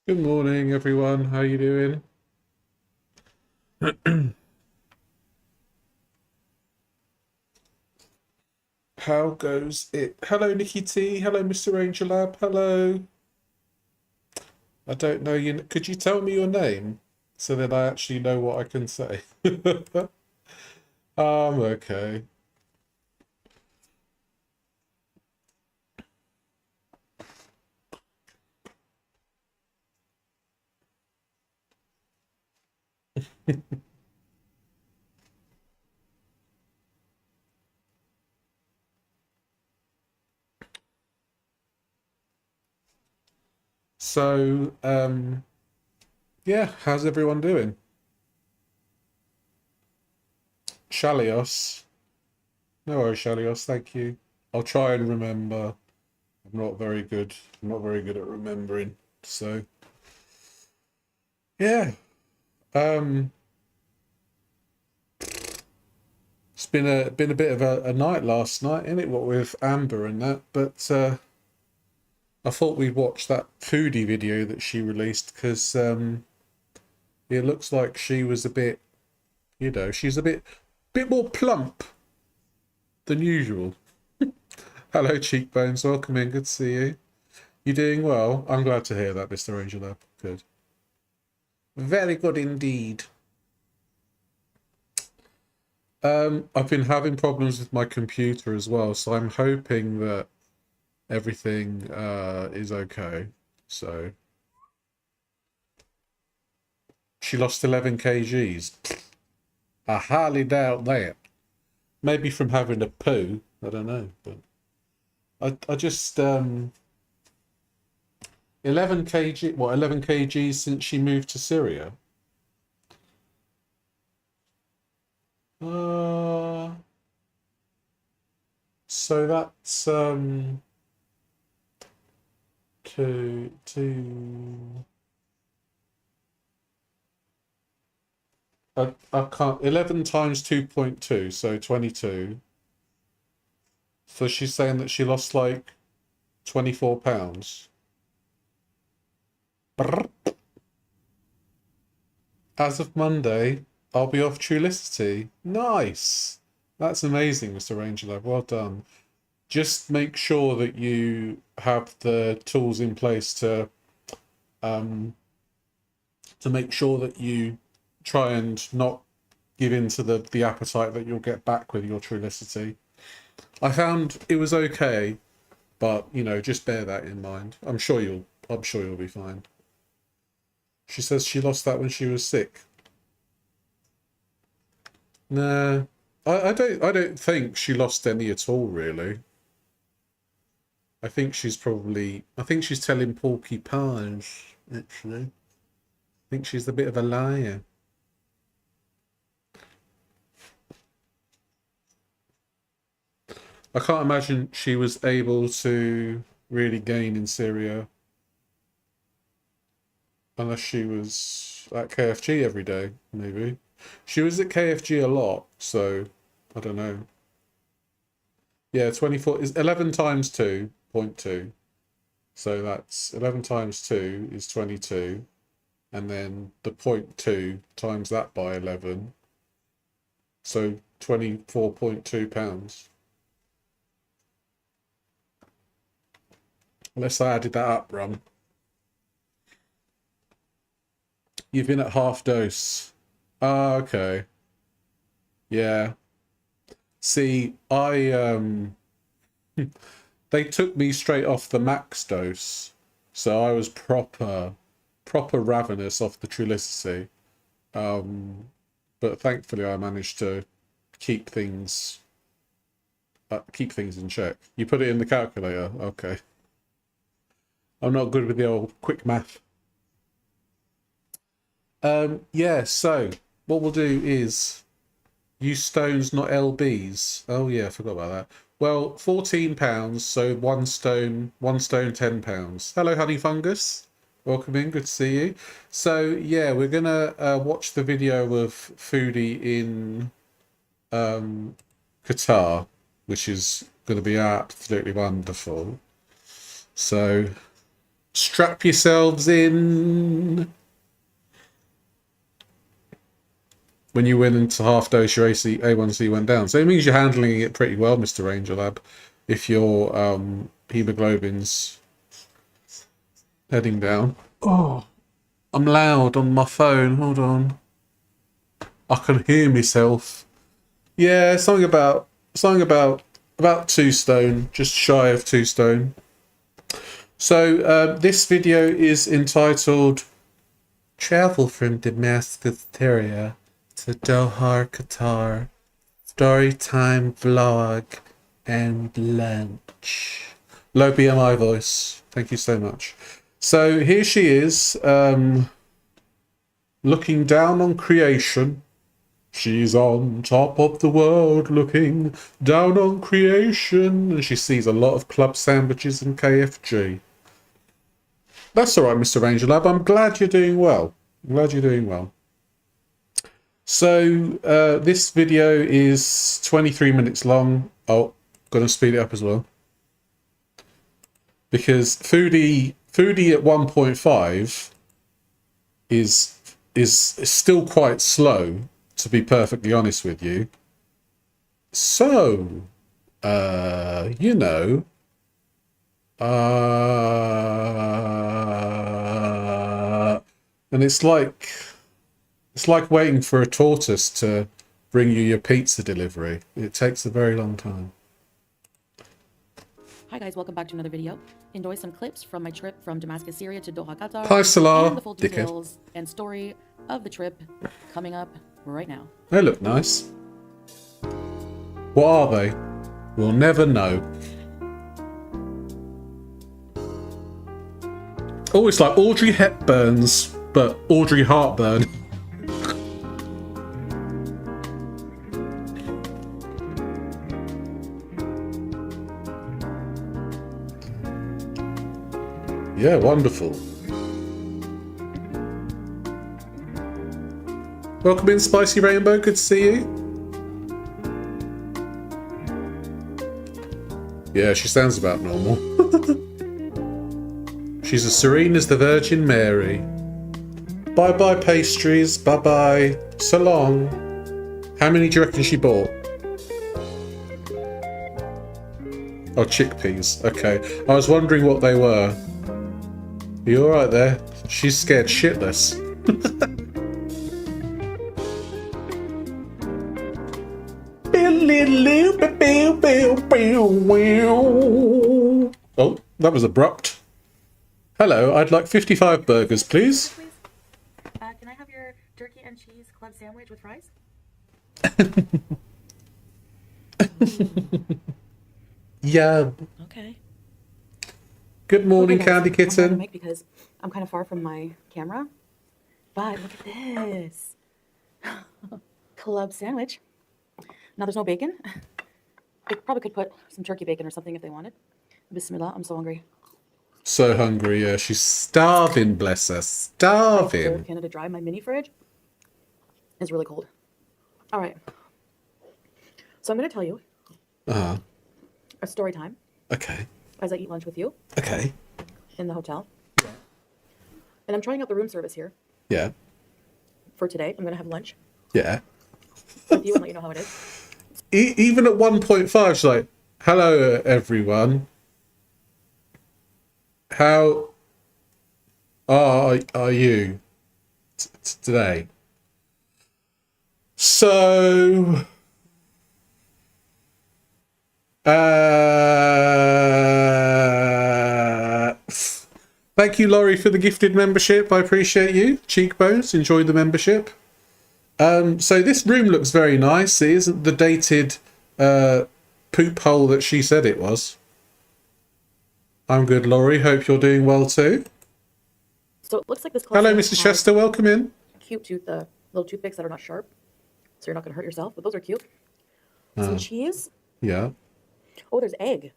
Good morning, everyone. How you doing? How goes it? Hello, Nikki T. Hello, Mr. Angel Lab. Hello. I don't know you. Could you tell me your name so that I actually know what I can say? Okay. So, yeah, how's everyone doing? Shalios. No worries, Shalios. Thank you. I'll try and remember. I'm not very good. I'm not very good at remembering. So, yeah. Um, It's been a bit of a night last night, innit? What with Amber and that, but I thought we'd watch that foodie video that she released because it looks like she was a bit, she's a bit more plump than usual. Hello, cheekbones. Welcome in. Good to see you. You doing well? I'm glad to hear that, Mr. Angela. Good. Very good indeed. I've been having problems with my computer as well, so I'm hoping that everything is okay. So she lost 11 kgs. I highly doubt that. Maybe from having a poo. I don't know, but I just 11 kg. What 11 kgs since she moved to Syria? Uh, so that's two. I can't. 11 times 2.2, so 22. So she's saying that she lost like 24 pounds. Brr. As of Monday, I'll be off Trulicity. Nice. That's amazing, Mr. Angelo. Well done. Just make sure that you have the tools in place um, to make sure that you try and not give in to the appetite that you'll get back with your Trulicity. I found it was okay, but just bear that in mind. I'm sure you'll be fine. She says she lost that when she was sick. Nah, I don't think she lost any at all, really. I think she's telling porcupines, actually. I think she's a bit of a liar. I can't imagine she was able to really gain in Syria unless she was at KFG every day, maybe. She was at KFG a lot, so I don't know. Yeah, 24 is 11 times 2.2. So that's 11 times 2 is 22. And then the point 2 times that by 11. So 24.2 pounds. Unless I added that up wrong. You've been at half dose. Ah, okay. Yeah. See, they took me straight off the max dose. So I was proper ravenous off the Trulicity. But thankfully I managed to keep things keep things in check. You put it in the calculator. Okay. I'm not good with the old quick math. Yeah, so what we'll do is use stones, not LBs. Oh yeah, I forgot about that. Well, £14, so one stone, £10. Hello, honey fungus. Welcome in, good to see you. So yeah, we're gonna watch the video of Foodie in Qatar, which is gonna be absolutely wonderful. So Strap yourselves in. When you went into half dose, your A1C went down. So it means you're handling it pretty well, Mr. Ranger Lab. If your hemoglobin's heading down. Oh, I'm loud on my phone. Hold on. I can hear myself. Yeah, something about 2 stone, just shy of 2 stone. So this video is entitled "Travel from Damascus, Syria to Doha, Qatar, Storytime Vlog and Lunch." Low BMI voice. Thank you so much. So here she is, looking down on creation. She's on top of the world looking down on creation. And she sees a lot of club sandwiches and KFG. That's all right, Mr. Ranger Lab. I'm glad you're doing well. I'm glad you're doing well. So this video is 23 minutes long. Oh, going to speed it up as well. Because Foodie at 1.5 is still quite slow, to be perfectly honest with you. So, you know, and it's like waiting for a tortoise to bring you your pizza delivery. It takes a very long time. Hi guys, welcome back to another video. Enjoy some clips from my trip from Damascus, Syria to Doha, Qatar. Hi, Salah. And the full details and story of the trip coming up right now. They look nice. What are they? We'll never know. Oh, it's like Audrey Hepburn's, but Audrey Heartburn. Yeah, wonderful. Welcome in, Spicy Rainbow. Good to see you. Yeah, she sounds about normal. She's as serene as the Virgin Mary. Bye-bye pastries. Bye-bye. So long. How many do you reckon she bought? Oh, chickpeas. Okay. I was wondering what they were. Are you alright there? She's scared shitless. Oh, that was abrupt. Hello, I'd like 55 burgers, please. Can I have your jerky and cheese club sandwich with fries? Yeah. Okay. Good morning, Okay, guys, Candy I'm going to Kitten. make because I'm kind of far from my camera. But look at this. Club sandwich. Now there's no bacon. They probably could put some turkey bacon or something if they wanted. Bismillah, I'm so hungry. So hungry, yeah. She's starving, bless her. Starving. Canada Dry, my mini fridge is really cold. All right. So I'm going to tell you a story time Okay. as I eat lunch with you Okay. in the hotel. Yeah. And I'm trying out the room service here Yeah. for today. I'm going to have lunch Yeah. with you and let you know how it is. Even at 1.5, she's like, hello, everyone. How are you today? So, thank you, Laurie, for the gifted membership. I appreciate you. Cheekbones, enjoy the membership. So this room looks very nice. It isn't the dated poop hole that she said it was. I'm good, Laurie. Hope you're doing well too. So it looks like this. Hello, Mr. Chester. Welcome in. Cute tooth, little toothpicks that are not sharp, so you're not going to hurt yourself. But those are cute. Some cheese. Yeah. Oh, there's egg.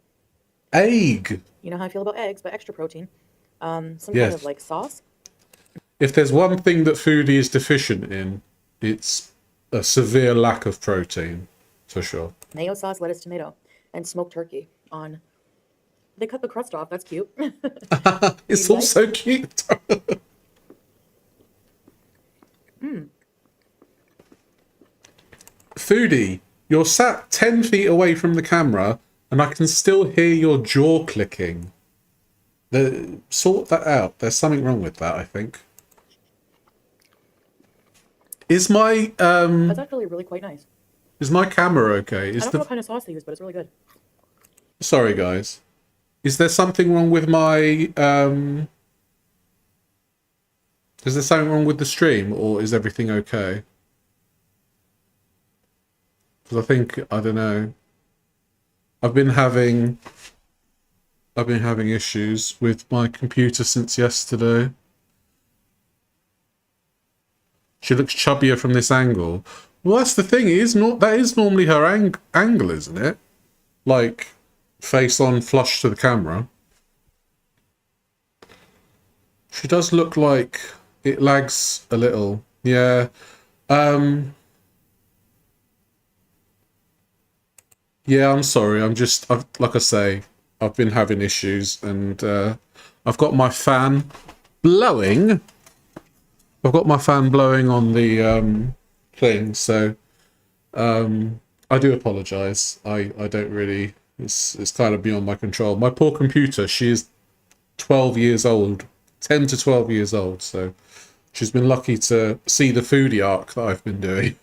Egg. You know how I feel about eggs, but extra protein. Some Yes. kind of like sauce. If there's one thing that Foodie is deficient in, it's a severe lack of protein, for sure. Mayo sauce, lettuce, tomato, and smoked turkey on They cut the crust off. That's cute. It's You all like? so cute. Foodie, you're sat 10 feet away from the camera and I can still hear your jaw clicking. Sort that out. There's something wrong with that, I think. Is my That's actually really quite nice. is my camera okay? I Is don't the know what kind of sauce they use, but it's really good. Sorry guys. Is there something wrong with my is there something wrong with the stream, or is everything okay? Because I think, I don't know. I've been having issues with my computer since yesterday. She looks chubbier from this angle. Well, that's the thing. That is normally her angle, isn't it? Like, face on, flush to the camera. She does look like it lags a little. Yeah. Yeah, I'm sorry. Like I say, I've been having issues, and I've got my fan blowing. I've got my fan blowing on the thing, so I do apologise. I don't really. It's kind of beyond my control. My poor computer. She is 12 years old, 10 to 12 years old. So she's been lucky to see the foodie arc that I've been doing.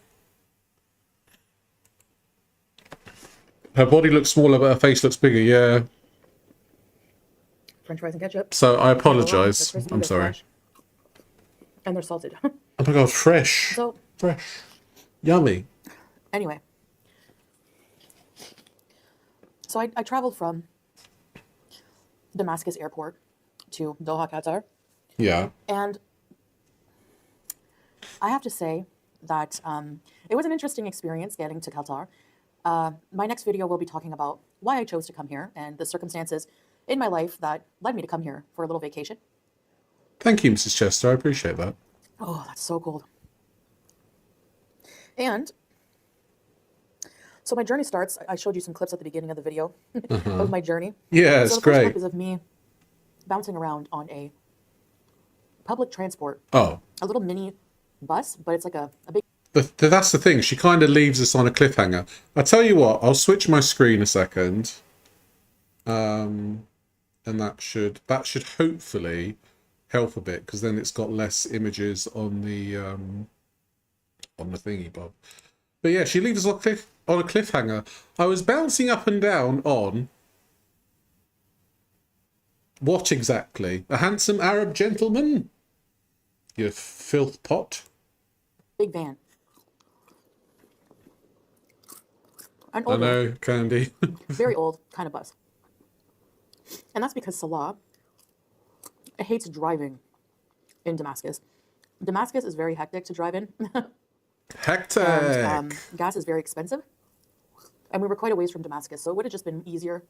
Her body looks smaller, but her face looks bigger. Yeah. French fries and ketchup. So I They're apologise. crispy, I'm they're sorry. fresh, and they're salted. Oh my god, fresh. So Fresh. Yummy. anyway, so I traveled from Damascus airport to Doha, Qatar, Yeah. and I have to say that it was an interesting experience getting to Qatar. My next video will be talking about why I chose to come here and the circumstances in my life that led me to come here for a little vacation. Thank you, Mrs. Chester. I appreciate that. Oh, that's so cold. And so my journey starts. I showed you some clips at the beginning of the video of my journey. Yeah, So it's the first clip great. is of me bouncing around on a public transport, Oh, a little mini bus, but it's like a big. that's the thing. She kind of leaves us on a cliffhanger. I tell you what, I'll switch my screen a second. And that should hopefully help a bit, because then it's got less images on the thingy bob. But yeah, she leaves us on a cliffhanger. I was bouncing up and down on what exactly? A handsome Arab gentleman? You filth pot. Big van. An I old one, know, Candy. very old kind of bus. And that's because Salah hates driving in Damascus. Damascus is very hectic to drive in. Hectic. And gas is very expensive. And we were quite a ways from Damascus, so it would have just been easier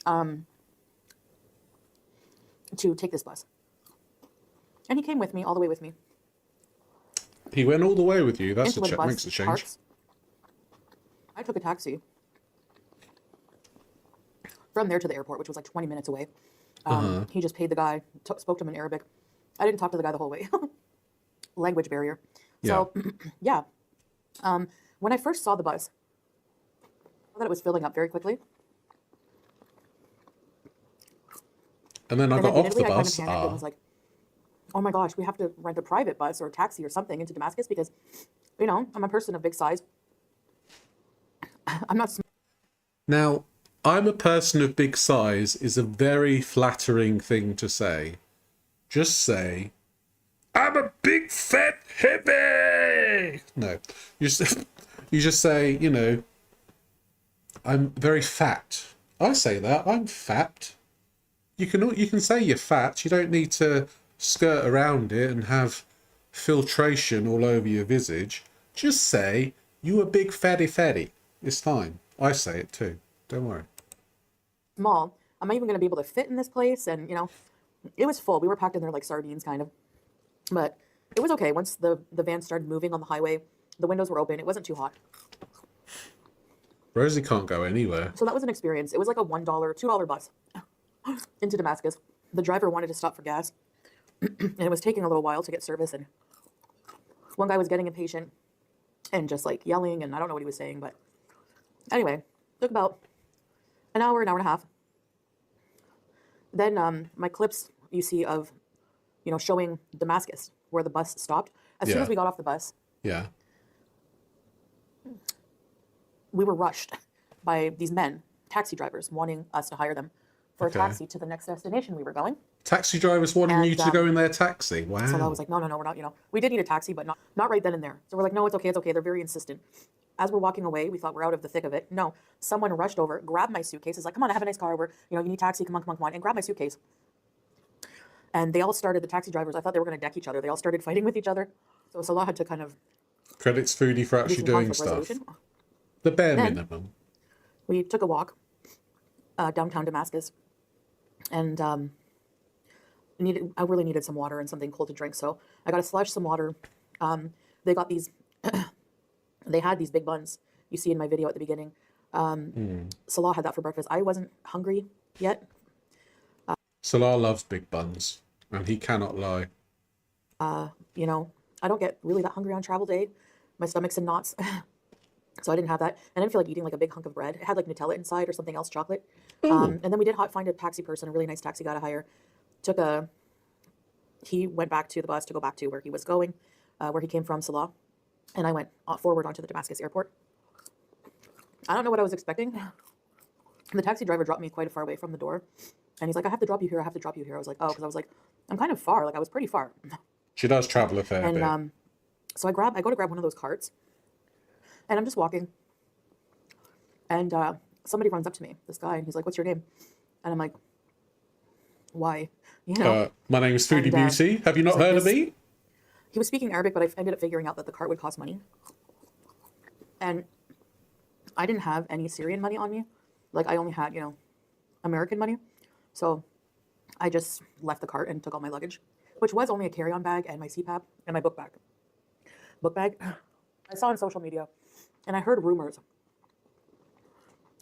to take this bus. And he came with me, all the way with me. He went all the way with you. That's into where the bus makes a change. parks. I took a taxi from there to the airport, which was like 20 minutes away. He just paid the guy, spoke to him in Arabic. I didn't talk to the guy the whole way. Language barrier. So, yeah. When I first saw the bus, I thought it was filling up very quickly. And then I got off the admittedly, I kind of bus. panicked and was like, oh my gosh, we have to rent a private bus or a taxi or something into Damascus because, you know, I'm a person of big size. I'm not small. Now, I'm a person of big size is a very flattering thing to say. Just say, I'm a big fat heavy. No, you just say, you know, I'm very fat. I say that, I'm fat. You can say you're fat. You don't need to skirt around it and have filtration all over your visage. Just say you a big fatty fatty. It's fine. I say it too. Don't worry. Small. Am I even going to be able to fit in this place? And, you know, it was full. We were packed in there like sardines, kind of. But it was okay. Once the van started moving on the highway, the windows were open. It wasn't too hot. Rosie can't go anywhere. So that was an experience. It was like a $1, $2 bus. into Damascus. The driver wanted to stop for gas, and it was taking a little while to get service. And one guy was getting impatient and just like yelling, and I don't know what he was saying, but anyway, took about an hour and a half. Then my clips you see of, showing Damascus where the bus stopped. As soon as we got off the bus, Yeah. we were rushed by these men, taxi drivers, wanting us to hire them for a taxi to the next destination we were going. Taxi drivers wanting you to go in their taxi. Wow. So I was like, no, we're not, we did need a taxi, but not right then and there. So we're like, no, it's okay. They're very insistent. As we're walking away, we thought we're out of the thick of it. No, someone rushed over, grabbed my suitcase. It's like, come on, I have a nice car. You need a taxi. Come on, and grab my suitcase. And they all started, the taxi drivers, I thought they were going to deck each other. They all started fighting with each other. So Salah had to kind of... Credits Foodie for actually doing stuff. The bare minimum. We took a walk downtown Damascus. And I really needed some water and something cold to drink. So I got a slush, some water. They got these... They had these big buns you see in my video at the beginning. Salah had that for breakfast. I wasn't hungry yet. Salah loves big buns, and he cannot lie. I don't get really that hungry on travel day. My stomach's in knots. So I didn't have that. And I didn't feel like eating like a big hunk of bread. It had like Nutella inside or something else, chocolate. And then we did find a taxi person, a really nice taxi guy to hire. He went back to the bus to go back to where he was going, where he came from, Salah. And I went forward onto the Damascus airport. I don't know what I was expecting. The taxi driver dropped me quite a far away from the door. And he's like, I have to drop you here. I was like, oh, because I was like, I'm kind of far. Like I was pretty far. She does travel a fair bit. So I go to grab one of those carts. And I'm just walking. And somebody runs up to me, this guy, and he's like, what's your name? And I'm like, why? My name is Foodie Beauty. Have you not heard of me? He was speaking Arabic, but I ended up figuring out that the cart would cost money. And I didn't have any Syrian money on me. Like I only had, American money. So I just left the cart and took all my luggage, which was only a carry-on bag and my CPAP and my book bag. Book bag, I saw on social media, and I heard rumors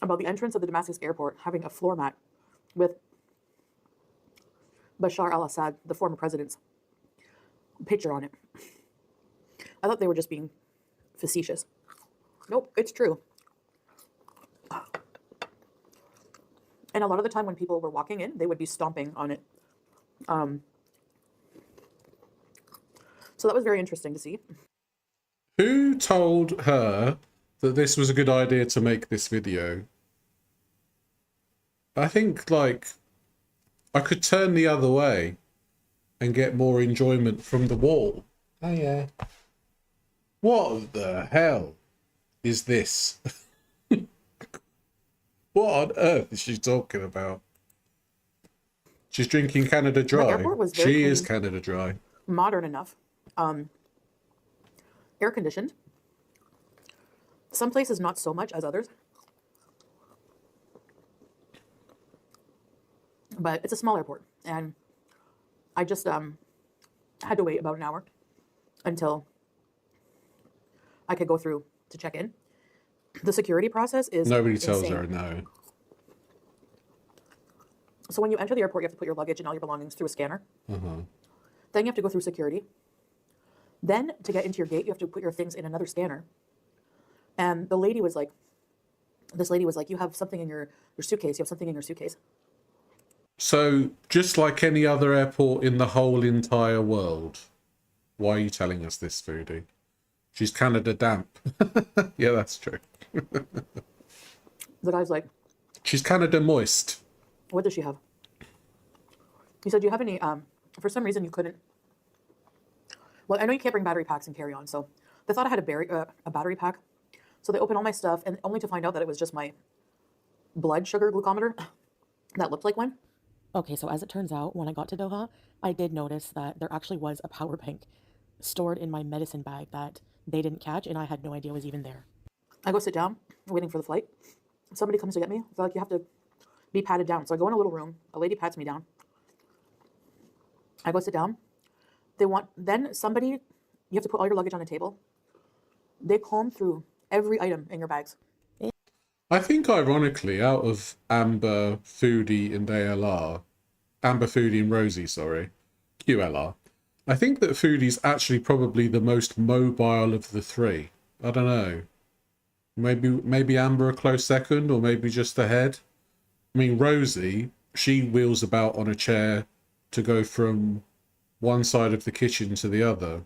about the entrance of the Damascus airport having a floor mat with Bashar al-Assad, the former president's picture on it. I thought they were just being facetious. Nope, it's true. And a lot of the time when people were walking in, they would be stomping on it. So that was very interesting to see. Who told her that this was a good idea to make this video? I think, like, I could turn the other way and get more enjoyment from the wall. Oh, yeah. What the hell is this? What on earth is she talking about? She's drinking Canada Dry. The airport was very She clean, is Canada Dry. modern enough, air conditioned. Some places not so much as others, but it's a small airport, and I just had to wait about an hour until I could go through to check in. The security process is Nobody tells insane. her no. So when you enter the airport, you have to put your luggage and all your belongings through a scanner. Then you have to go through security. Then to get into your gate, you have to put your things in another scanner. And this lady was like, you have something in your suitcase. You have something in your suitcase. So, just like any other airport in the whole entire world, why are you telling us this, Foodie? She's Canada damp. Yeah, that's true. The guy's like, She's Canada moist. what does she have? He said, do you have any, for some reason you couldn't. Well, I know you can't bring battery packs and carry on, so they thought I had a battery pack. So they opened all my stuff, and only to find out that it was just my blood sugar glucometer that looked like one. Okay, so as it turns out, when I got to Doha, I did notice that there actually was a power bank stored in my medicine bag that they didn't catch, and I had no idea was even there. I go sit down, waiting for the flight. Somebody comes to get me. They're like, you have to be patted down. So I go in a little room. A lady pats me down. I go sit down. Then somebody, you have to put all your luggage on a table. They comb through every item in your bags. I think ironically, out of Amber, Foodie, and ALR, Amber, Foodie, and Rosie, sorry, QLR, I think that Foodie's actually probably the most mobile of the three. I don't know. Maybe Amber a close second, or maybe just ahead. I mean, Rosie, she wheels about on a chair to go from one side of the kitchen to the other.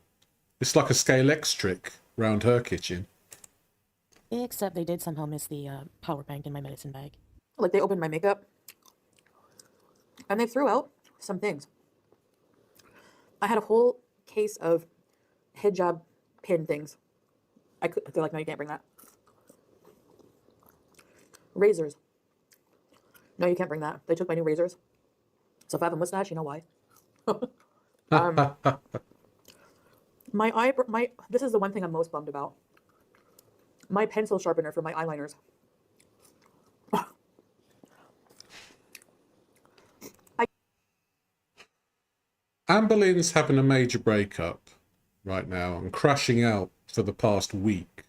It's like a Scale X trick round her kitchen. Except they did somehow miss the power bank in my medicine bag. Like they opened my makeup and they threw out some things. I had a whole case of hijab pin things. They're like, no, you can't bring that. Razors. No, you can't bring that. They took my new razors. So if I have a mustache, you know why. This is the one thing I'm most bummed about. My pencil sharpener for my eyeliners. Amberlynn's having a major breakup right now and crashing out for the past week.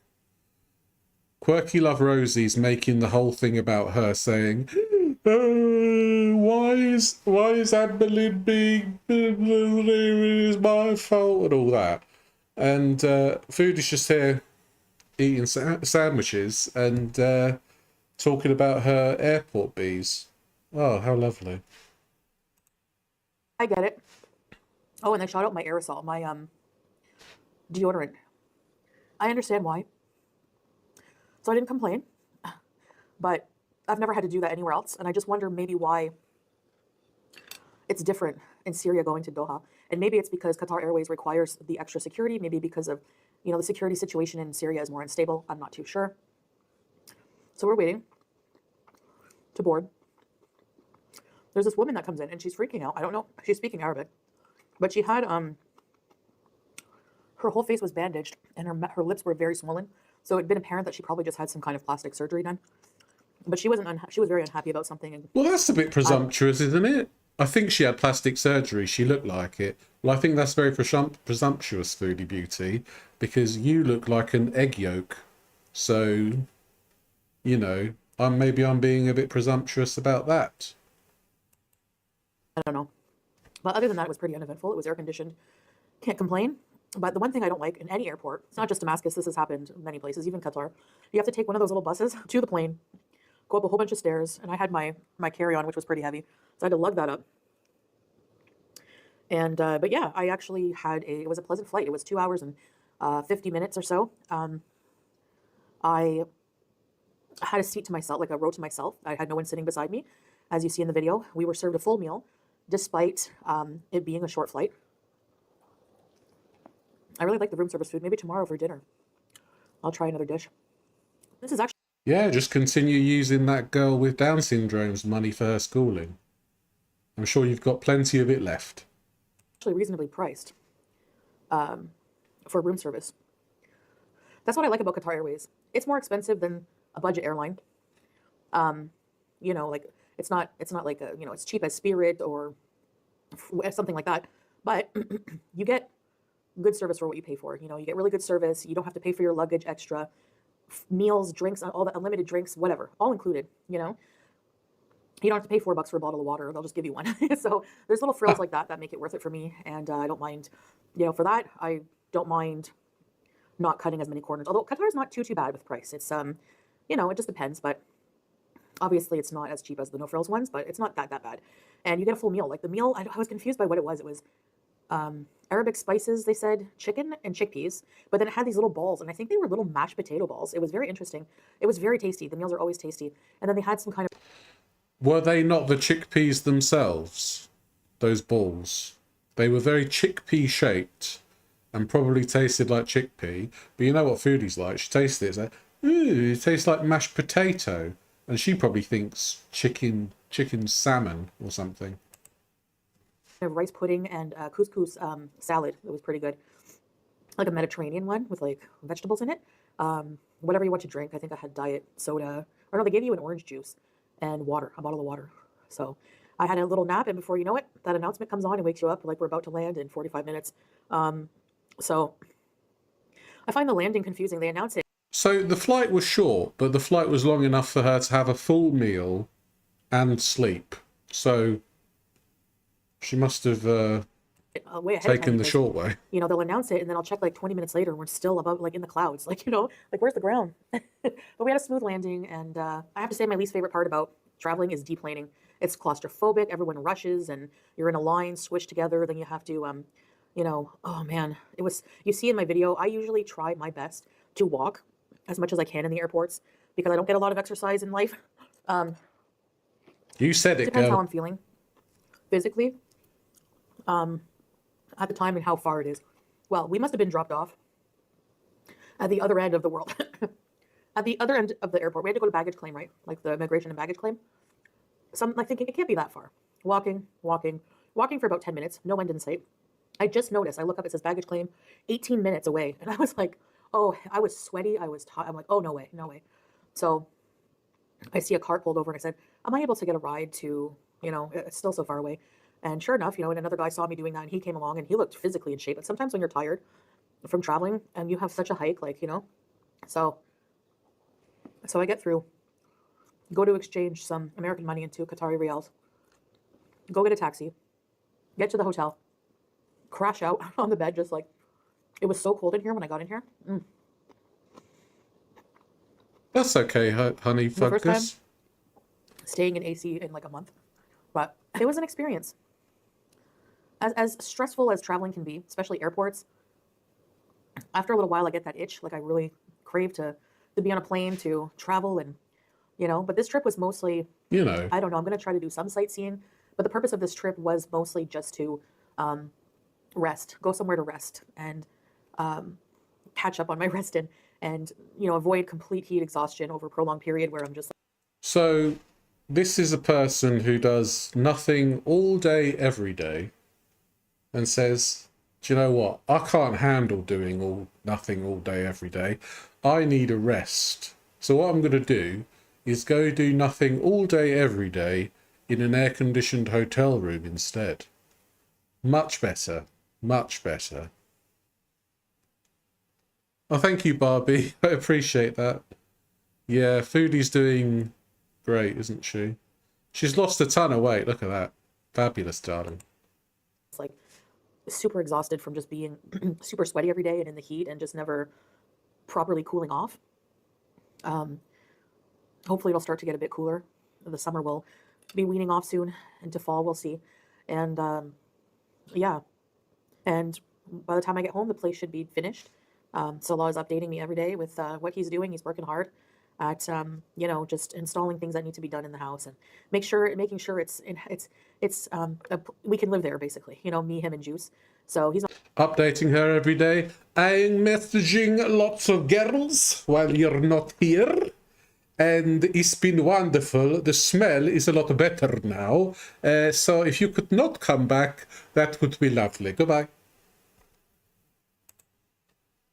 Quirky Love Rosie's making the whole thing about her, saying, why is Amberlynn being, it's my fault, and all that. And Foodie's just here eating sandwiches and talking about her airport bees. Oh, how lovely. I get it. Oh, and they shot out my aerosol, my deodorant. I understand why. So I didn't complain, but I've never had to do that anywhere else. And I just wonder maybe why it's different in Syria going to Doha. And maybe it's because Qatar Airways requires the extra security. Maybe because of, you know, the security situation in Syria is more unstable. I'm not too sure. So we're waiting to board. There's this woman that comes in and she's freaking out. I don't know. She's speaking Arabic, but she had, her whole face was bandaged and her lips were very swollen. So it'd been apparent that she probably just had some kind of plastic surgery done. But she wasn't. She was very unhappy about something. And well, that's a bit presumptuous, isn't it? I think she had plastic surgery. She looked like it. Well, I think that's very presumptuous, Foodie Beauty, because you look like an egg yolk. So, you know, maybe I'm being a bit presumptuous about that. I don't know. But other than that, it was pretty uneventful. It was air conditioned. Can't complain. But the one thing I don't like in any airport, it's not just Damascus, this has happened in many places, even Qatar. You have to take one of those little buses to the plane, go up a whole bunch of stairs, and I had my carry-on, which was pretty heavy, so I had to lug that up. And but yeah, I actually had it was a pleasant flight. It was 2 hours and 50 minutes or so. I had a seat to myself, like a row to myself. I had no one sitting beside me. As you see in the video, we were served a full meal, despite it being a short flight. I really like the room service food. Maybe tomorrow for dinner, I'll try another dish. This is actually... Yeah, just continue using that girl with Down syndrome's money for her schooling. I'm sure you've got plenty of it left. Actually reasonably priced for room service. That's what I like about Qatar Airways. It's more expensive than a budget airline. You know, like it's not like a, you know, it's cheap as Spirit or something like that. But you get good service for what you pay for. You know, you get really good service. You don't have to pay for your luggage extra. Meals, drinks, all the unlimited drinks, whatever, all included. You know, you don't have to pay $4 for a bottle of water. They'll just give you one. So there's little frills like that make it worth it for me. And I don't mind, you know, for that, I don't mind not cutting as many corners. Although Qatar is not too bad with price. It's, you know, it just depends. But obviously it's not as cheap as the no frills ones, but it's not that bad. And you get a full meal. Like the meal, I was confused by what it was. It was Arabic spices, they said, chicken and chickpeas, but then it had these little balls, and I think they were little mashed potato balls. It was very interesting. It was very tasty. The meals are always tasty. And then they had some kind of... Were they not the chickpeas themselves? Those balls? They were very chickpea shaped and probably tasted like chickpea. But you know what Foodie's like? She tasted it. It's like, ooh, it tastes like mashed potato. And she probably thinks chicken salmon or something. Rice pudding and couscous salad. It was pretty good. Like a Mediterranean one with like vegetables in it. Whatever you want to drink. I think I had diet soda. Or no, they gave you an orange juice and water, a bottle of water. So I had a little nap, and before you know it, that announcement comes on and wakes you up like we're about to land in 45 minutes. So I find the landing confusing. They announce it. So the flight was short, but the flight was long enough for her to have a full meal and sleep. So she must have way ahead of time taken the because, short way. you know, they'll announce it and then I'll check like 20 minutes later and we're still about like in the clouds. Like, you know, like where's the ground? But we had a smooth landing, and I have to say my least favorite part about traveling is deplaning. It's claustrophobic. Everyone rushes and you're in a line squished together. Then you have to, you know, oh man, it was, you see in my video, I usually try my best to walk as much as I can in the airports because I don't get a lot of exercise in life. You said it, Depends how girl. I'm feeling physically, at the time and how far it is. Well, we must have been dropped off at the other end of the world. At the other end of the airport. We had to go to baggage claim, right? Like the immigration and baggage claim. So I'm like thinking, it can't be that far. Walking for about 10 minutes. No end in sight. I just noticed. I look up, it says baggage claim, 18 minutes away. And I was like, oh, I was sweaty. I was tired. I'm like, oh, no way, no way. So I see a cart pulled over and I said, am I able to get a ride to, you know, it's still so far away. And sure enough, you know, and another guy saw me doing that and he came along and he looked physically in shape. But sometimes when you're tired from traveling and you have such a hike, like, you know, so I get through, go to exchange some American money into Qatari riyals, go get a taxi, get to the hotel, crash out on the bed, just like, it was so cold in here when I got in here. That's okay, honey The first time focus. staying in AC in like a month, but it was an experience. As stressful as traveling can be, especially airports, after a little while I get that itch, like I really crave to be on a plane, to travel, and, you know, but this trip was mostly, You know. I don't know, I'm going to try to do some sightseeing, but the purpose of this trip was mostly just to rest, go somewhere to rest and catch up on my rest and, you know, avoid complete heat exhaustion over a prolonged period where I'm just So this is a person who does nothing all day, every day, and says, do you know what? I can't handle doing nothing all day, every day. I need a rest. So what I'm going to do is go do nothing all day, every day in an air-conditioned hotel room instead. Much better. Much better. Oh, thank you, Barbie. I appreciate that. Yeah, Foodie's doing great, isn't she? She's lost a ton of weight. Look at that. Fabulous, darling. like super exhausted from just being super sweaty every day and in the heat and just never properly cooling off. Hopefully it'll start to get a bit cooler. The summer will be weaning off soon into fall, we'll see. And yeah, and by the time I get home, the place should be finished. Salah is updating me every day with what he's doing. He's working hard at you know, just installing things that need to be done in the house and making sure we can live there basically. You know, me, him, and Juice. So he's Updating her every day. I'm messaging lots of girls while you're not here. And it's been wonderful. The smell is a lot better now. So if you could not come back, that would be lovely. Goodbye.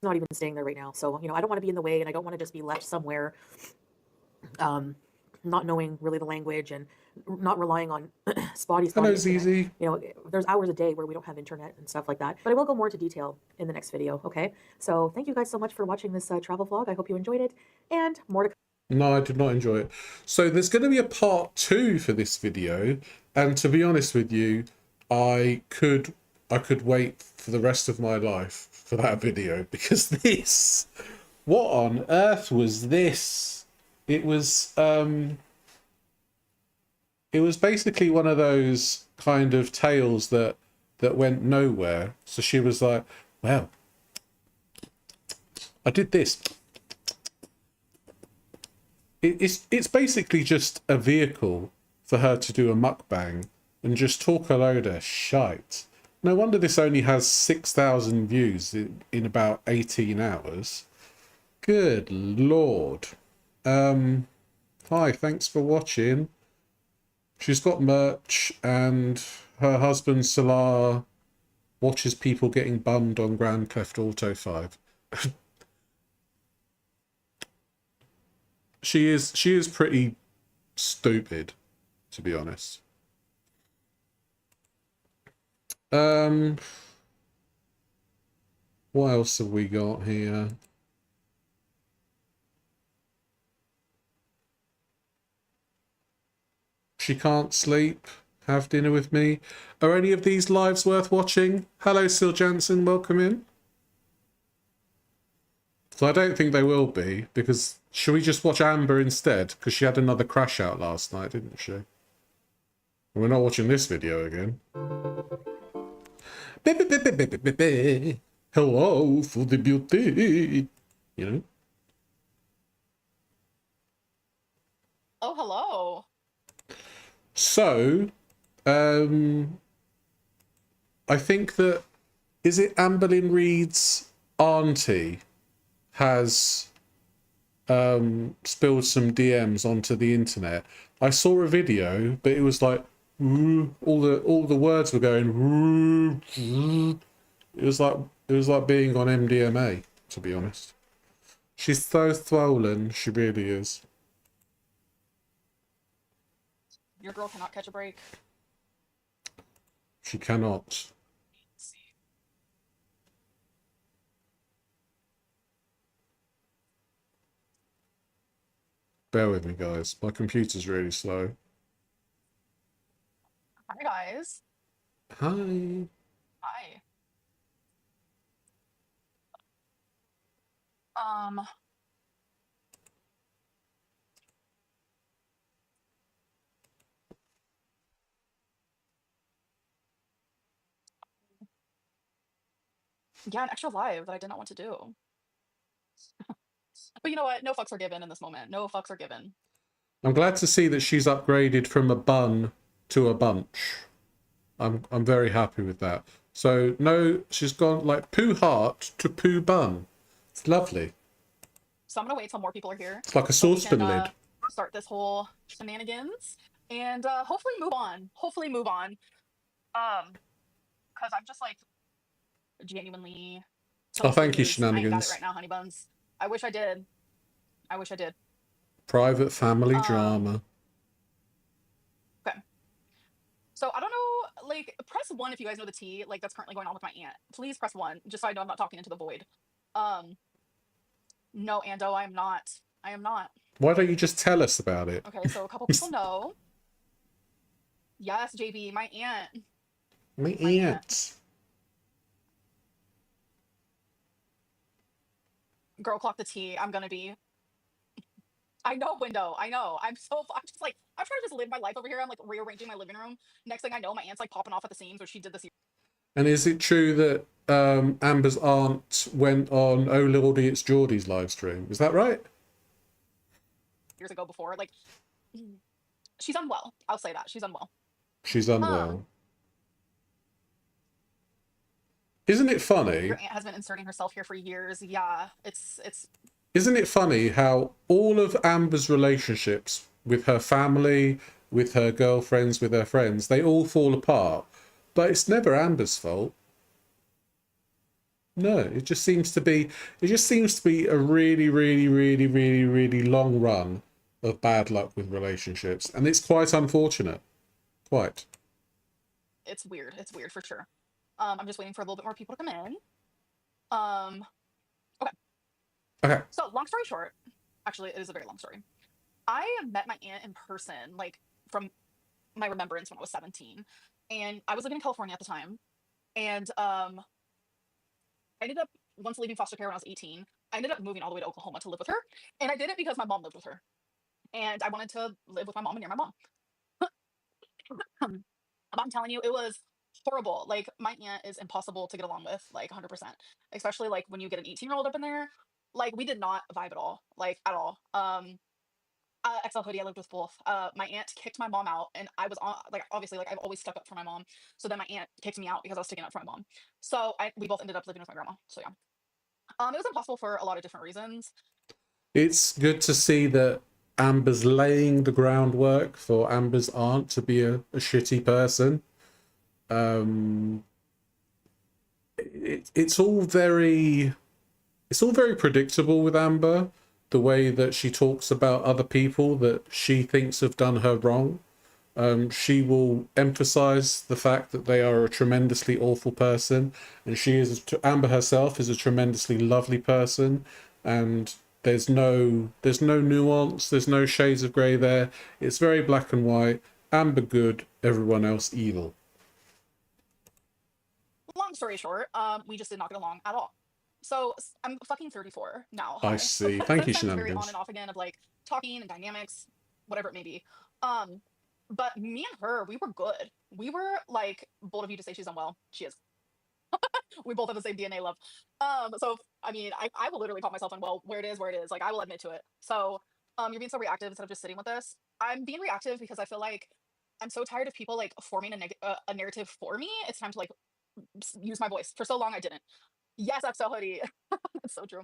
not even staying there right now. So, you know, I don't want to be in the way and I don't want to just be left somewhere not knowing really the language and not relying on spotty Hello, internet. Zizi. You know, there's hours a day where we don't have internet and stuff like that. But I will go more into detail in the next video, okay? So thank you guys so much for watching this travel vlog. I hope you enjoyed it. And more to come. No, I did not enjoy it. So there's going to be a part 2 for this video. And to be honest with you, I could wait for the rest of my life for that video, because this, what on earth was this? It was basically one of those kind of tales that went nowhere. So she was like, well, I did this. It's basically just a vehicle for her to do a mukbang and just talk a load of shite. No wonder this only has 6,000 views in about 18 hours. Good Lord. Hi, thanks for watching. She's got merch, and her husband Salah watches people getting bummed on Grand Theft Auto 5. She is pretty stupid, to be honest. What else have we got here? She can't sleep. Have dinner with me. Are any of these lives worth watching? Hello, Sil Jansen. Welcome in. So I don't think they will be, because should we just watch Amber instead? Because she had another crash out last night, didn't she? We're not watching this video again. Hello, Foodie Beauty. You know? Oh, hello. So, I think that, is it Amberlynn Reed's auntie has spilled some DMs onto the internet. I saw a video, but it was like all the words were going. It was like being on MDMA, to be honest. She's so swollen, she really is. Your girl cannot catch a break. She cannot. Bear with me, guys. My computer's really slow. Hi, guys. Hi. Hi. Yeah, an extra live that I did not want to do. But you know what? No fucks are given in this moment. No fucks are given. I'm glad to see that she's upgraded from a bun to a bunch. I'm very happy with that. So no, she's gone like poo heart to poo bun. It's lovely. So I'm gonna wait till more people are here. It's like a so we saucepan can, lid. Start this whole shenanigans and hopefully move on. Hopefully move on. Because I'm just like genuinely. Oh, thank you, confused. I ain't got it shenanigans. right now, honey buns. I wish I did. I wish I did. Private family drama. Okay. So I don't know, like, press 1 if you guys know the tea, like, that's currently going on with my aunt. Please press 1, just so I know I'm not talking into the void. No, Ando, I am not. I am not. Why don't you just tell us about it? Okay, so a couple people know. Yes, JB, my aunt. My aunt. Girl, clock the tea. I'm gonna be. I know, window. I know. I'm just like, I'm trying to just live my life over here. I'm like rearranging my living room. Next thing I know, my aunt's like popping off at the seams, or she did this. And is it true that Amber's aunt went on Oh Lordy It's Geordie's live stream? Is that right? Years ago before. Like, she's unwell. I'll say that. She's unwell. She's unwell. Isn't it funny? Your aunt has been inserting herself here for years. Yeah, it's. Isn't it funny how all of Amber's relationships with her family, with her girlfriends, with her friends, they all fall apart, but it's never Amber's fault. No, it just seems to be a really, really, really, really, really long run of bad luck with relationships, and it's quite unfortunate. Quite. It's weird. It's weird for sure. I'm just waiting for a little bit more people to come in. Okay. So, long story short, actually, it is a very long story. I met my aunt in person, like, from my remembrance when I was 17. And I was living in California at the time. And I ended up, once leaving foster care when I was 18, I ended up moving all the way to Oklahoma to live with her. And I did it because my mom lived with her. And I wanted to live with my mom and near my mom. I'm telling you, it was horrible. Like, my aunt is impossible to get along with, like, 100%. Especially, like, when you get an 18-year-old up in there. Like, we did not vibe at all. Like, at all. XL Hoodie, I lived with both. My aunt kicked my mom out, and I was on, like, obviously, like, I've always stuck up for my mom. So then my aunt kicked me out because I was sticking up for my mom. So we both ended up living with my grandma. So yeah. It was impossible for a lot of different reasons. It's good to see that Amber's laying the groundwork for Amber's aunt to be a shitty person. It's all very predictable with Amber, the way that she talks about other people that she thinks have done her wrong. She will emphasize the fact that they are a tremendously awful person, and Amber herself is a tremendously lovely person, and there's no nuance, there's no shades of grey there. It's very black and white. Amber good, everyone else evil. Long story short, we just did not get along at all. So I'm fucking 34 now. I Hi. see. Thank you, Since then, it's very on and Shenanigans. off again of like talking and dynamics, whatever it may be. Um, but me and her, we were good. We were like bold of you to say she's unwell. She is. We both have the same DNA love. So I mean, I will literally call myself unwell where it is, where it is. Like I will admit to it. So you're being so reactive instead of just sitting with this. I'm being reactive because I feel like I'm so tired of people like forming a narrative for me. It's time to like use my voice. For so long, I didn't. Yes, I'm so hoodie. That's so true.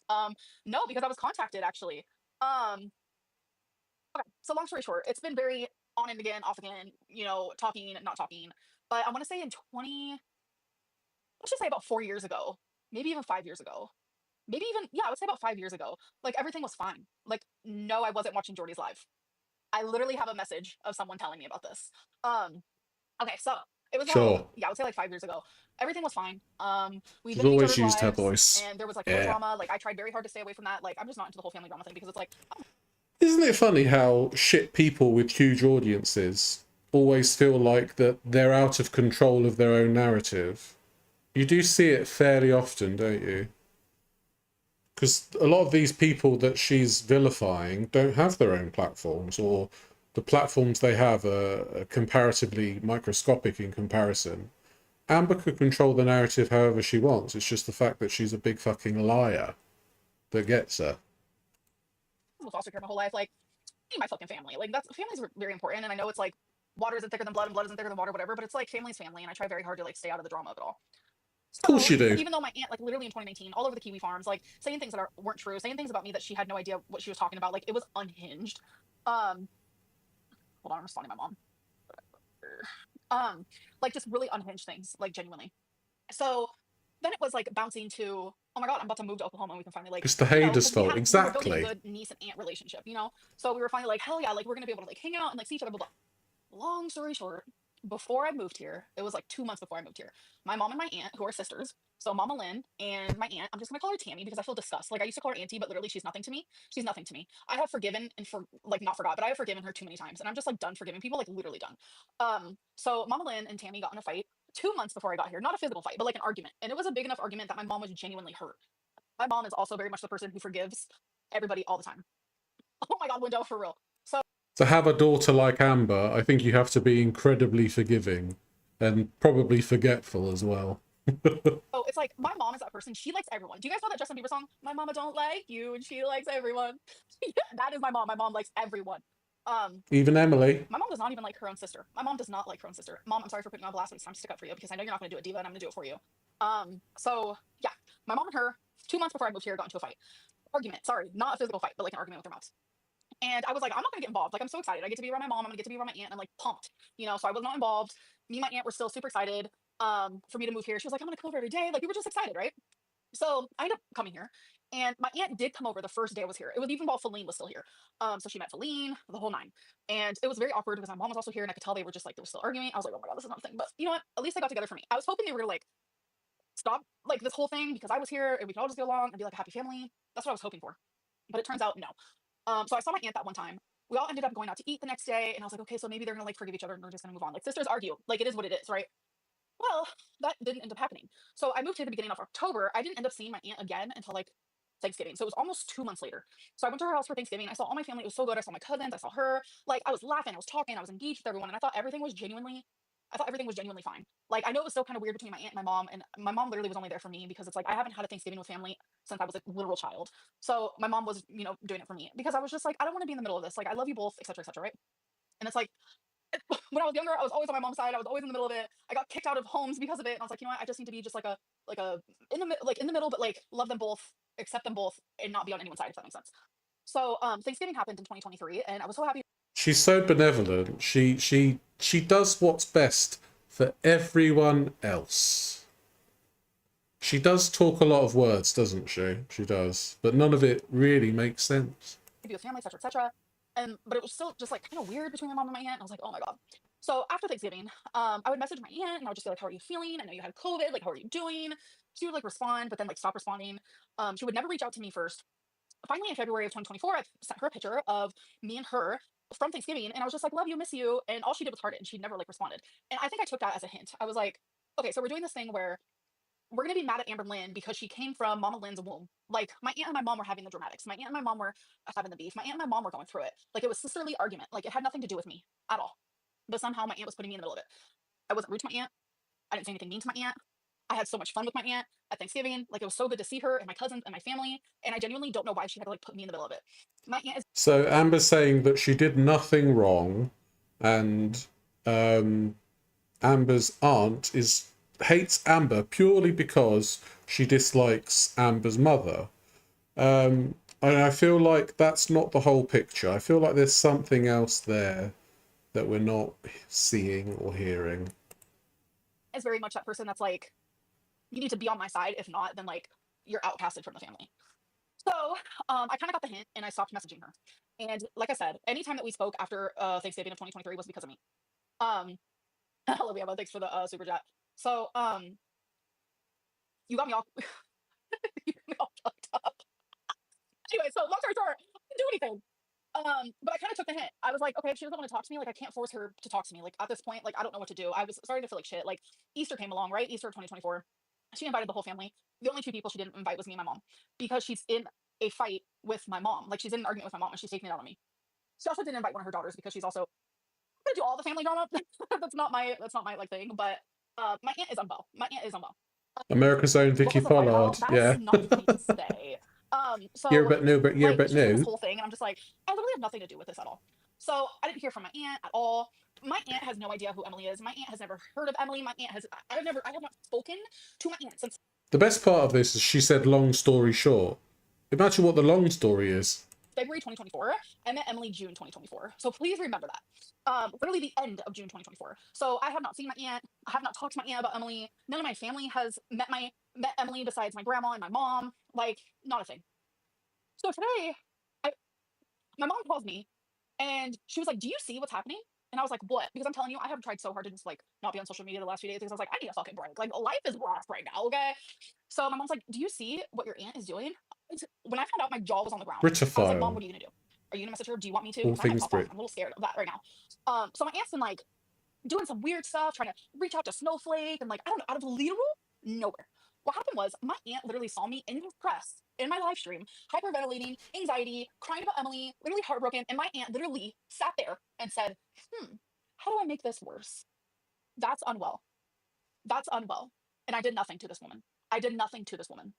Um, no, because I was contacted actually. Um, okay, so long story short, it's been very on and again, off again, you know, talking, not talking. But I want to say in 20, let's just say about 4 years ago, maybe even 5 years ago, maybe even, yeah, I would say about 5 years ago, like everything was fine. Like, no, I wasn't watching Jordy's live. I literally have a message of someone telling me about this. Um, okay, so it was about, Sure. yeah, I would say like 5 years ago. Everything was fine. We've She's been in each always other's used her lives, voice. and there was like no Yeah. drama. Like I tried very hard to stay away from that. Like I'm just not into the whole family drama thing because it's like, Isn't it funny how shit people with huge audiences always feel like that they're out of control of their own narrative? You do see it fairly often, don't you? Because a lot of these people that she's vilifying don't have their own platforms, or the platforms they have are comparatively microscopic in comparison. Amber could control the narrative however she wants. It's just the fact that she's a big fucking liar that gets her. with foster care my whole life. Like my fucking family. Like that's families are very important. And I know it's like water isn't thicker than blood and blood isn't thicker than water, whatever. But it's like family's family, and I try very hard to like stay out of the drama of it all. Of course So you do. even though my aunt, like literally in 2019, all over the Kiwi farms, like saying things that weren't true, saying things about me that she had no idea what she was talking about, like it was unhinged. Um, hold on, I'm responding to my mom. Like just really unhinged things, like genuinely. So then it was like bouncing to, oh my god, I'm about to move to Oklahoma and we can finally like, It's the you know, haters' because fault. we were building a Exactly. good niece and aunt relationship, you know. So we were finally like, hell yeah, like we're gonna be able to like hang out and like see each other, blah blah. Long story short, before I moved here, it was like 2 months before I moved here. My mom and my aunt, who are sisters, so Mama Lynn and my aunt, I'm just gonna call her Tammy because I feel disgust. Like I used to call her Auntie, but literally she's nothing to me. She's nothing to me. I have forgiven and for like not forgot, but I have forgiven her too many times, and I'm just like done forgiving people, like literally done. So Mama Lynn and Tammy got in a fight 2 months before I got here. Not a physical fight, but like an argument, and it was a big enough argument that my mom was genuinely hurt. My mom is also very much the person who forgives everybody all the time. Oh my god, window for real. So To have a daughter like Amber, I think you have to be incredibly forgiving and probably forgetful as well. oh, it's like my mom is that person. She likes everyone. Do you guys know that Justin Bieber song? My mama don't like you, and she likes everyone. Yeah, that is my mom. My mom likes everyone. Um, Even Emily. my mom does not even like her own sister. My mom does not like her own sister. Mom, I'm sorry for putting you on blast, but it's time to stick up for you because I know you're not going to do it, diva, and I'm going to do it for you. So yeah, my mom and her 2 months before I moved here got into a fight. Argument. Sorry, not a physical fight, but like an argument with their moms. And I was like, I'm not gonna get involved. Like, I'm so excited. I get to be around my mom. I'm gonna get to be around my aunt. And I'm like pumped, you know. So I was not involved. Me and my aunt were still super excited for me to move here. She was like, I'm gonna come over every day. Like, we were just excited, right? So I ended up coming here, and my aunt did come over the first day I was here. It was even while Feline was still here. So she met Feline, the whole nine, and it was very awkward because my mom was also here, and I could tell they were just like they were still arguing. I was like, oh my god, this is not a thing. But you know what? At least they got together for me. I was hoping they were gonna like stop like this whole thing because I was here and we could all just get along and be like a happy family. That's what I was hoping for. But it turns out no. So I saw my aunt that one time. We all ended up going out to eat the next day, and I was like, okay, so maybe they're gonna like forgive each other and we're just gonna move on. Like sisters argue, like it is what it is, right? Well, that didn't end up happening. So I moved here at the beginning of October. I didn't end up seeing my aunt again until like Thanksgiving. So it was almost 2 months later. So I went to her house for Thanksgiving. I saw all my family. It was so good. I saw my cousins. I saw her. Like I was laughing. I was talking. I was engaged with everyone. And I thought everything was genuinely fine. Like I know it was still kind of weird between my aunt and my mom. And my mom literally was only there for me because it's like I haven't had a Thanksgiving with family since I was a literal child. So my mom was, you know, doing it for me because I was just like, I don't want to be in the middle of this. Like I love you both, etc., etc., right? And it's like when I was younger, I was always on my mom's side. I was always in the middle of it. I got kicked out of homes because of it. And I was like, you know what? I just need to be just like a in the middle, but like love them both, accept them both, and not be on anyone's side, if that makes sense. So Thanksgiving happened in 2023, and I was so happy. She's so benevolent. She does what's best for everyone else. She does talk a lot of words, doesn't she? She does, but none of it really makes sense. To be with family, etc., etc. And but it was still just like kind of weird between my mom and my aunt. And I was like, oh my god. So after Thanksgiving, I would message my aunt and I would just be like, how are you feeling? I know you had COVID. Like, how are you doing? She would like respond, but then like stop responding. She would never reach out to me first. finally in February of 2024, I sent her a picture of me and her from Thanksgiving, and I was just like, "Love you, miss you," and all she did was heart it, and she never like responded. And I think I took that as a hint. I was like, "Okay, so we're doing this thing where we're gonna be mad at Amberlynn because she came from Mama Lynn's womb. Like my aunt and my mom were having the dramatics. My aunt and my mom were having the beef. My aunt and my mom were going through it. Like it was sisterly argument. Like it had nothing to do with me at all. But somehow my aunt was putting me in the middle of it. I wasn't rude to my aunt. I didn't say anything mean to my aunt. I had so much fun with my aunt at Thanksgiving. Like it was so good to see her and my cousins and my family. And I genuinely don't know why she had to like put me in the middle of it. My aunt is So Amber's saying that she did nothing wrong, and Amber's aunt hates Amber purely because she dislikes Amber's mother. And I feel like that's not the whole picture. I feel like there's something else there that we're not seeing or hearing. very much that person that's like, you need to be on my side. If not, then like you're outcasted from the family. So I kind of got the hint and I stopped messaging her. And like I said, anytime that we spoke after Thanksgiving of 2023 was because of me. Um, Olivia, but thanks for the super chat. So you got me all you got me all fucked up. Anyway, so long story short, I didn't do anything. But I kind of took the hint. I was like, okay, if she doesn't want to talk to me, like I can't force her to talk to me. Like at this point, like I don't know what to do. I was starting to feel like shit. Like Easter came along, right? Easter 2024. She invited the whole family. The only two people she didn't invite was me and my mom because she's in a fight with my mom. Like she's in an argument with my mom and she's taking it out on me. She also didn't invite one of her daughters because she's also I'm gonna do all the family drama. That's not my like thing. But my aunt is unwell. My aunt is unwell. America's own What Vicky was the fight Pollard. about? Yeah. That's not for me to say. You're a So bit new, but you're a like bit she's in this new. whole thing, and I'm just like, I literally have nothing to do with this at all. So I didn't hear from my aunt at all. My aunt has no idea who Emily is. My aunt has never heard of Emily. My aunt has I have not spoken to my aunt since The best part of this is she said long story short. Imagine what the long story is. February 2024. I met Emily June 2024. So please remember that. Literally the end of June 2024. So I have not seen my aunt. I have not talked to my aunt about Emily. None of my family has met Emily besides my grandma and my mom. Like, not a thing. So today, I my mom calls me and she was like, "Do you see what's happening?" And I was like, "What?" Because I'm telling you, I have tried so hard to just like not be on social media the last few days because I was like, I need a fucking break. Like life is rough right now, okay? So my mom's like, "Do you see what your aunt is doing?" When I found out, my jaw was on the ground. I was like, "Mom, Britophile. what are you gonna do? Are you gonna message her? Do you want me to? All Because I might things pop off. Brit. I'm a little scared of that right now." So my aunt's been like doing some weird stuff, trying to reach out to Snowflake and like I don't know, out of literal nowhere. What happened was my aunt literally saw me in the press in my live stream, hyperventilating, anxiety, crying about Emily, literally heartbroken, and my aunt literally sat there and said, how do I make this worse? That's unwell. That's unwell. And I did nothing to this woman. I did nothing to this woman.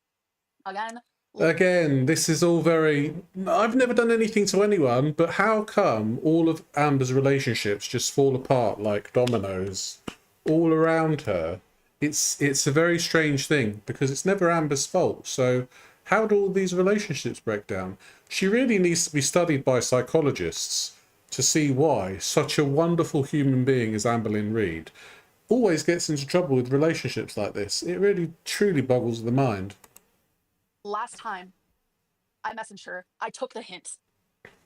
Again, Again, this is all very... I've never done anything to anyone, but how come all of Amber's relationships just fall apart like dominoes all around her? It's a very strange thing because it's never Amber's fault. So how do all these relationships break down? She really needs to be studied by psychologists to see why such a wonderful human being as Amberlynn Reid always gets into trouble with relationships like this. It really, truly boggles the mind. last time I messaged her, I took the hint.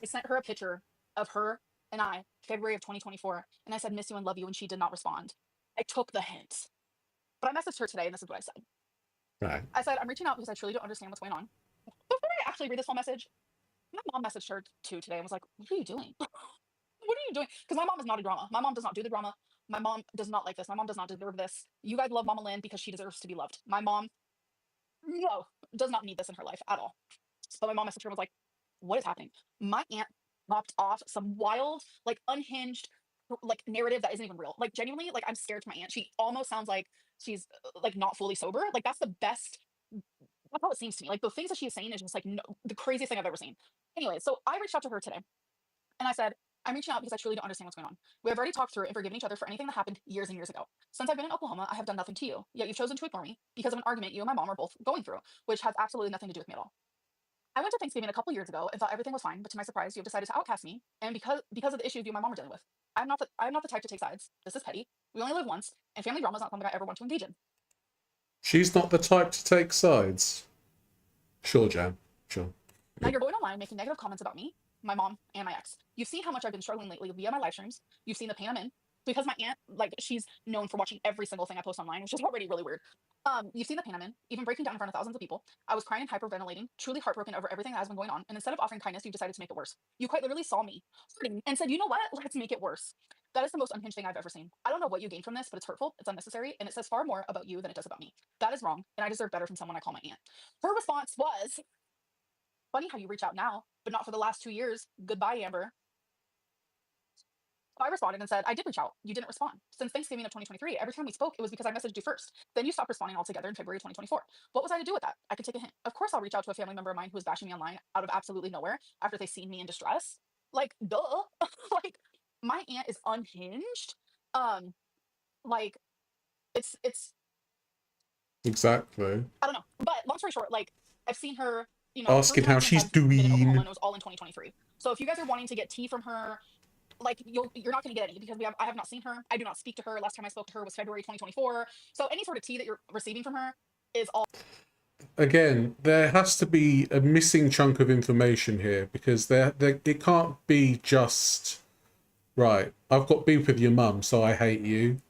I sent her a picture of her and I, February of 2024, and I said, "Miss you and love you," and she did not respond. I took the hint. But I messaged her today, and this is what I said. Right. I said, "I'm reaching out because I truly don't understand what's going on." Before I actually read this whole message, my mom messaged her too today and was like, "What are you doing? What are you doing?" Because my mom is not a drama. My mom does not do the drama. My mom does not like this. My mom does not deserve this. You guys love Mama Lynn because she deserves to be loved. My mom, no, does not need this in her life at all. So my mom messaged her and was like, "What is happening?" My aunt popped off some wild, like unhinged, like narrative that isn't even real. Like genuinely, like I'm scared to my aunt. She almost sounds like she's like not fully sober. Like that's the best. That's how it seems to me. Like the things that she's saying is just like no, the craziest thing I've ever seen. Anyway, so I reached out to her today and I said, "I'm reaching out because I truly don't understand what's going on. We have already talked through and forgiven each other for anything that happened years and years ago. Since I've been in Oklahoma, I have done nothing to you. Yet you've chosen to ignore me because of an argument you and my mom are both going through, which has absolutely nothing to do with me at all. I went to Thanksgiving a couple years ago and thought everything was fine, but to my surprise, you have decided to outcast me, and because of the issues you and my mom are dealing with. I'm not the type to take sides. This is petty. We only live once, and family drama is not something I ever want to engage in. She's not the type to take sides. Sure, Jan. Sure. Now you're going online making negative comments about me, my mom, and my ex. You've seen how much I've been struggling lately via my live streams. You've seen the pain I'm in. because my aunt, like, she's known for watching every single thing I post online, which is already really weird. You've seen the pain I'm in, even breaking down in front of thousands of people. I was crying and hyperventilating, truly heartbroken over everything that has been going on. And instead of offering kindness, you decided to make it worse. You quite literally saw me hurting and said, you know what? Let's make it worse. That is the most unhinged thing I've ever seen. I don't know what you gained from this, but it's hurtful, it's unnecessary, and it says far more about you than it does about me. That is wrong, and I deserve better from someone I call my aunt. Her response was, funny how you reach out now, but not for the last 2 years. Goodbye, Amber. I responded and said, I did reach out. You didn't respond. Since Thanksgiving of 2023, every time we spoke, it was because I messaged you first. Then you stopped responding altogether in February 2024. What was I to do with that? I could take a hint. Of course, I'll reach out to a family member of mine who was bashing me online out of absolutely nowhere after they've seen me in distress. Like, duh. Like, my aunt is unhinged. Um, like, it's Exactly. I don't know. But long story short, like, I've seen her, her Asking how reaction she's has been in Oklahoma, and doing. it was all in 2023. So if you guys are wanting to get tea from her, like, you're not going to get any because I have not seen her. I do not speak to her. Last time I spoke to her was February 2024. So any sort of tea that you're receiving from her is all Again, there has to be a missing chunk of information here because it can't be just right. I've got beef with your mum, so I hate you.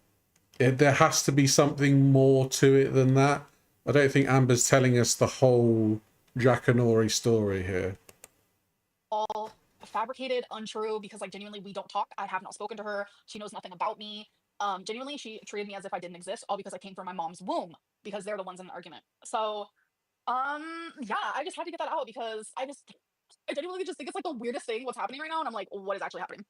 There has to be something more to it than that. I don't think Amber's telling us the whole Jack and Ori story here. fabricated, untrue, because, like, genuinely we don't talk. I have not spoken to her. She knows nothing about me. Genuinely, she treated me as if I didn't exist, all because I came from my mom's womb, because they're the ones in the argument. So, yeah, I just had to get that out because I genuinely just think it's like the weirdest thing what's happening right now, and I'm like, what is actually happening?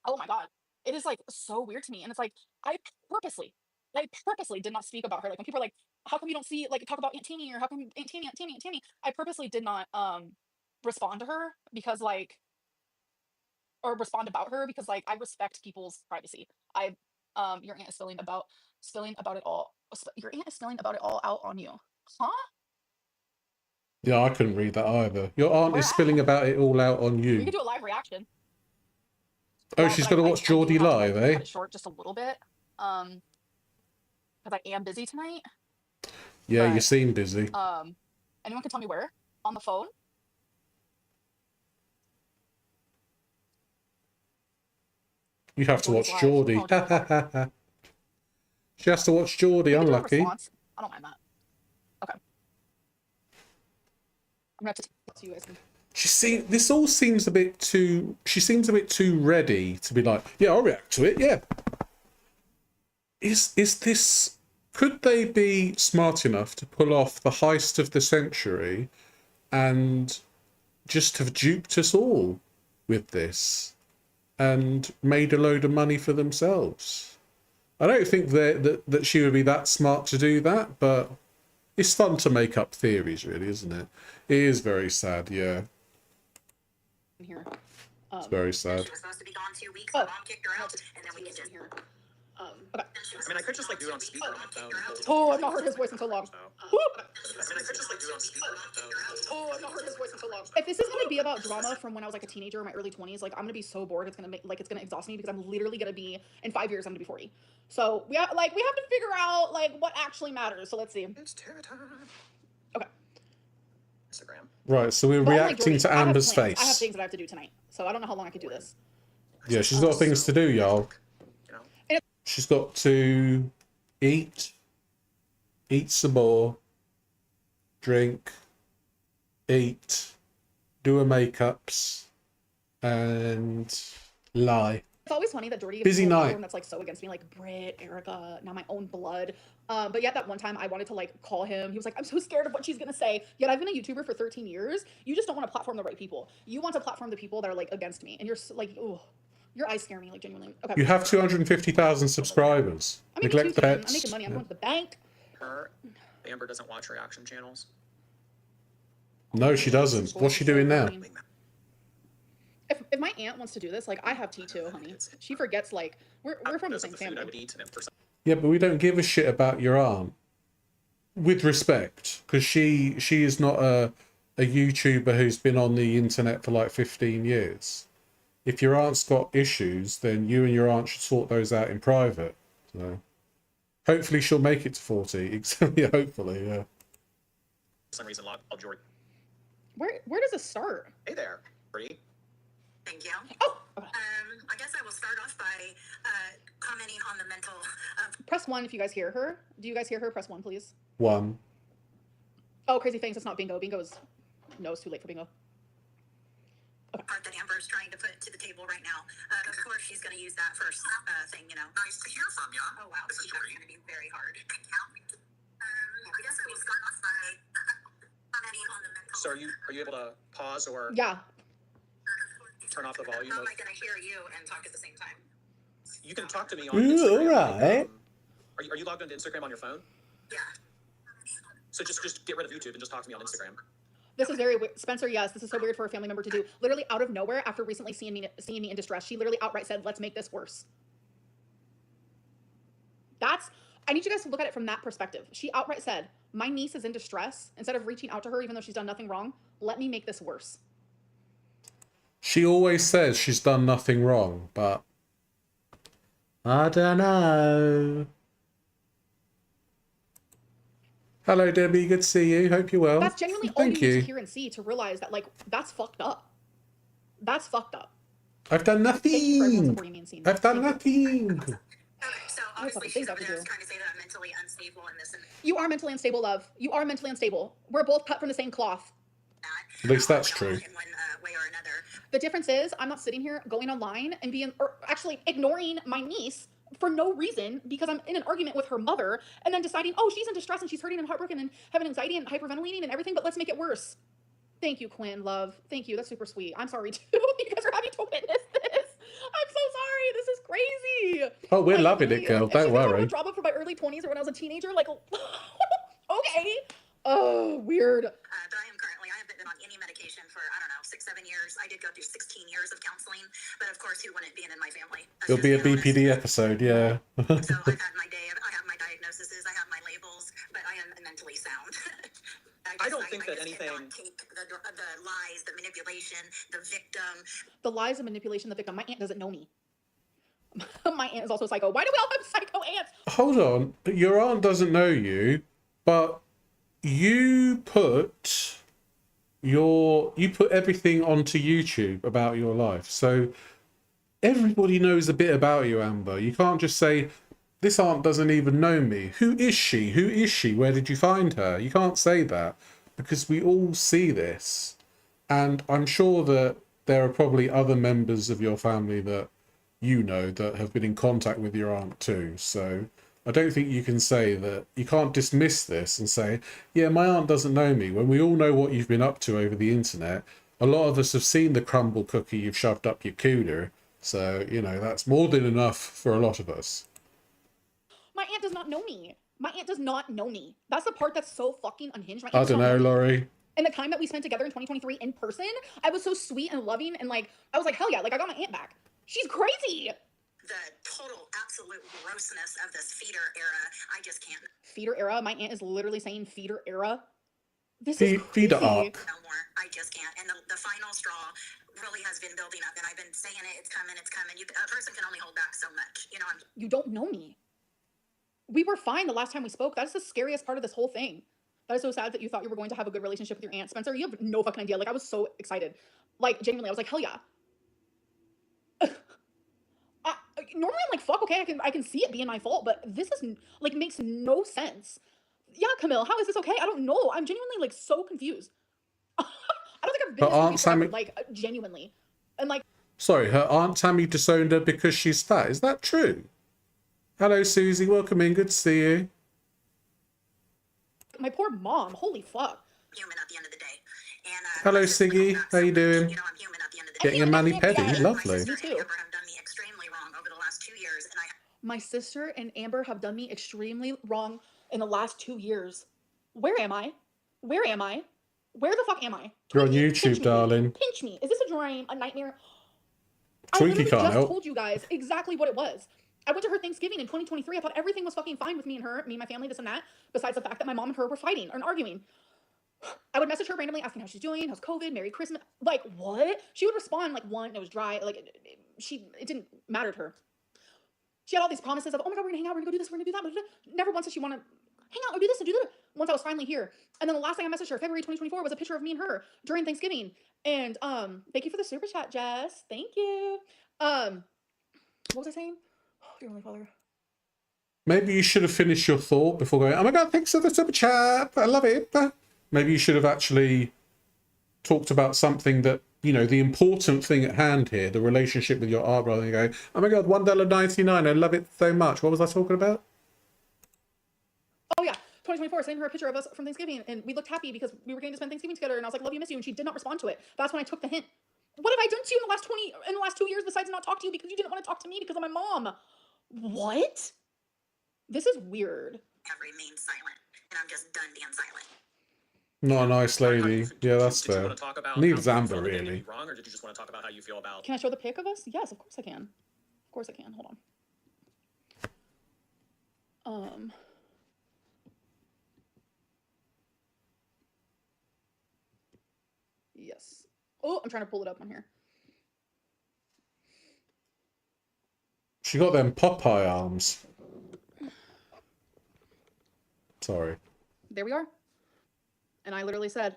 Oh my god, it is like so weird to me, and it's like I purposely, I purposely did not speak about her. Like when people are like, how come you don't see like talk about Aunt Tammy or how come Aunt Tammy, Aunt Tammy, Aunt Tammy? I purposely did not respond to her because like or respond about her because like I respect people's privacy. I your aunt is spilling about it all. Your aunt is spilling about it all out on you. Huh? Yeah, I couldn't read that either. Your aunt Where is spilling at? about it all out on We you. could do a live reaction. Oh, Yeah, she's but got to watch I do Geordie have to live, like eh? cut it short just a little bit. Because I am busy tonight. Yeah, you But seem busy. anyone can tell me where? On the phone? You have to Geordie's watch live. Geordie. Oh, dear. She has to watch Geordie, We could do a unlucky. response. I don't mind that. Okay. I'm gonna have to so you guys can. This all seems a bit too. She seems a bit too ready to be like, yeah, I'll react to it. Yeah. Is this? Could they be smart enough to pull off the heist of the century, and just have duped us all with this, and made a load of money for themselves? I don't think that she would be that smart to do that, but it's fun to make up theories, really, isn't it? It is very sad, yeah. Here. It's very sad. She was supposed to be gone 2 weeks. Oh. Mom kicked her out, and then we can just. Here. Okay. I mean, I could just like do it on speaker on my phone. Oh, I've not heard his voice in so long. I mean, I could just like do it on speaker on my phone. Oh, I've not heard his voice in so long. If this is gonna be about drama from when I was like a teenager or my early 20s, like I'm gonna be so bored. It's gonna make like it's gonna exhaust me because I'm literally gonna be in 5 years. I'm gonna be 40. So we have to figure out like what actually matters. So let's see. It's Terra time. Okay. Instagram. Right, so we're But unlike reacting Jordy, to I have Amber's plans. face. I have things that I have to do tonight, so I don't know how long I could do this. Yeah, she's got things to do, y'all. You know? She's got to eat some more, drink, eat, do her makeups, and lie. It's always funny that Jordy Busy is a night. platform that's like so against me, like Britt, Erica, now my own blood. But yet that one time I wanted to like call him. He was like, I'm so scared of what she's gonna say. Yet I've been a YouTuber for 13 years. You just don't want to platform the right people. You want to platform the people that are like against me. And you're like, oh, your eyes scare me, like genuinely. Okay. You have 250,000 subscribers. I'm making Neglect $2,000. I'm pets. making money. I'm going to the bank. Her, Amber doesn't watch reaction channels. No, she doesn't. What's she doing now? If my aunt wants to do this, like I have tea too, honey. She forgets like we're from the Because same of the food I family. would eat, and for some Yeah, but we don't give a shit about your aunt. With respect, because she is not a YouTuber who's been on the internet for like 15 years. If your aunt's got issues, then you and your aunt should sort those out in private. So hopefully she'll make it to 40. Yeah, hopefully, yeah. for some reason, I'll Jordy. Where does this start? Hey there, Jordy. Thank you. Oh, okay. I I guess I will start off by commenting on the mental. Press 1 if you guys hear her. Do you guys hear her? Press 1, please. 1. Oh, crazy things. It's not bingo. Bingo is... No, it's too late for bingo. Part that Amber's trying to put to the table right now. Of course, she's going to use that first thing, you know. Nice to hear from you. Oh, wow. This is going to be very hard. I guess I will start off by commenting on the mental. So are you able to pause or Yeah. turn off the volume? How am I going to hear you and talk at the same time? You can talk to me on Ooh, Instagram. alright. Are you logged into Instagram on your phone? Yeah. So just get rid of YouTube and just talk to me on Instagram. This is very weird. Spencer, yes, this is so weird for a family member to do. Literally out of nowhere, after recently seeing me in distress, she literally outright said, let's make this worse. I need you guys to look at it from that perspective. She outright said, my niece is in distress. Instead of reaching out to her, even though she's done nothing wrong, let me make this worse. She always says she's done nothing wrong, but I don't know. Hello, Debbie. Good to see you. Hope you're well. That's genuinely all you Thank need you. to hear and see to realize that, like, that's fucked up. That's fucked up. I've done Thank you for everyone nothing. supporting me and seeing me. I've done Thank you. nothing. Okay, so obviously Things she's I over could there do. trying to say that I'm mentally unstable in this and You are mentally unstable, love. You are mentally unstable. We're both cut from the same cloth. that. At least that's We all true. In one way or another. The difference is I'm not sitting here going online and or actually ignoring my niece for no reason because I'm in an argument with her mother and then deciding, oh, she's in distress and she's hurting and heartbroken and having anxiety and hyperventilating and everything, but let's make it worse. Thank you, Quinn, love. Thank you. That's super sweet. I'm sorry too. You guys are having to witness this. I'm so sorry. This is crazy. Oh, we're Like, loving really, it, girl. if Don't she's been worry. on drama for my early 20s or when I was a teenager, like, okay. Oh, weird. But I haven't been on any medication for, I don't know, 6-7 years. I did go through 16 years of counseling, but of course, who wouldn't be in my family? That's It'll just be a being honest. BPD episode, yeah. So I've had my day, I have my diagnoses, I have my labels, but I am mentally sound. I don't think that just anything- cannot take the lies, the manipulation, the victim. The lies of manipulation, the victim. My aunt doesn't know me. My aunt is also psycho. Why do we all have psycho aunts? Hold on. Your aunt doesn't know you, but you put everything onto YouTube about your life. So everybody knows a bit about you, Amber. You can't just say, this aunt doesn't even know me. Who is she? Who is she? Where did you find her? You can't say that because we all see this. And I'm sure that there are probably other members of your family that you know that have been in contact with your aunt too. So I don't think you can say that. You can't dismiss this and say, yeah, my aunt doesn't know me, when we all know what you've been up to over the internet. A lot of us have seen the crumble cookie you've shoved up your cooter. So, you know, that's more than enough for a lot of us. My aunt does not know me. My aunt does not know me. That's the part that's so fucking unhinged. My aunt I does don't not know, me. Laurie. And the time that we spent together in 2023 in person, I was so sweet and loving and like, I was like, hell yeah, like I got my aunt back. She's crazy. The total, absolute grossness of this feeder era, I just can't Feeder era. My aunt is literally saying feeder era. This is Feeder crazy. arc. no more. I just can't. And the final straw really has been building up, and I've been saying it. It's coming. It's coming. A person can only hold back so much. You know, You don't know me. We were fine the last time we spoke. That's the scariest part of this whole thing. That is so sad that you thought you were going to have a good relationship with your aunt. Spencer, you have no fucking idea. Like, I was so excited. Like, genuinely, I was like, hell yeah. Normally I'm like, fuck, okay, I can see it being my fault, but this is, like, makes no sense. Yeah, Camille, how is this okay? I don't know. I'm genuinely, like, so confused. I don't think I've been But this Aunt confused forever, Sammy- like, genuinely. And, like, Sorry, her Aunt Tammy disowned her because she's fat. Is that true? Hello, Susie. Welcome in. Good to see you. my poor mom, holy fuck. human at the end of the day. And Hello, my sister can Siggy. hold back How so you much. doing? You know, I'm human at the end of the day. Getting a mani-pedi. Lovely. My sister Me too. and Amber have done me extremely wrong over the last 2 years, and My sister and Amber have done me extremely wrong in the last 2 years. Where am I? Where am I? Where the fuck am I? You're on Twinkie, YouTube, pinch me, darling. Pinch me. Is this a dream? A nightmare? I Twinkie literally can't just help. told you guys exactly what it was. I went to her Thanksgiving in 2023. I thought everything was fucking fine with me and her, me and my family, this and that, besides the fact that my mom and her were fighting and arguing. I would message her randomly asking how she's doing, how's COVID, Merry Christmas. Like, what? She would respond like one, it was dry. Like, it didn't matter to her. She had all these promises of, oh my God, we're gonna hang out, we're gonna go do this, we're gonna do that. Blah, blah, blah. Never once did she want to hang out or do this or do that. Once I was finally here. And then the last thing I messaged her, February 2024, was a picture of me and her during Thanksgiving. And thank you for the super chat, Jess. Thank you. What was I saying? Oh, dear Holy Father. Maybe you should have finished your thought before going, oh my god, thanks for the super chat. I love it. Maybe you should have actually talked about something that, you know, the important thing at hand here, the relationship with your art brother, and going, oh my god, $1.99. I love it so much. What was I talking about? Oh yeah, 2024, sending her a picture of us from Thanksgiving, and we looked happy because we were getting to spend Thanksgiving together, and I was like, love you, miss you, and she did not respond to it. That's when I took the hint. What have I done to you in the last 2 years besides not talk to you because you didn't want to talk to me because of my mom? What? This is weird. Have remained silent, and I'm just done being silent. Not a nice lady. Yeah, that's Did you fair. want to talk about Needs how you Amber, felt that they did really. you wrong, or did you just want to talk about how you feel about? Can I show the pic of us? Yes, of course I can. Of course I can. Hold on. Yes. Oh, I'm trying to pull it up on here. She got them Popeye arms. Sorry. There we are. And I literally said,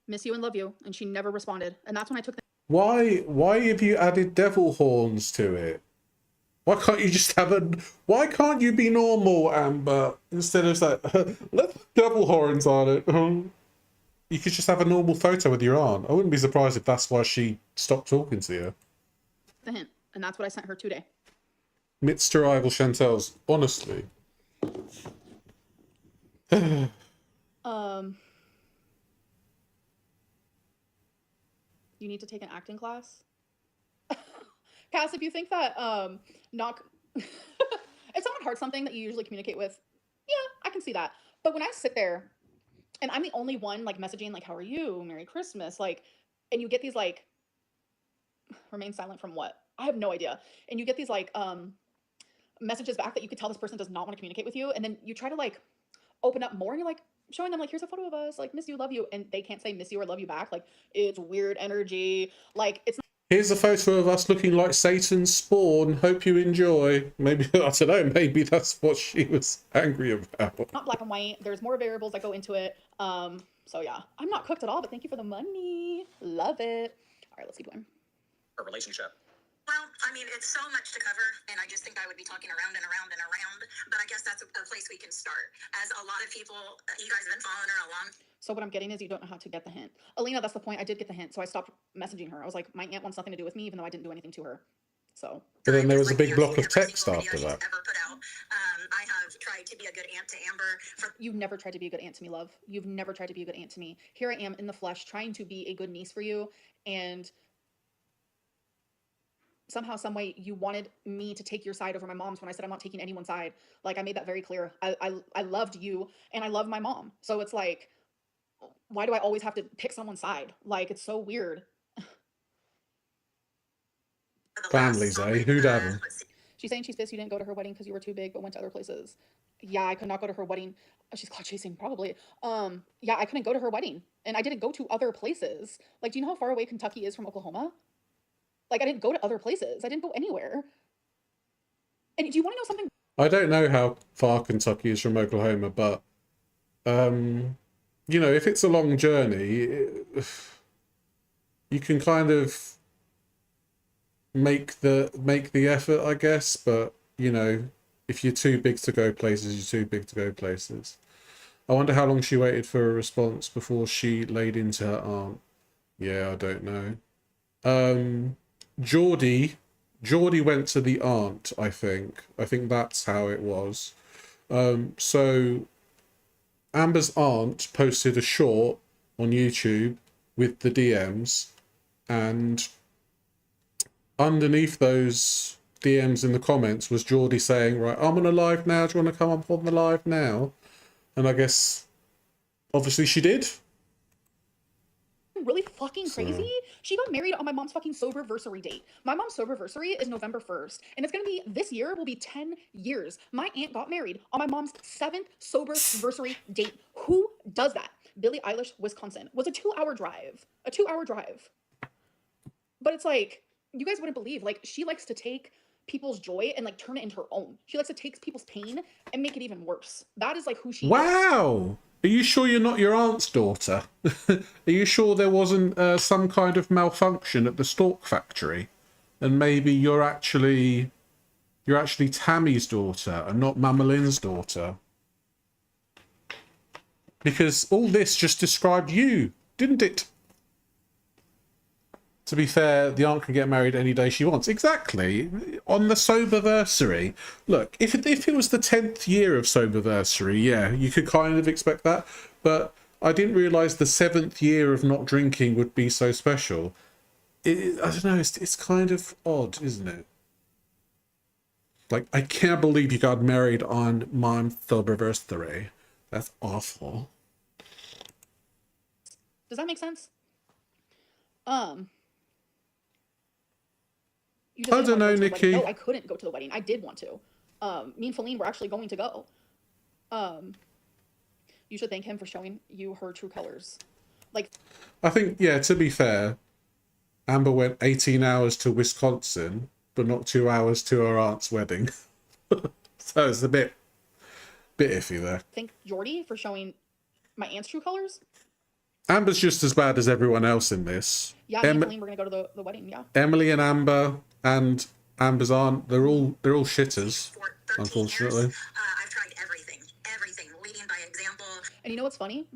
miss you and love you. And she never responded. And that's when I took the Why have you added devil horns to it? Why can't you just have a... Why can't you be normal, Amber? Instead of that, let's put devil horns on it. You could just have a normal photo with your aunt. I wouldn't be surprised if that's why she stopped talking to you. the hint. And that's what I sent her today. Mr. Rival Chantel's, honestly. You need to take an acting class. Cass, if you think that if someone heard something that you usually communicate with, yeah, I can see that. But when I sit there and I'm the only one like messaging like, how are you? Merry Christmas. Like, and you get these like, remain silent from what? I have no idea. And you get these like messages back that you could tell this person does not want to communicate with you. And then you try to like open up more and you're like showing them like, here's a photo of us, like miss you, love you. And they can't say miss you or love you back. Like it's weird energy. Like it's Here's a photo of us looking like Satan's spawn. Hope you enjoy. Maybe, I don't know, maybe that's what she was angry about. not black and white. There's more variables that go into it. So yeah, I'm not cooked at all, but thank you for the money. Love it. All right, let's keep going. Her relationship. Well, I mean, it's so much to cover, and I just think I would be talking around and around and around, but I guess that's a place we can start. As a lot of people, you guys have been following her along. So what I'm getting is you don't know how to get the hint. Alina, that's the point. I did get the hint, so I stopped messaging her. I was like, my aunt wants nothing to do with me, even though I didn't do anything to her. So. But then there was a big Like, block of every text single after video that. she's ever put out. I have tried to be a good aunt to Amber. You've never tried to be a good aunt to me, love. You've never tried to be a good aunt to me. Here I am in the flesh trying to be a good niece for you, and somehow, some way, you wanted me to take your side over my mom's when I said I'm not taking anyone's side. Like, I made that very clear. I loved you, and I love my mom. So it's like, why do I always have to pick someone's side? Like, it's so weird. Families, eh? Who'd have them? She's saying she's pissed you didn't go to her wedding because you were too big, but went to other places. Yeah, I could not go to her wedding. She's cloud chasing, probably. Yeah, I couldn't go to her wedding, and I didn't go to other places. Like, do you know how far away Kentucky is from Oklahoma? Like, I didn't go to other places. I didn't go anywhere. And do you want to know something? I don't know how far Kentucky is from Oklahoma, but you know, if it's a long journey, you can kind of make the effort, I guess. But you know, if you're too big to go places, you're too big to go places. I wonder how long she waited for a response before she laid into her aunt. Yeah, I don't know. Geordie went to the aunt, I think. I think that's how it was. So Amber's aunt posted a short on YouTube with the DMs, and underneath those DMs in the comments was Geordie saying, right, I'm on a live now, do you want to come up on the live now? And I guess obviously she did. Really fucking crazy. She got married on my mom's fucking soberversary date. My mom's soberversary is November 1st, and it's gonna be, this year will be 10 years. My aunt got married on my mom's 7th soberversary date. Who does that? Billie Eilish, Wisconsin. Was a 2-hour drive. A 2-hour drive. But it's like, you guys wouldn't believe, like, she likes to take people's joy and like turn it into her own. She likes to take people's pain and make it even worse. That is like who she is. Wow! Are you sure you're not your aunt's daughter? Are you sure there wasn't some kind of malfunction at the stalk factory? And maybe you're actually You're actually Tammy's daughter and not Mama Lynn's daughter. Because all this just described you, didn't it? To be fair, the aunt can get married any day she wants. Exactly. On the soberversary. Look, if it was the 10th year of soberversary, yeah, you could kind of expect that. But I didn't realise the 7th year of not drinking would be so special. I don't know, it's kind of odd, isn't it? Like, I can't believe you got married on my soberversary. That's awful. Does that make sense? You I just don't didn't want to know, go to the wedding. Nikki. No, I couldn't go to the wedding. I did want to. Me and Feline were actually going to go. You should thank him for showing you her true colors. Like, I think, yeah, to be fair, Amber went 18 hours to Wisconsin, but not 2 hours to her aunt's wedding. So it's a bit iffy there. thank Jordy for showing my aunt's true colors. Amber's just as bad as everyone else in this. Yeah, me and Feline were gonna go to the wedding. Yeah. Emily and Amber and Amber's aunt, they're all shitters, For 13 unfortunately. years, I've tried everything, leading by example. And you know what's funny?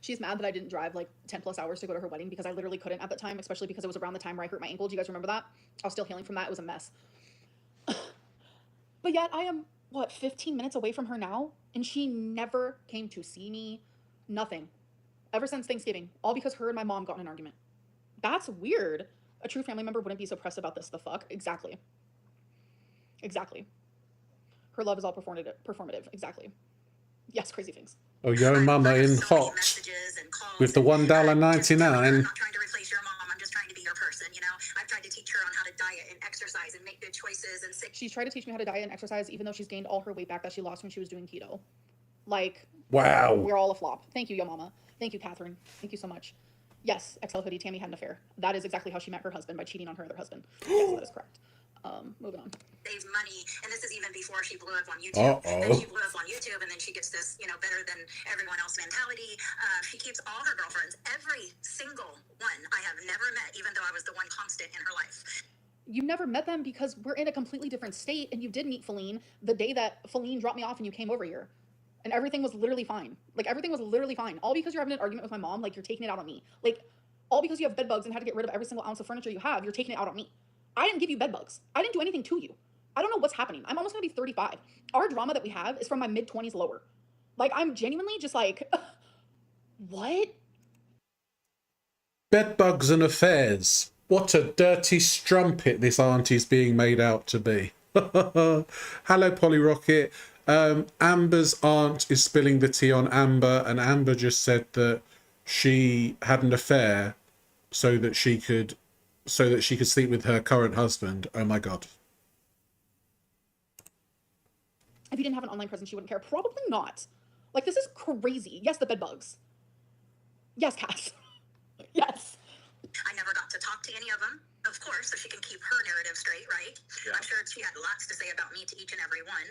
She's mad that I didn't drive like 10 plus hours to go to her wedding because I literally couldn't at the time, especially because it was around the time where I hurt my ankle. Do you guys remember that? I was still healing from that. It was a mess. But yet I am, 15 minutes away from her now? And she never came to see me. Nothing. Ever since Thanksgiving. All because her and my mom got in an argument. That's weird. A true family member wouldn't be so pressed about this. The fuck? Exactly. Exactly. Her love is all performative. Exactly. Yes, crazy things. Oh, yo, mama in hot with the $1.99. I'm not trying to replace your mom. I'm just trying to be your person, you know? I've tried to teach her on how to diet and exercise and make good choices and She's tried to teach me how to diet and exercise, even though she's gained all her weight back that she lost when she was doing keto. Like, Wow. we're all a flop. Thank you, yo mama. Thank you, Catherine. Thank you so much. Yes, XL Hoodie, Tammy had an affair. That is exactly how she met her husband, by cheating on her other husband. Yes, that is correct. Moving on. saves money, and this is even before she blew up on YouTube. Then she blew up on YouTube, and then she gets this, better than everyone else mentality. She keeps all her girlfriends, every single one I have never met, even though I was the one constant in her life. You never met them because we're in a completely different state, and you did meet Feline the day that Feline dropped me off and you came over here. And everything was literally fine. Like, everything was literally fine. All because you're having an argument with my mom, like, you're taking it out on me. Like, all because you have bed bugs and had to get rid of every single ounce of furniture you have, you're taking it out on me. I didn't give you bed bugs. I didn't do anything to you. I don't know what's happening. I'm almost gonna be 35. Our drama that we have is from my mid-20s lower. Like, I'm genuinely just like, what? Bed bugs and affairs. What a dirty strumpet this auntie's being made out to be. Hello, Polly Rocket. Amber's aunt is spilling the tea on Amber, and Amber just said that she had an affair so that she could sleep with her current husband. Oh my god. If you didn't have an online presence, you wouldn't care. Probably not. Like, this is crazy. Yes, the bed bugs. Yes, Cass. Yes. I never got to talk to any of them, of course, so she can keep her narrative straight, right? Yeah. I'm sure she had lots to say about me to each and every one.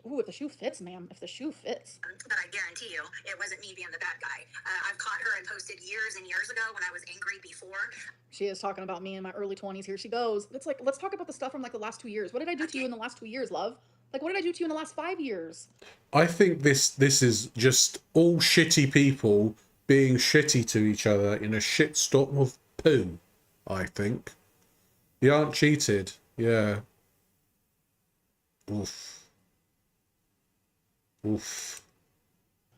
Ooh, if the shoe fits, ma'am. If the shoe fits. But I guarantee you, it wasn't me being the bad guy. I've caught her and posted years and years ago when I was angry before. She is talking about me in my early 20s. Here she goes. It's like, let's talk about the stuff from, like, the last 2 years. What did I do to you in the last 2 years, love? Like, what did I do to you in the last 5 years? I think this is just all shitty people being shitty to each other in a shitstorm of poo, I think. The aunt cheated. Yeah. Oof. Oof.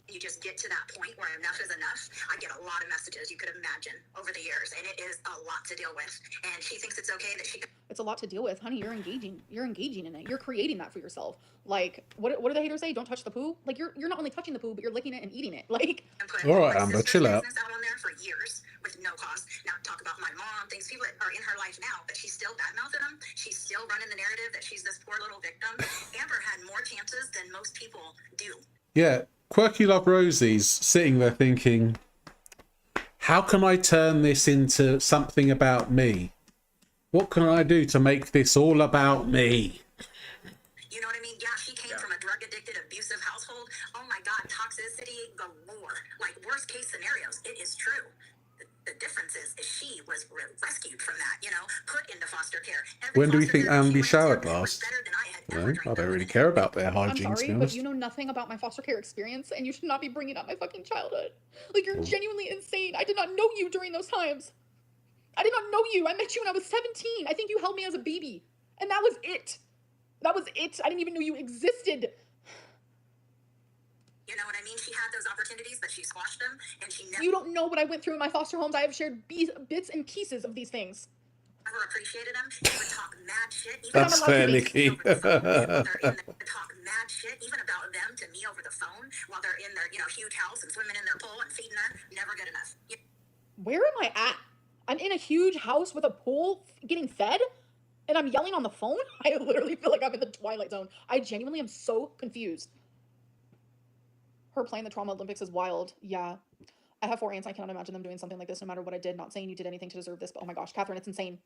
You just get to that point where enough is enough. I get a lot of messages you could imagine over the years, and it is a lot to deal with. And she thinks it's okay that she... It's a lot to deal with. Honey, you're engaging. You're engaging in it. You're creating that for yourself. Like, what do the haters say? Don't touch the poo? Like, you're not only touching the poo, but you're licking it and eating it. Like... All right, Amber, chill out. ...out on there for years with no cost. Now, talk about my mom, things people that are in her life now, but she's still bad-mouthing them. She's still running the narrative that she's this poor little victim. Amber had more chances than most people do. Yeah, Quirky Love Rosie's sitting there thinking, how can I turn this into something about me? What can I do to make this all about me? You know what I mean? Yeah, she came from a drug-addicted, abusive household. Oh my God, toxicity galore. Like, worst case scenarios, it is true. The difference is she was rescued from that, put into foster care. Every When do we foster think care she Amby went showered into was last? better than I had You ever know, dreamed I of don't really living. care about their I'm hygiene, to sorry, be but honest. you know nothing about my foster care experience, and you should not be bringing up my fucking childhood. Like, you're genuinely insane. I did not know you during those times. I did not know you. I met you when I was 17. I think you held me as a baby. And that was it. That was it. I didn't even know you existed. You know what I mean? She had those opportunities, but she squashed them, and she You don't know what I went through in my foster homes. I have shared bits and pieces of these things. never appreciated them. She would talk mad shit. Even That's I'm allowed to fair, be. Nikki. over the phone while they're in there, talk mad shit, even about them to me over the phone while they're in their, huge house and swimming in their pool and feeding her. Never good enough. Where am I at? I'm in a huge house with a pool getting fed? And I'm yelling on the phone? I literally feel like I'm in the Twilight Zone. I genuinely am so confused. Her playing the Trauma Olympics is wild. Yeah. I have 4 aunts. I cannot imagine them doing something like this no matter what I did. Not saying you did anything to deserve this, but oh my gosh, Catherine, it's insane.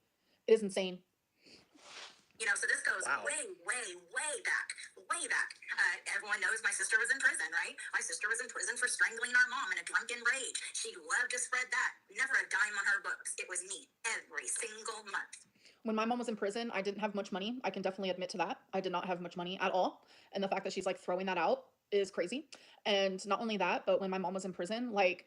It is insane. So this goes way, way, way back, way back. Everyone knows my sister was in prison, right? My sister was in prison for strangling our mom in a drunken rage. She loved to spread that. Never a dime on her books. It was me every single month. When my mom was in prison, I didn't have much money. I can definitely admit to that. I did not have much money at all. And the fact that she's like throwing that out is crazy. And not only that, but when my mom was in prison, like,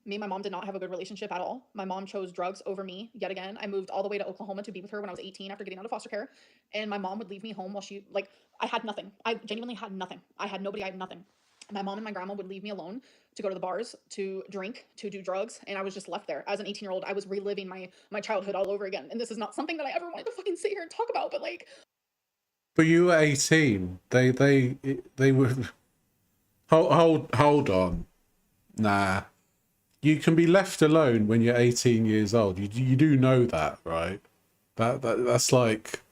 me and my mom did not have a good relationship at all. My mom chose drugs over me yet again. I moved all the way to Oklahoma to be with her when I was 18 after getting out of foster care. And my mom would leave me home while she, like, I had nothing. I genuinely had nothing. I had nobody, I had nothing. My mom and my grandma would leave me alone to go to the bars, to drink, to do drugs, and I was just left there. As an 18-year-old, I was reliving my childhood all over again. And this is not something that I ever wanted to fucking sit here and talk about, but like... But you were 18. They were... Hold on. Nah. You can be left alone when you're 18 years old. You do know that, right? That's like...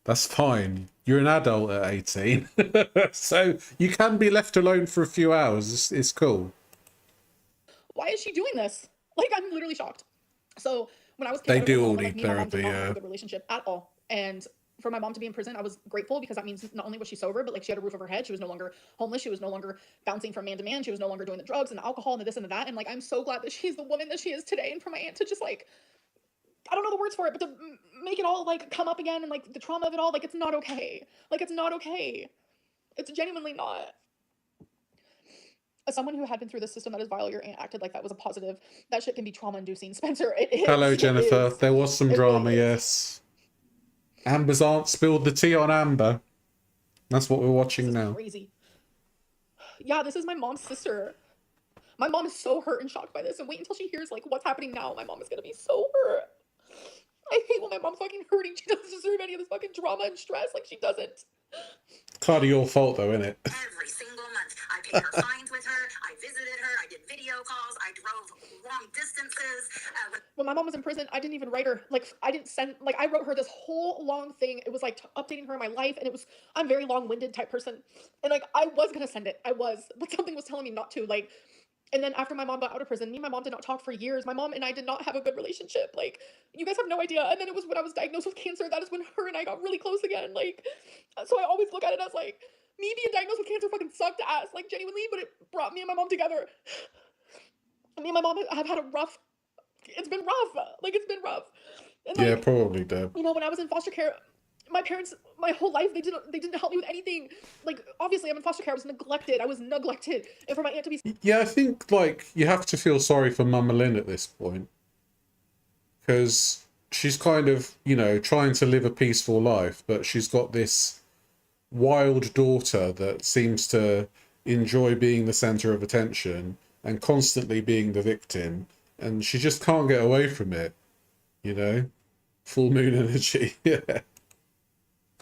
That's fine. You're an adult at 18. So you can be left alone for a few hours. It's cool. Why is she doing this? Like, I'm literally shocked. So when I was They kicked out of do all Oklahoma, like, need me and my mom did therapy, not have yeah. a good relationship at all. And for my mom to be in prison, I was grateful because that means not only was she sober, but like she had a roof over her head. She was no longer homeless. She was no longer bouncing from man to man. She was no longer doing the drugs and the alcohol and the this and the that. And like, I'm so glad that she's the woman that she is today. And for my aunt to just like, I don't know the words for it, but to make it all like come up again and like the trauma of it all, like, it's not okay. Like, it's not okay. It's genuinely not. As someone who had been through the system that is vile, your aunt acted like that was a positive. That shit can be trauma-inducing, Spencer. It is. Hello, Jennifer. There was some drama, really is. yes. Amber's aunt spilled the tea on Amber. That's what we're watching This is now. crazy. Yeah, this is my mom's sister. My mom is so hurt and shocked by this, and wait until she hears like what's happening now. My mom is gonna be so hurt. I hate when my mom's fucking hurting. She doesn't deserve any of this fucking trauma and stress. Like, she doesn't. Kind of your fault, though, isn't it? Every single month. I paid her fines with her. I visited her. I did video calls. I drove long distances. When my mom was in prison, I didn't even write her. Like, I didn't send, like, I wrote her this whole long thing. It was like updating her in my life, and it was, I'm a very long-winded type person. And like, I was gonna send it. I was, but something was telling me not to. Like, and then after my mom got out of prison, me and my mom did not talk for years. My mom and I did not have a good relationship. Like, you guys have no idea. And then it was when I was diagnosed with cancer. That is when her and I got really close again. Like, so I always look at it as like, me being diagnosed with cancer fucking sucked ass, like, genuinely, but it brought me and my mom together. Me and my mom have had a rough, it's been rough. Like, it's been rough. And Yeah, like, probably, Deb. you know, when I was in foster care, my parents, my whole life, they didn't help me with anything. Like, obviously, I'm in foster care. I was neglected. And for my aunt to be... Yeah, I think, like, you have to feel sorry for Mama Lynn at this point. Because she's kind of, you know, trying to live a peaceful life, but she's got this wild daughter that seems to enjoy being the centre of attention and constantly being the victim. And she just can't get away from it, you know? Full moon energy, yeah.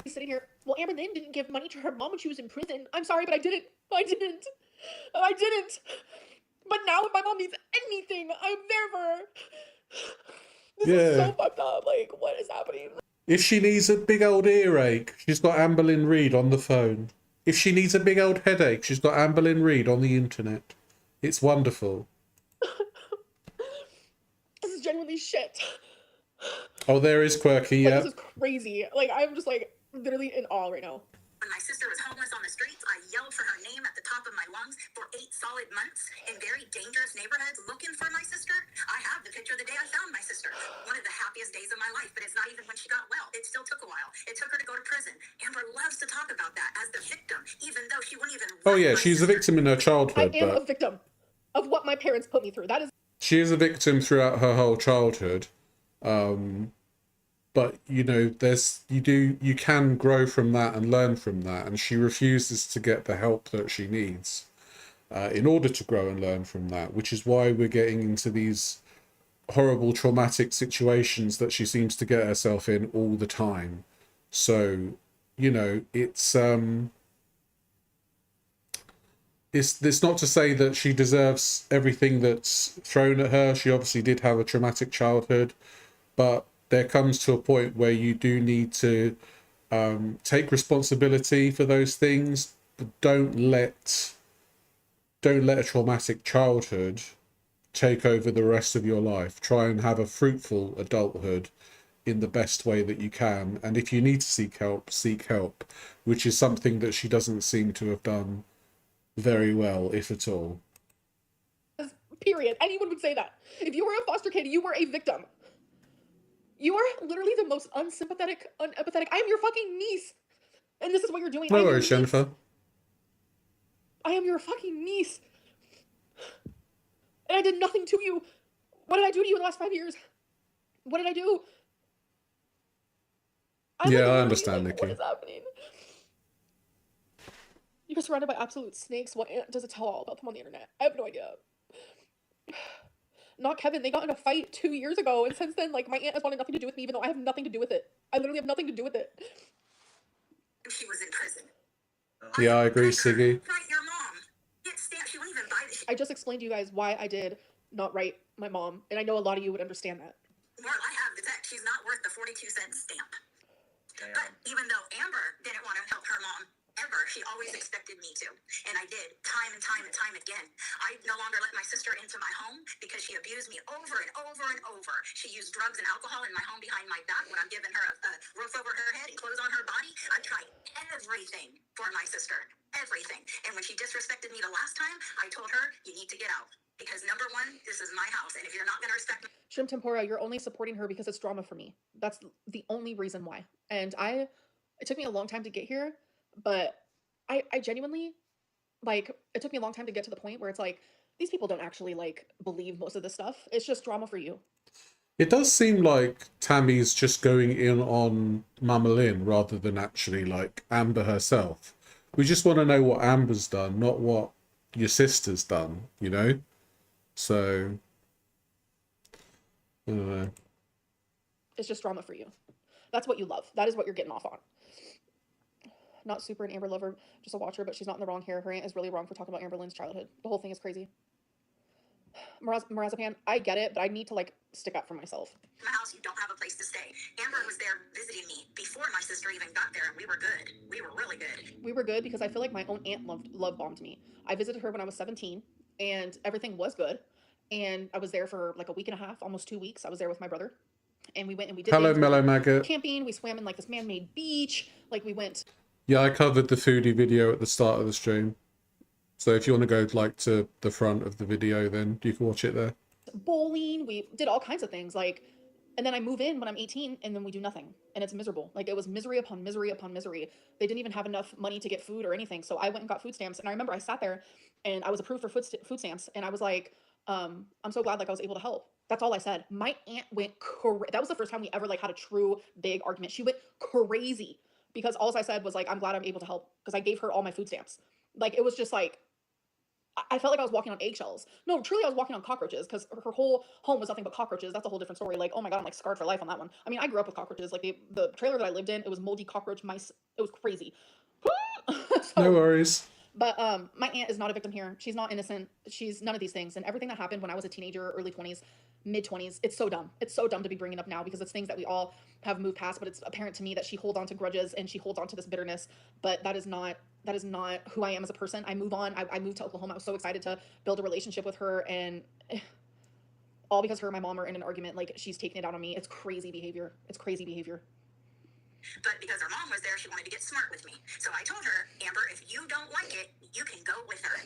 Sitting here, well, Amberlynn didn't give money to her mom when she was in prison. I'm sorry, but I didn't. But now if my mom needs anything, I'm there for her. This is so fucked up. Like, what is happening? If she needs a big old earache, she's got Amberlynn Reid on the phone. If she needs a big old headache, she's got Amberlynn Reid on the internet. It's wonderful. This is genuinely shit. Oh, there is Quirky, Like, yeah. this is crazy. Like, I'm just like literally in awe right now. When my sister was homeless on the streets, I yelled for her name at the top of my lungs for 8 solid months in very dangerous neighborhoods looking for my sister. I have the picture of the day I found my sister. One of the happiest Oh yeah, she's a victim in her I childhood, am a but victim of what my parents put me through. That is she is a victim throughout her whole childhood. But you know, you can grow from that and learn from that, and she refuses to get the help that she needs in order to grow and learn from that, which is why we're getting into these horrible traumatic situations that she seems to get herself in all the time. So, you know, it's not to say that she deserves everything that's thrown at her. She obviously did have a traumatic childhood, but there comes to a point where you do need to take responsibility for those things, but don't let a traumatic childhood take over the rest of your life. Try and have a fruitful adulthood in the best way that you can, and if you need to seek help, which is something that she doesn't seem to have done very well, if at all. period. Anyone would say that. If you were a foster kid, you were a victim. You are literally the most unsympathetic, unempathetic. I am your fucking niece. And this is what you're doing. I No am your worries, niece. Jennifer. I am your fucking niece. And I did nothing to you. What did I do to you in the last 5 years? What did I do? I'm Yeah, like, I literally, understand, like, what Nikki. is happening? You're surrounded by absolute snakes. What aunt does it tell all about them on the internet? I have no idea. Not Kevin. They got in a fight 2 years ago, and since then, like, my aunt has wanted nothing to do with me, even though I have nothing to do with it. I literally have nothing to do with it. She was in prison. Yeah, I agree, Siggy. Write your mom. Get stamped. She won't even buy the shit. I just explained to you guys why I did not write my mom, and I know a lot of you would understand that. Well, I have the text. She's not worth the 42-cent stamp. Damn. But even though Amber didn't want to help her mom ever, she always expected me to. And I did, time and time and time again. I no longer let my sister into my home because she abused me over and over and over. She used drugs and alcohol in my home behind my back when I'm giving her a roof over her head and clothes on her body. I tried everything for my sister. Everything. And when she disrespected me the last time, I told her, you need to get out. Because number one, this is my house. And if you're not going to respect me, Shrimp Tempura, you're only supporting her because it's drama for me. That's the only reason why. And it took me a long time to get here, but I genuinely, like, it took me a long time to get to the point where it's like, these people don't actually, like, believe most of this stuff. It's just drama for you. It does seem like Tammy's just going in on Mama Lynn rather than actually, like, Amber herself. We just want to know what Amber's done, not what your sister's done, you know? So, I don't know. It's just drama for you. That's what you love. That is what you're getting off on. Not super an Amber lover, just a watcher, but she's not in the wrong here. Her aunt is really wrong for talking about Amberlynn's childhood. The whole thing is crazy. Marazapan, I get it, but I need to, like, stick up for myself. in my house, you don't have a place to stay. Amber was there visiting me before my sister even got there, and we were good. We were really good. We were good because I feel like my own aunt love bombed me. I visited her when I was 17, and everything was good. And I was there for like a week and a half, almost 2 weeks. I was there with my brother, and we went and we did Hello, things. We Mellow went Maggot. camping. We swam in like this man-made beach. Like we went Yeah, I covered the foodie video at the start of the stream. So if you want to go like to the front of the video, then you can watch it there. bowling. We did all kinds of things. Like, and then I move in when I'm 18, and then we do nothing, and it's miserable. Like it was misery upon misery upon misery. They didn't even have enough money to get food or anything. So I went and got food stamps, and I remember I sat there, and I was approved for food stamps, and I was like, I'm so glad like I was able to help. That's all I said. My aunt went that was the first time we ever like had a true big argument. She went crazy because all I said was like, I'm glad I'm able to help because I gave her all my food stamps. Like it was just like I felt like I was walking on eggshells. No, truly I was walking on cockroaches because her whole home was nothing but cockroaches. That's a whole different story. Like, oh my God, I'm like scarred for life on that one. I mean, I grew up with cockroaches. Like the trailer that I lived in, it was moldy cockroach mice. It was crazy. No worries. But my aunt is not a victim here. She's not innocent. She's none of these things. And everything that happened when I was a teenager, early 20s, mid 20s, it's so dumb. It's so dumb to be bringing up now because it's things that we all have moved past. But it's apparent to me that she holds on to grudges and she holds on to this bitterness. But that is not who I am as a person. I move on. I moved to Oklahoma. I was so excited to build a relationship with her, and all because her and my mom are in an argument. Like she's taking it out on me. It's crazy behavior. It's crazy behavior. But because her mom was there, she wanted to get smart with me. So I told her, Amber, if you don't like it, you can go with her.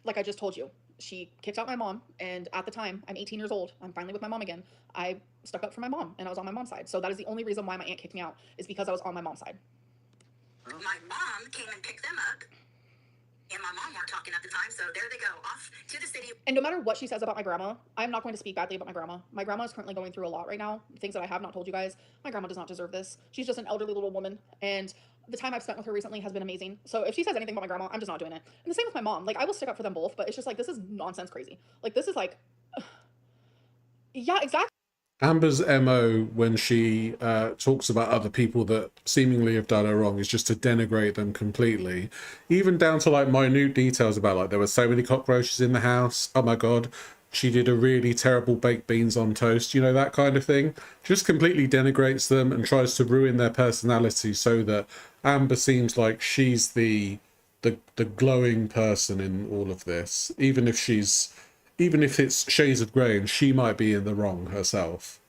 Like I just told you, she kicked out my mom, and at the time, I'm 18 years old. I'm finally with my mom again. I stuck up for my mom, and I was on my mom's side. So that is the only reason why my aunt kicked me out, is because I was on my mom's side. My mom came and picked them up. and my mom weren't talking at the time, so there they go, off to the city. And no matter what she says about my grandma, I'm not going to speak badly about my grandma. My grandma is currently going through a lot right now. Things that I have not told you guys. My grandma does not deserve this. She's just an elderly little woman. And the time I've spent with her recently has been amazing. So if she says anything about my grandma, I'm just not doing it. And the same with my mom. Like, I will stick up for them both, but it's just like, this is nonsense crazy. Like, this is like, yeah, exactly. Amber's MO when she talks about other people that seemingly have done her wrong is just to denigrate them completely, even down to like minute details about like there were so many cockroaches in the house. Oh my god, she did a really terrible baked beans on toast, you know, that kind of thing. Just completely denigrates them and tries to ruin their personality so that Amber seems like she's the glowing person in all of this, even if it's shades of grey and she might be in the wrong herself.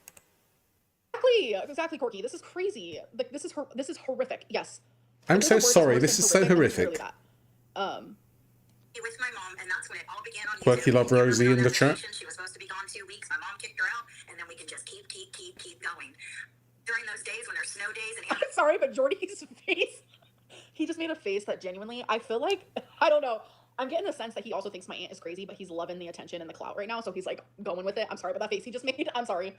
Exactly, Corky. This is crazy. Like, this is horrific. Yes. I'm so sorry. This is so horrific. With my mom, and that's when it all began on YouTube. Quirky Love Rosie in the chat. She was supposed to be gone 2 weeks. My mom kicked her out, and then we can just keep going. During those days when there's snow days and I'm sorry, but Jordy's face, he just made a face that genuinely, I feel like, I don't know. I'm getting the sense that he also thinks my aunt is crazy, but he's loving the attention and the clout right now, so he's like going with it. I'm sorry about that face he just made. I'm sorry.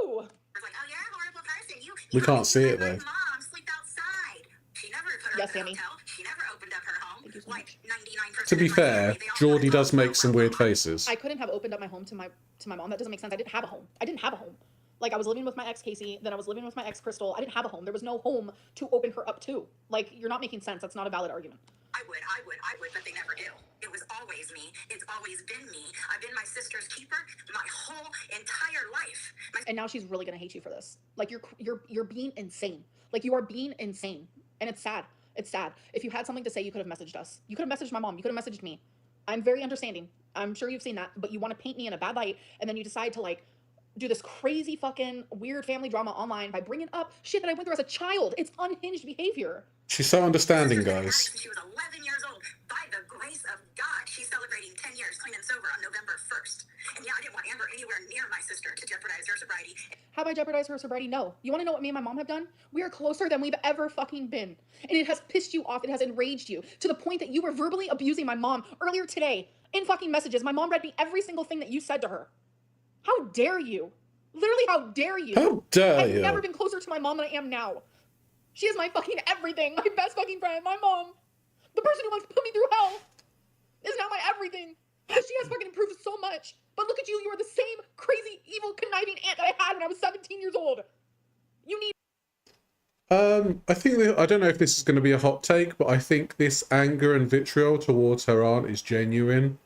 Woo! like, oh, you're a horrible person. We can't see it though. Mom, sleep outside. She never put her Yes, in a Sammy. hotel. She never opened up her home. Thank you so Like much. 99%. To be fair, Geordie does make some weird faces. I couldn't have opened up my home to my mom. That doesn't make sense. I didn't have a home. Like, I was living with my ex Casey, then I was living with my ex Crystal. I didn't have a home. There was no home to open her up to. Like, you're not making sense. That's not a valid argument. I would, but they never do. It was always me. It's always been me. I've been my sister's keeper my whole entire life. And now she's really gonna hate you for this. Like, you're being insane. Like, you are being insane, and it's sad. It's sad. If you had something to say, you could have messaged us. You could have messaged my mom. You could have messaged me. I'm very understanding. I'm sure you've seen that, but you want to paint me in a bad light, and then you decide to like do this crazy fucking weird family drama online by bringing up shit that I went through as a child. It's unhinged behavior. She's so understanding, guys. She was 11 years old. By the grace of God, she's celebrating 10 years clean and sober on November 1st. And yeah, I didn't want Amber anywhere near my sister to jeopardize her sobriety. Have I jeopardized her sobriety? No. You want to know what me and my mom have done? We are closer than we've ever fucking been. And it has pissed you off. It has enraged you to the point that you were verbally abusing my mom earlier today in fucking messages. My mom read me every single thing that you said to her. How dare you? Literally, how dare you? How dare you? I've never been closer to my mom than I am now. She is my fucking everything. My best fucking friend. My mom. The person who wants to put me through hell is now my everything. Because she has fucking improved so much. But look at you. You are the same crazy, evil, conniving aunt that I had when I was 17 years old. You need... I think I don't know if this is going to be a hot take, but I think this anger and vitriol towards her aunt is genuine.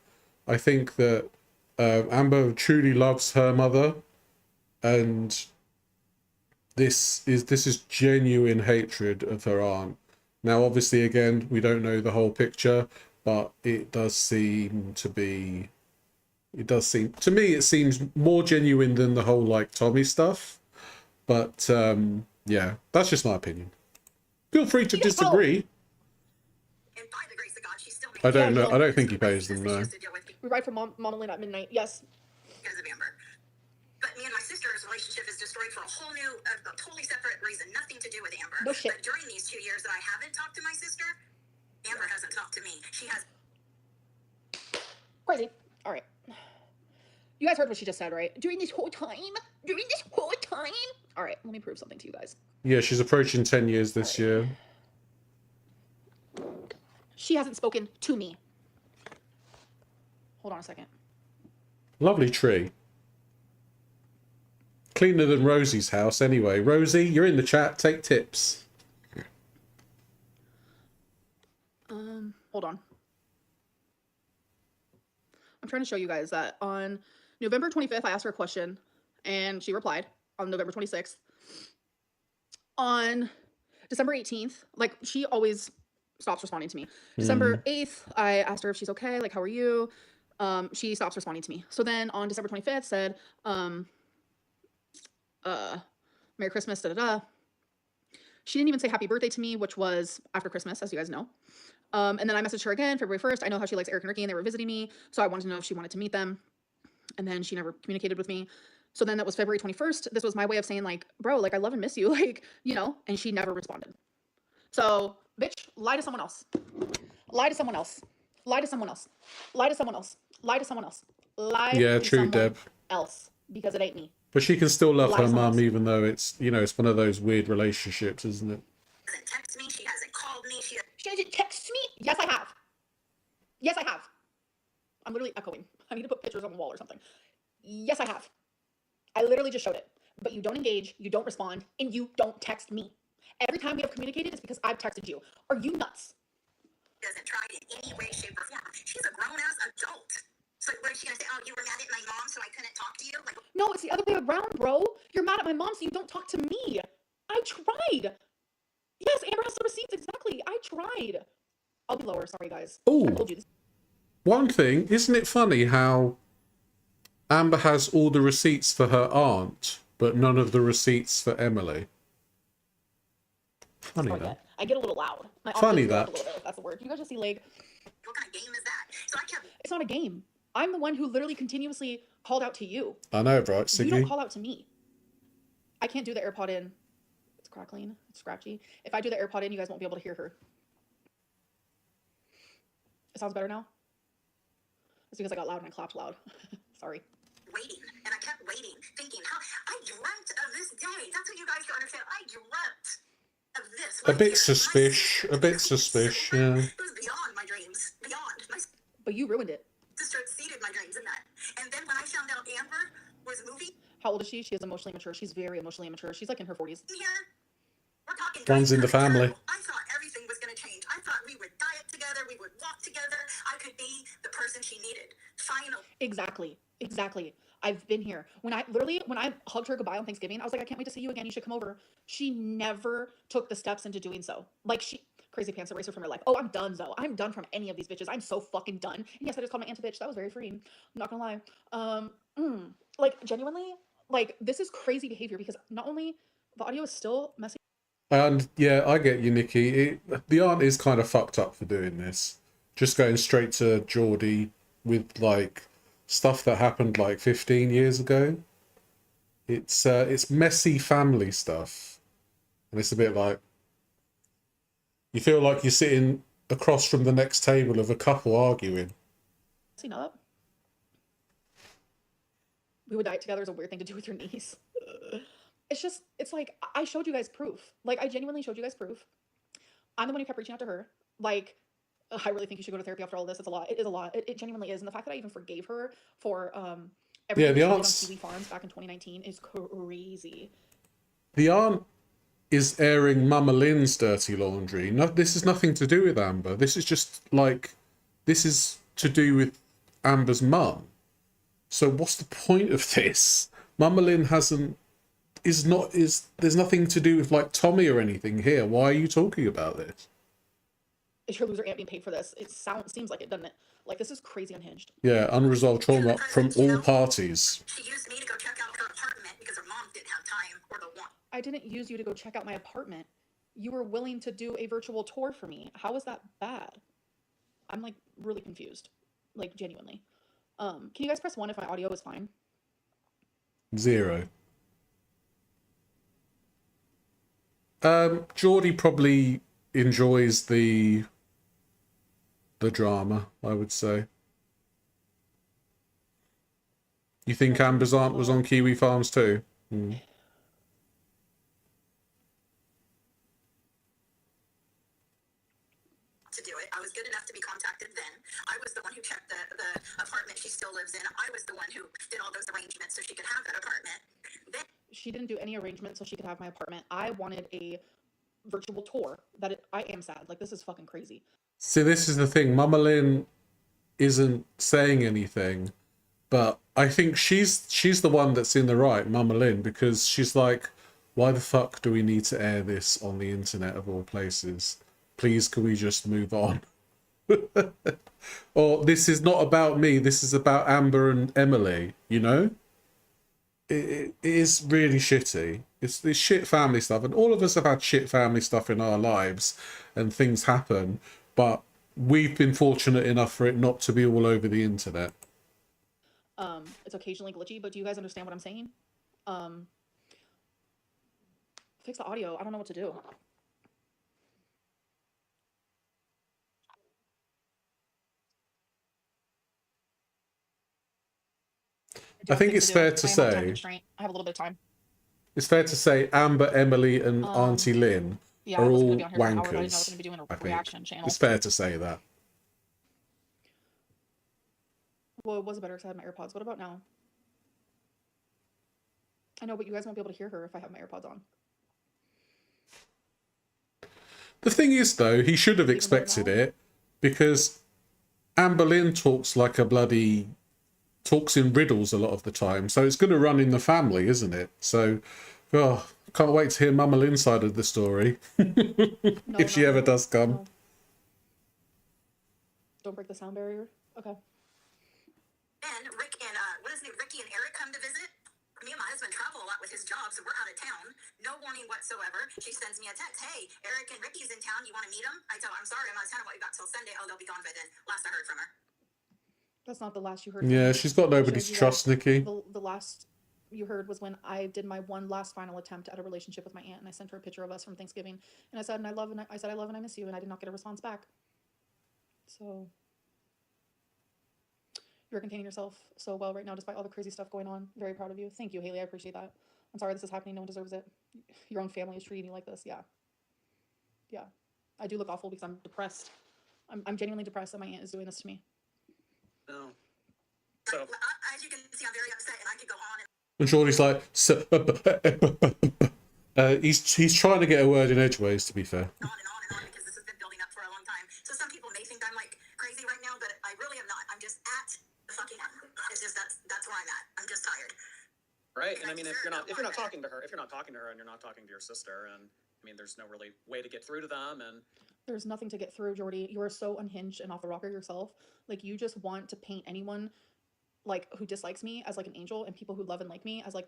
I think that Amber truly loves her mother, and this is genuine hatred of her aunt. Now, obviously, again, we don't know the whole picture, but it does seem to be. It does seem to me. It seems more genuine than the whole like Tommy stuff, but. Yeah, that's just my opinion. Feel free to disagree. And by the grace of God, she's still I don't know. I don't think he pays them, no. We ride from Mama Lynn at midnight. Yes. Because of Amber. But me and my sister's relationship is destroyed for a whole new, a totally separate reason. Nothing to do with Amber. No shit. But during these 2 years that I haven't talked to my sister, Amber hasn't talked to me. She has. Crazy. All right. You guys heard what she just said, right? During this whole time? All right, let me prove something to you guys. Yeah, she's approaching 10 years this year. She hasn't spoken to me. Hold on a second. Lovely tree. Cleaner than Rosie's house anyway. Rosie, you're in the chat. Take tips. Hold on. I'm trying to show you guys that on November 25th, I asked her a question, and she replied on November 26th. On December 18th, like, she always stops responding to me. December 8th, I asked her if she's okay, like, how are you? She stops responding to me. So then on December 25th said, Merry Christmas, da-da-da. She didn't even say happy birthday to me, which was after Christmas, as you guys know. And then I messaged her again, February 1st. I know how she likes Eric and Ricky, and they were visiting me, so I wanted to know if she wanted to meet them. And then she never communicated with me. So then that was February 21st. This was my way of saying, like, bro, like, I love and miss you, like, you know, and she never responded. So, bitch, lie to someone else. Lie to someone else. Lie to someone else. Lie to someone else. Lie to someone else. Lie Yeah, to true, someone Deb. else because it ain't me. But she can still love Lie to her someone mum, else. even though it's, you know, it's one of those weird relationships, isn't it? Hasn't texted me. She hasn't called me. She hasn't texted me. Yes, I have. Yes, I have. I'm literally echoing. I need to put pictures on the wall or something. Yes, I have. I literally just showed it. But you don't engage, you don't respond, and you don't text me. Every time we have communicated, it's because I've texted you. Are you nuts? Doesn't try in any way, shape, or form. She's a grown-ass adult. So what is she gonna say? Oh, you were mad at my mom, so I couldn't talk to you? Like, No, it's the other way around, bro. You're mad at my mom, so you don't talk to me. I tried. Yes, Amber has the receipts. Exactly. I tried. I'll be lower. Sorry, guys. I Oh, told you this. one thing, isn't it funny how Amber has all the receipts for her aunt, but none of the receipts for Emily? Funny Oh, that. I get a little loud. My arm Funny does go up that. a little bit, if that's the word. You guys just see leg. what kind of game is that? So I kept It's not a game. I'm the one who literally continuously called out to you. I know, right, You don't Siggy? call out to me. I can't do the AirPod in. It's crackling. It's scratchy. If I do the AirPod in, you guys won't be able to hear her. It sounds better now? It's because I got loud and I clapped loud. Sorry. waiting, and I kept waiting, thinking, how I dreamt of this day. That's what you guys don't understand. I dreamt of this. A bit suspicious. A bit suspicious, yeah. It was beyond my dreams. Beyond. My But you ruined it. sister exceeded my dreams in that. And then when I found out Amber was moving How old is she? She is emotionally mature. She's very emotionally immature. She's like in her 40s. here, we're talking. Runs in the family. I thought everything was going to change. I thought we would diet together. We would walk together. I could be the person she needed. Finally. Exactly. Exactly. I've been here. When I hugged her goodbye on Thanksgiving, I was like, I can't wait to see you again. You should come over. She never took the steps into doing so. Like crazy pants eraser from her life. Oh, I'm done though. I'm done from any of these bitches. I'm so fucking done. And yes, I just called my aunt a bitch. That was very freeing. I'm not gonna lie. Like genuinely, like this is crazy behavior because not only the audio is still messy. And yeah, I get you, Nikki. The aunt is kind of fucked up for doing this. Just going straight to Geordie with like stuff that happened like 15 years ago. It's messy family stuff, and it's a bit like you feel like you're sitting across from the next table of a couple arguing. Messing up. We would diet together is a weird thing to do with your niece. It's like I showed you guys proof. Like I genuinely showed you guys proof. I'm the one who kept reaching out to her. Like I really think you should go to therapy after all this. It's a lot. It is a lot. It genuinely is. And the fact that I even forgave her for Yeah, everything the she did on aunt's Kiwi Farms back in 2019 is crazy. the aunt is airing Mama Lynn's dirty laundry. No, this is nothing to do with Amber. This is just like this is to do with Amber's mum. So what's the point of this? Mama Lynn there's nothing to do with like Tommy or anything here. Why are you talking about this? Is your loser aunt being paid for this? It seems like it, doesn't it? Like this is crazy unhinged. Yeah, unresolved trauma from all parties. She used me to go check out her apartment because her mom didn't have time or the want. I didn't use you to go check out my apartment. You were willing to do a virtual tour for me. How is that bad? I'm like really confused. Like genuinely. Can you guys press 1 if my audio is fine? 0. Geordie probably enjoys the drama, I would say. You think Amber's aunt was on Kiwi Farms too? Mm. To do it. I was good enough to be contacted then. I was the one who checked the apartment she still lives in. I was the one who did all those arrangements so she could have that apartment. Then She didn't do any arrangements so she could have my apartment. I wanted a virtual tour. I am sad. Like this is fucking crazy. See, this is the thing. Mama Lynn isn't saying anything, but I think she's the one that's in the right, Mama Lynn, because she's like, why the fuck do we need to air this on the internet of all places? Please, can we just move on? Or this is not about me. This is about Amber and Emily, you know? It is really shitty. It's this shit family stuff, and all of us have had shit family stuff in our lives, and things happen, but we've been fortunate enough for it not to be all over the internet. It's occasionally glitchy, but do you guys understand what I'm saying? Fix the audio. I don't know what to do. I think things it's do. fair to I am on time say constraint. I have a little bit of time. it's fair to say Amber, Emily, and Auntie Lynn Yeah, I are wasn't gonna all be on here for an hour, but I didn't know I was wankers. gonna be doing a I think reaction channel. it's fair to say that. Well, it was better because I had my AirPods. What about now? I know, but you guys won't be able to hear her if I have my AirPods on. The thing is, though, he should have Even better expected now? it because Amberlynn talks like a bloody talks in riddles a lot of the time, so it's going to run in the family, isn't it? So, oh, can't wait to hear Mama Lynn's side of the story No, if she ever does come. no. Don't break the sound barrier. Okay. And Rick and what is his name? Ricky and Eric come to visit. Me and my husband travel a lot with his job, so we're out of town. No warning whatsoever. She sends me a text. Hey, Eric and Ricky's in town. You want to meet them? I tell her, I'm sorry, I'm out of town. I won't be back till Sunday. Oh, they'll be gone by then. Last I heard from her. That's not the last you heard. Yeah, from me. she's got I nobody showed to you trust, guys Nikki. The last you heard was when I did my one last final attempt at a relationship with my aunt, and I sent her a picture of us from Thanksgiving, and I said, I love and I miss you, and I did not get a response back. So you're containing yourself so well right now, despite all the crazy stuff going on. Very proud of you. Thank you, Haley. I appreciate that. I'm sorry this is happening. No one deserves it. Your own family is treating you like this. Yeah. Yeah. I do look awful because I'm depressed. I'm genuinely depressed that my aunt is doing this to me. No. So As you can see, I'm very upset, and I could go on and And Geordie's like, he's trying to get a word in edgeways, to be fair. on and on and on because this has been building up for a long time. So some people may think I'm like crazy right now, but I really am not. I'm just at the fucking end. It's just that's where I'm at. I'm just tired. right, and I mean, if you're not talking to her, and you're not talking to your sister, and I mean, there's no really way to get through to them, and There's nothing to get through, Jordy. You are so unhinged and off the rocker yourself. Like, you just want to paint anyone like who dislikes me as like an angel, and people who love and like me as like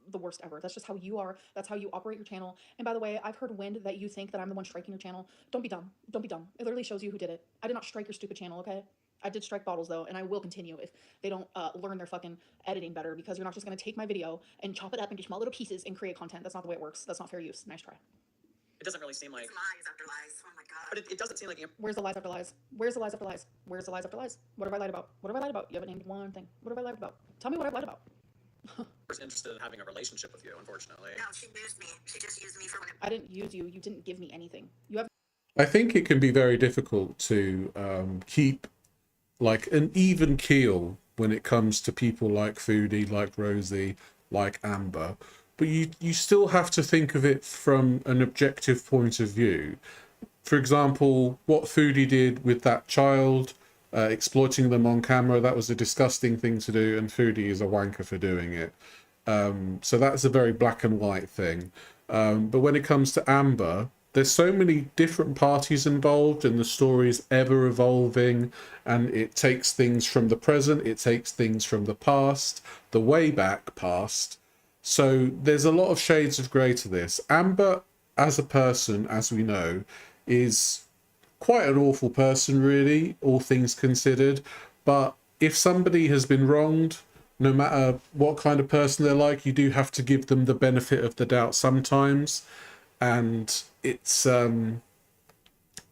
the worst ever. That's just how you are. That's how you operate your channel. And by the way, I've heard wind that you think that I'm the one striking your channel. Don't be dumb. Don't be dumb. It literally shows you who did it. I did not strike your stupid channel, okay? I did strike bottles though, and I will continue if they don't learn their fucking editing better, because you're not just gonna take my video and chop it up into small little pieces and create content. That's not the way it works. That's not fair use. Nice try. it doesn't really seem like. It's lies after lies. Oh my god. But it doesn't seem like Where's the lies after lies? Where's the lies after lies? Where's the lies after lies? What have I lied about? What have I lied about? You haven't named one thing. What have I lied about? Tell me what I've lied about. Amber's interested in having a relationship with you, unfortunately. No, she used me. She just used me for when it I didn't use you. You didn't give me anything. You have I think it can be very difficult to keep like an even keel when it comes to people like Foodie, like Rosie, like Amber. But you still have to think of it from an objective point of view. For example, what Foodie did with that child, exploiting them on camera, that was a disgusting thing to do, and Foodie is a wanker for doing it. So that's a very black and white thing. But when it comes to Amber, there's so many different parties involved, and the story's ever evolving, and it takes things from the present, it takes things from the past, the way back past. So there's a lot of shades of grey to this. Amber, as a person, as we know, is quite an awful person, really, all things considered. But if somebody has been wronged, no matter what kind of person they're like, you do have to give them the benefit of the doubt sometimes. And it's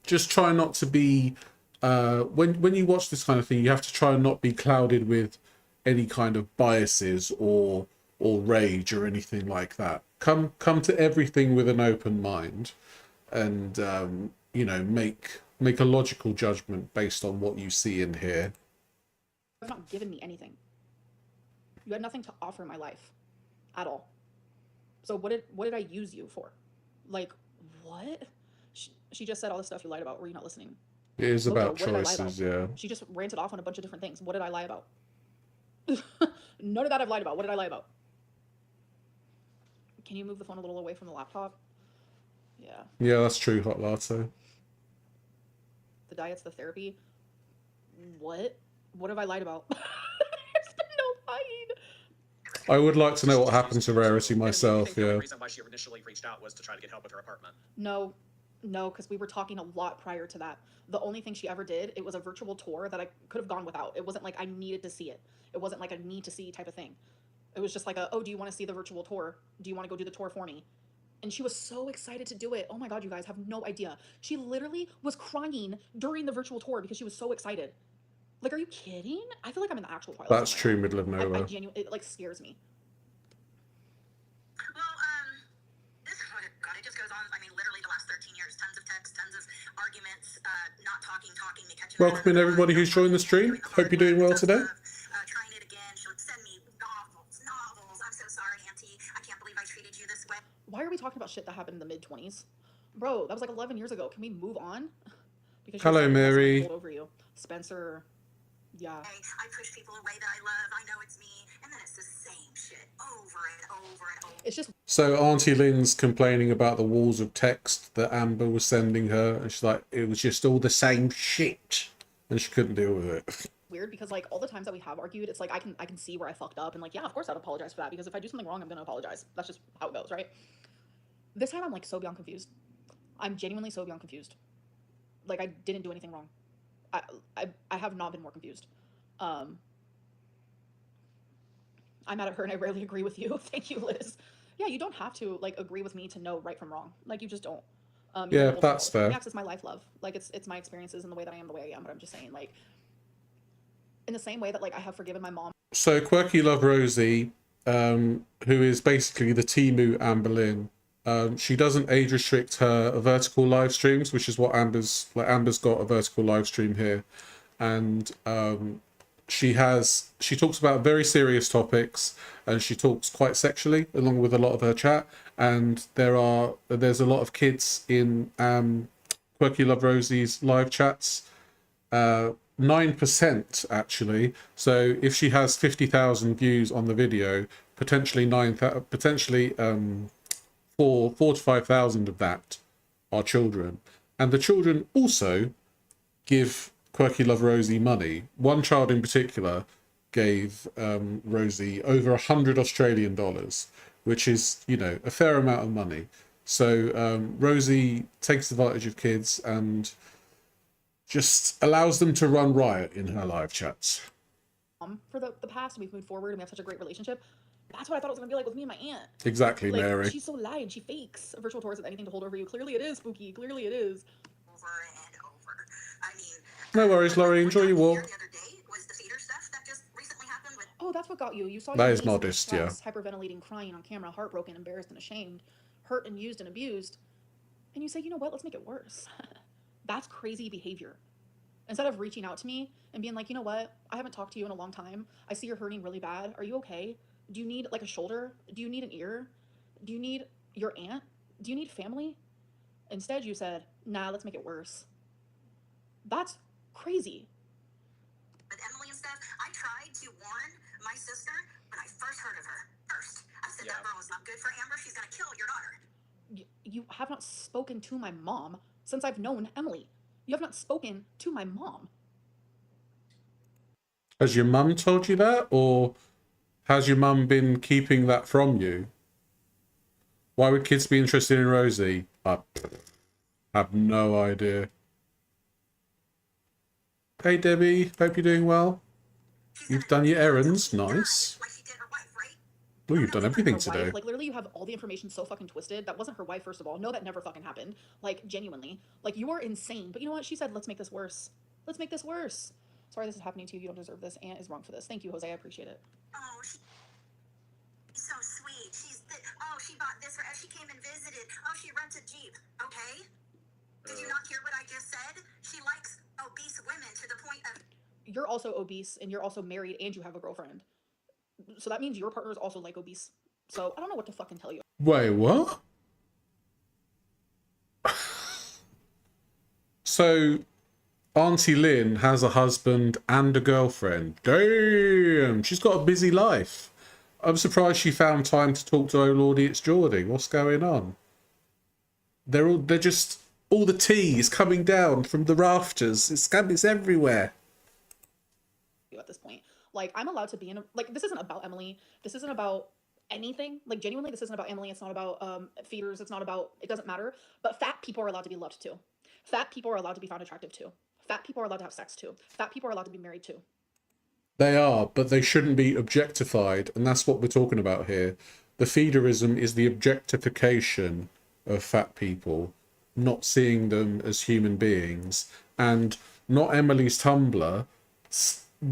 just try not to be when you watch this kind of thing, you have to try and not be clouded with any kind of biases or rage or anything like that. Come to everything with an open mind, and you know, make a logical judgment based on what you see and hear. not given me anything. You had nothing to offer my life at all. So what did I use you for? Like, what? She just said all the stuff you lied about. Were you not listening? It is Okay, about what did I lie choices, about? yeah. She just ranted off on a bunch of different things. What did I lie about? None of that I've lied about. What did I lie about? Can you move the phone a little away from the laptop? Yeah. Yeah, that's true, Hot Latte. The diet's the therapy. What? What have I lied about? There's been no lying. I would like to know what happened to Rarity And myself, I think the only yeah. reason why she initially reached out was to try to get help with her apartment. No, because we were talking a lot prior to that. The only thing she ever did, it was a virtual tour that I could have gone without. It wasn't like I needed to see it. It wasn't like a need to see type of thing. It was just like oh, do you want to see the virtual tour? Do you want to go do the tour for me? And she was so excited to do it. Oh my God, you guys have no idea. She literally was crying during the virtual tour because she was so excited. Like, are you kidding? I feel like I'm in the actual Twilight That's Zone right true, now. middle of I nowhere. genuinely, it like scares me. Well, this, oh God, it just goes on. I mean, literally the last 13 years, tons of texts, tons of arguments, not talking, me catching her Welcome in, out of the everybody line, who's joined the stream. doing the Hope hard you're doing work, well the tough today. love, trying it again. She would send me novels. I'm so sorry, Auntie. I can't believe I treated you this way. Why are we talking about shit that happened in the mid-20s? Bro, that was like 11 years ago. Can we move on? Because Hello, you're someone Mary. hold over you. Spencer, yeah. I push people away that I love. I know it's me. And then it's the same shit over and over and over. It's just So Auntie Lynn's complaining about the walls of text that Amber was sending her, and she's like, it was just all the same shit, and she couldn't deal with it. weird because like all the times that we have argued, it's like I can see where I fucked up and like, yeah, of course I'd apologize for that because if I do something wrong, I'm gonna apologize. That's just how it goes, right? This time I'm like so beyond confused. I'm genuinely so beyond confused. Like I didn't do anything wrong. I have not been more confused. I'm mad at her and I rarely agree with you. Thank you, Liz. Yeah, you don't have to like agree with me to know right from wrong. Like you just don't. You Yeah, can know that's both. fair. Yeah, 'cause it's my life, love. Like it's my experiences and the way that I am the way I am. But I'm just saying, like, in the same way that like I have forgiven my mom. So Quirky Love Rosie, who is basically the Timu Amberlynn, she doesn't age restrict her vertical live streams, which is what Amber's got a vertical live stream here, and she talks about very serious topics, and she talks quite sexually along with a lot of her chat, and there's a lot of kids in Quirky Love Rosie's live chats. 9% actually. So if she has 50,000 views on the video, potentially 4 to 5,000 of that are children, and the children also give Quirky Love Rosie money. One child in particular gave Rosie over 100 Australian dollars, which is, you know, a fair amount of money. So Rosie takes advantage of kids and just allows them to run riot in her live chats. For the past, and we've moved forward and we have such a great relationship. That's what I thought it was gonna be like with me and my aunt. Exactly, Like, Mary. she's so lying. She fakes virtual tours with anything to hold over you. Clearly it is, Spooky. Clearly it is. Over and over. I mean, No worries, Laurie. Enjoy your walk. the other day was the theater stuff that just recently happened with. Oh, that's what got you. You saw That your is niece in modest, yeah. distress, hyperventilating, crying on camera, heartbroken, embarrassed, and ashamed, hurt and used and abused. And you say, you know what, let's make it worse. That's crazy behavior. Instead of reaching out to me and being like, you know what, I haven't talked to you in a long time. I see you're hurting really bad. Are you okay? Do you need like a shoulder? Do you need an ear? Do you need your aunt? Do you need family? Instead, you said, nah, let's make it worse. That's crazy. With Emily and stuff, I tried to warn my sister when I first heard of her. First, I said that girl is not good for Amber. She's gonna kill your daughter. You have not spoken to my mom since I've known Emily. You have not spoken to my mom. Has your mum told you that, or has your mum been keeping that from you? Why would kids be interested in Rosie? I have no idea. Hey Debbie, hope you're doing well. You've done your errands, nice. Like she did her wife, right? Well, you've done everything Her today. wife, like literally you have all the information so fucking twisted. That wasn't her wife, first of all. No, that never fucking happened. Like genuinely. Like you are insane. But you know what? She said, let's make this worse. Let's make this worse. Sorry this is happening to you. You don't deserve this. Aunt is wrong for this. Thank you, Jose. I appreciate it. Oh, she's so sweet. She bought this for as she came and visited. Oh, she rents a Jeep. Okay. Did you not hear what I just said? She likes obese women to the point of. You're also obese and you're also married and you have a girlfriend. So that means your partner is also like obese. So I don't know what to fucking tell you. Wait, what? So, Auntie Lynn has a husband and a girlfriend. Damn, she's got a busy life. I'm surprised she found time to talk to old Lordy It's Geordie. What's going on? They're just all the tea is coming down from the rafters. It's everywhere. At this point, like I'm allowed to be in a, like this isn't about Emily. This isn't about anything. Like genuinely, this isn't about Emily. It's not about feeders. It's not about. It doesn't matter. But fat people are allowed to be loved too. Fat people are allowed to be found attractive too. Fat people are allowed to have sex too. Fat people are allowed to be married too. They are, but they shouldn't be objectified, and that's what we're talking about here. The feederism is the objectification of fat people, not seeing them as human beings. And not Emily's Tumblr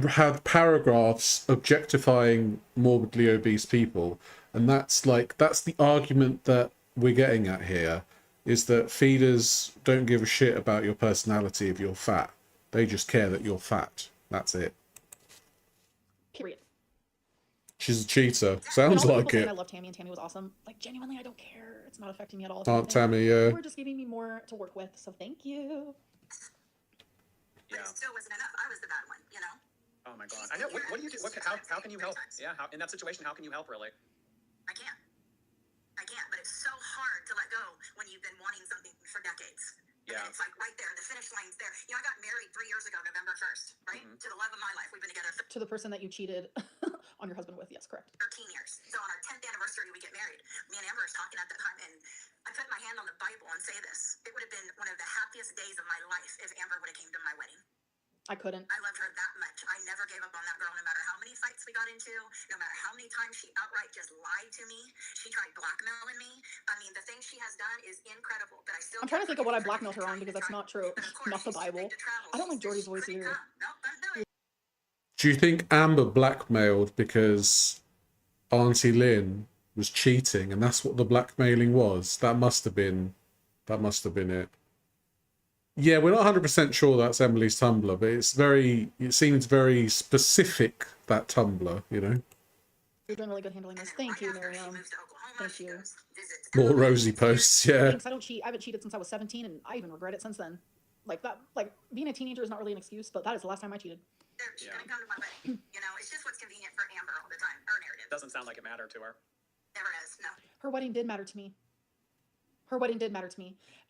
had paragraphs objectifying morbidly obese people, and that's the argument that we're getting at here, is that feeders don't give a shit about your personality if you're fat. They just care that you're fat. That's it. Period. She's a cheater. And Sounds all the like people saying it. I love Tammy and Tammy was awesome. Like, genuinely, I don't care. It's not affecting me at all. If Aunt anything. Tammy, yeah. We're just giving me more to work with, so thank you. But Yeah. it still wasn't enough. I was the bad one, you know? Oh my god. I know. What do you do? How can you help? Yeah. How in that situation? How can you help? Really? I can't. I can't, but it's so hard to let go when you've been wanting something for decades. And Yeah. then it's like right there, the finish line's there. You know, I got married 3 years ago, November 1st, right? Mhm. To the love of my life. We've been together To the person that you cheated on your husband with, yes, correct. 13 years. So on our 10th anniversary, we get married. Me and Amber was talking at that time, and I put my hand on the Bible and say this. It would have been one of the happiest days of my life if Amber would have came to my wedding. I couldn't. I loved her that much. I never gave up on that girl, no matter how many fights we got into, no matter how many times she outright just lied to me. She tried blackmailing me. I mean, the things she has done is incredible, but I still... I'm trying to think of what I blackmailed her on because that's not true. But of course, Not the she's too Bible. big to travel. I don't like She Jordy's just voice couldn't either. come. Nope, couldn't do it. Do you think Amber blackmailed because Auntie Lynn was cheating, and that's what the blackmailing was? That must have been it. Yeah, we're not 100% sure that's Emily's Tumblr, but it seems very specific, that Tumblr, you know? You're doing really good handling this. Thank you, Miriam. Thank you. More rosy posts, yeah. Thanks. I haven't cheated since I was 17, and I even regret it since then. Like being a teenager is not really an excuse, but that is the last time I cheated. She's gonna come to my wedding. You know, it's just what's convenient for Amber all the time. Her narrative. Doesn't sound like it mattered to her. Never has, no. Her wedding did matter to me.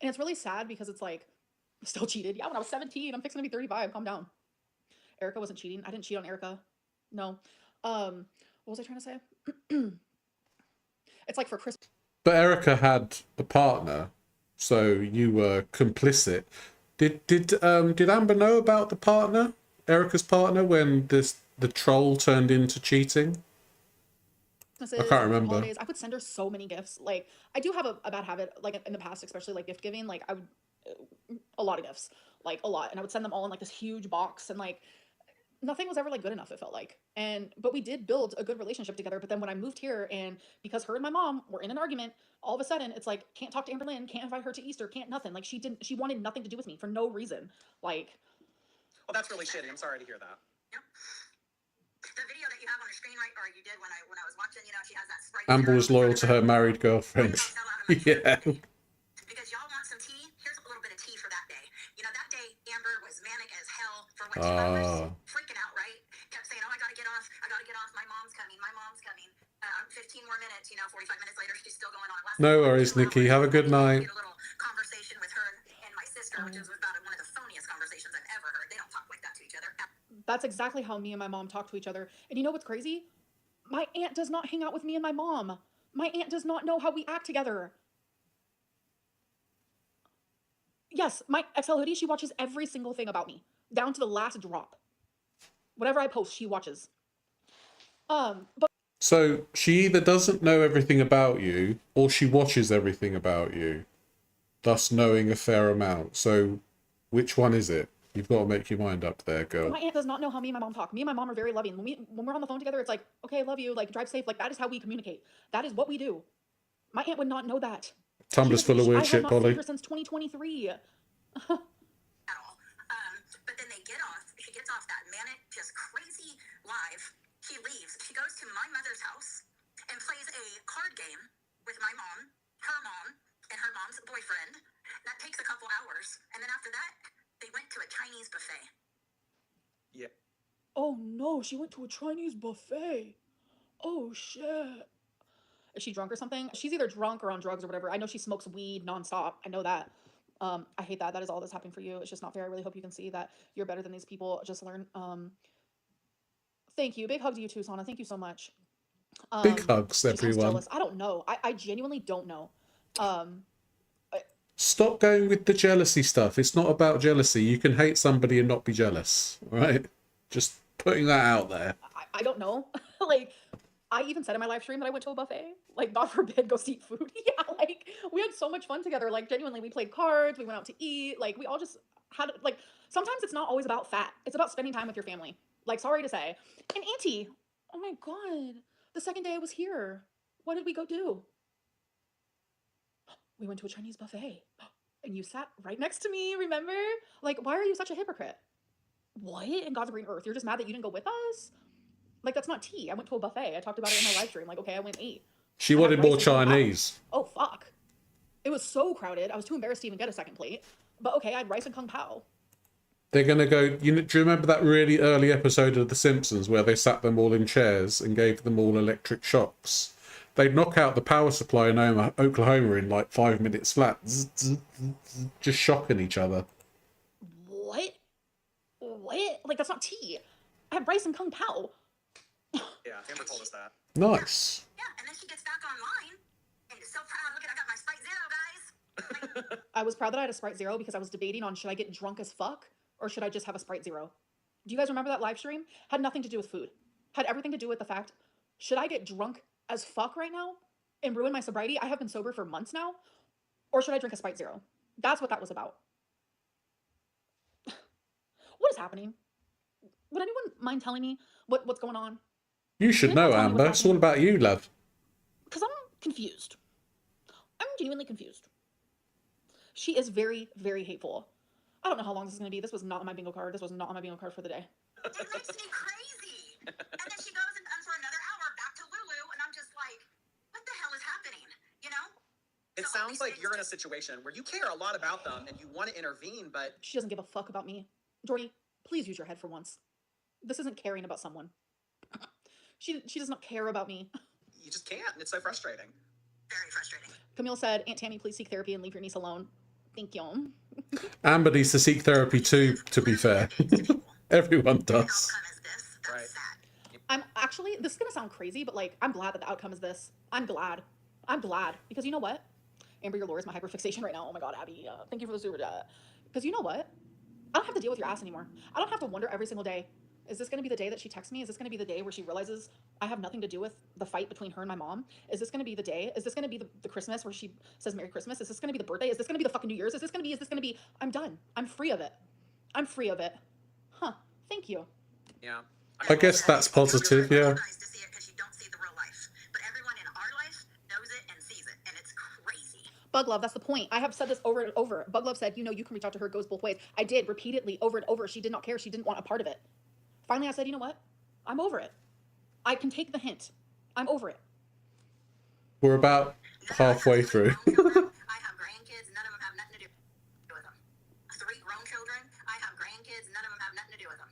And it's really sad because it's like, I still cheated. Yeah, when I was 17, I'm fixing to be 35. Calm down. Erica wasn't cheating. I didn't cheat on Erica. No. What was I trying to say? It's like for Christmas. But Erica had a partner, so you were complicit. Did Amber know about the partner, Erica's partner, when the troll turned into cheating? I can't remember. Holidays, I would send her so many gifts. Like, I do have a bad habit, like in the past, especially like gift giving. Like, I would a lot of gifts, like a lot, and I would send them all in like this huge box, and like nothing was ever like good enough, it felt like. But we did build a good relationship together. But then when I moved here, and because her and my mom were in an argument, all of a sudden it's like, can't talk to Amberlynn, can't invite her to Easter, can't nothing. Like, she wanted nothing to do with me for no reason. Like, Well, that's really shitty. I'm sorry to hear that. Yep. The video that you have on the screen, right, or you did when I was watching, you know, she has that spray. Amber was loyal to her married girlfriend. Yeah. Because y'all want some tea? Here's a little bit of tea for that day. You know, that day Amber was manic as hell for what she was freaking out, right? Kept saying, "Oh, I gotta get off. My mom's coming. 15 more minutes. You know, 45 minutes later, she's still going on." No worries, Nikki. Have a good night. Get a little conversation with her and my sister, which was about one of the phoniest conversations I've ever heard. They don't talk like that to each other. that's exactly how me and my mom talk to each other. And you know what's crazy? My aunt does not hang out with me and my mom. My aunt does not know how we act together. Yes, my XL hoodie, she watches every single thing about me, down to the last drop. Whatever I post, she watches. But So she either doesn't know everything about you, or she watches everything about you, thus knowing a fair amount. So which one is it? You've got to make your mind up there, girl. my aunt does not know how me and my mom talk. Me and my mom are very loving. When we're on the phone together, it's like, okay, I love you, like, drive safe. Like, that is how we communicate. That is what we do. My aunt would not know that. Tumblr's full of weird shit, I have not Polly. seen her since 2023. At all. But then they get off. She gets off that manic, just crazy live. She leaves. She goes to my mother's house and plays a card game with my mom, her mom, and her mom's boyfriend. That takes a couple hours. And then after that, they went to a Chinese buffet. Yeah. Oh no, she went to a Chinese buffet. Oh shit. Is she drunk or something? She's either drunk or on drugs or whatever. I know she smokes weed nonstop. I know that. I hate that. That is all that's happening for you. It's just not fair. I really hope you can see that you're better than these people. Just learn. Thank you. Big hug to you too, Sana. Thank you so much. Big hugs, She sounds everyone. jealous. I don't know. I genuinely don't know. Stop going with the jealousy stuff. It's not about jealousy. You can hate somebody and not be jealous, right? Just putting that out there. I don't know. Like, I even said in my live stream that I went to a buffet. Like, God forbid, go eat food. Yeah, like, we had so much fun together. Like, genuinely, we played cards. We went out to eat. Like, we all just, how to, like, sometimes it's not always about fat. It's about spending time with your family. Like, sorry to say. And Auntie, oh my God, the second day I was here, what did we go do? We went to a Chinese buffet. And you sat right next to me, remember? Like, why are you such a hypocrite? What? In God's green earth? You're just mad that you didn't go with us? Like, that's not tea. I went to a buffet. I talked about it in my live stream. Like, okay, I went and ate. She I had wanted rice more and kung pao. Chinese. Oh, fuck. It was so crowded. I was too embarrassed to even get a second plate. But okay, I had rice and kung pao. They're gonna go. Do you remember that really early episode of The Simpsons where they sat them all in chairs and gave them all electric shocks? They'd knock out the power supply in Oklahoma in like 5 minutes flat, just shocking each other. What? What? Like, that's not tea. I had rice and kung pao. Yeah, Amber told us that. Nice. Yeah, and then she gets back online and is so proud. Look at, I got my Sprite Zero, guys. Like, I was proud that I had a Sprite Zero because I was debating on should I get drunk as fuck or should I just have a Sprite Zero. Do you guys remember that live stream? Had nothing to do with food. Had everything to do with the fact, should I get drunk as fuck right now and ruin my sobriety? I have been sober for months now. Or should I drink a Sprite Zero? That's what that was about. What is happening? Would anyone mind telling me what's going on? You should know, Amber. It's all about you, love. Because I'm confused. I'm genuinely confused. She is very, very hateful. I don't know how long this is going to be. This was not on my bingo card. This was not on my bingo card for the day. it makes me crazy. And then she goes and for another hour back to Lulu, and I'm just like, what the hell is happening? You know? It So all sounds these like things you're in a just- situation where you care a lot about them and you want to intervene, but She doesn't give a fuck about me. Jordy, please use your head for once. This isn't caring about someone. She does not care about me. you just can't, and it's so frustrating. Very frustrating. Camille said, Aunt Tammy, please seek therapy and leave your niece alone. Thank you. Amber needs to seek therapy too, to be fair. Everyone The does. outcome is this. That's Right. sad. I'm actually, this is going to sound crazy, but like, I'm glad that the outcome is this. I'm glad. I'm glad. Because you know what? Amber, your lure is my hyperfixation right now. Oh my God, Abby. Thank you for the super chat. Because you know what? I don't have to deal with your ass anymore. I don't have to wonder every single day, is this going to be the day that she texts me? Is this going to be the day where she realizes I have nothing to do with the fight between her and my mom? Is this going to be the day? Is this going to be the Christmas where she says Merry Christmas? Is this going to be the birthday? Is this going to be the fucking New Year's? Is this going to be, I'm done. I'm free of it. I'm free of it. Huh. Thank you. Yeah. I guess that's positive, yeah. It's nice to see it because you don't see the real life. But everyone in our life knows it and sees it, and it's crazy. Bug Love, that's the point. I have said this over and over. Bug Love said, you know, you can reach out to her, it goes both ways. I did repeatedly, over and over. She did not care. She didn't want a part of it. Finally, I said, you know what? I'm over it. I can take the hint. I'm over it. We're about halfway through. I have grandkids. None of them have nothing to do with them. 3 grown children. I have grandkids. None of them have nothing to do with them.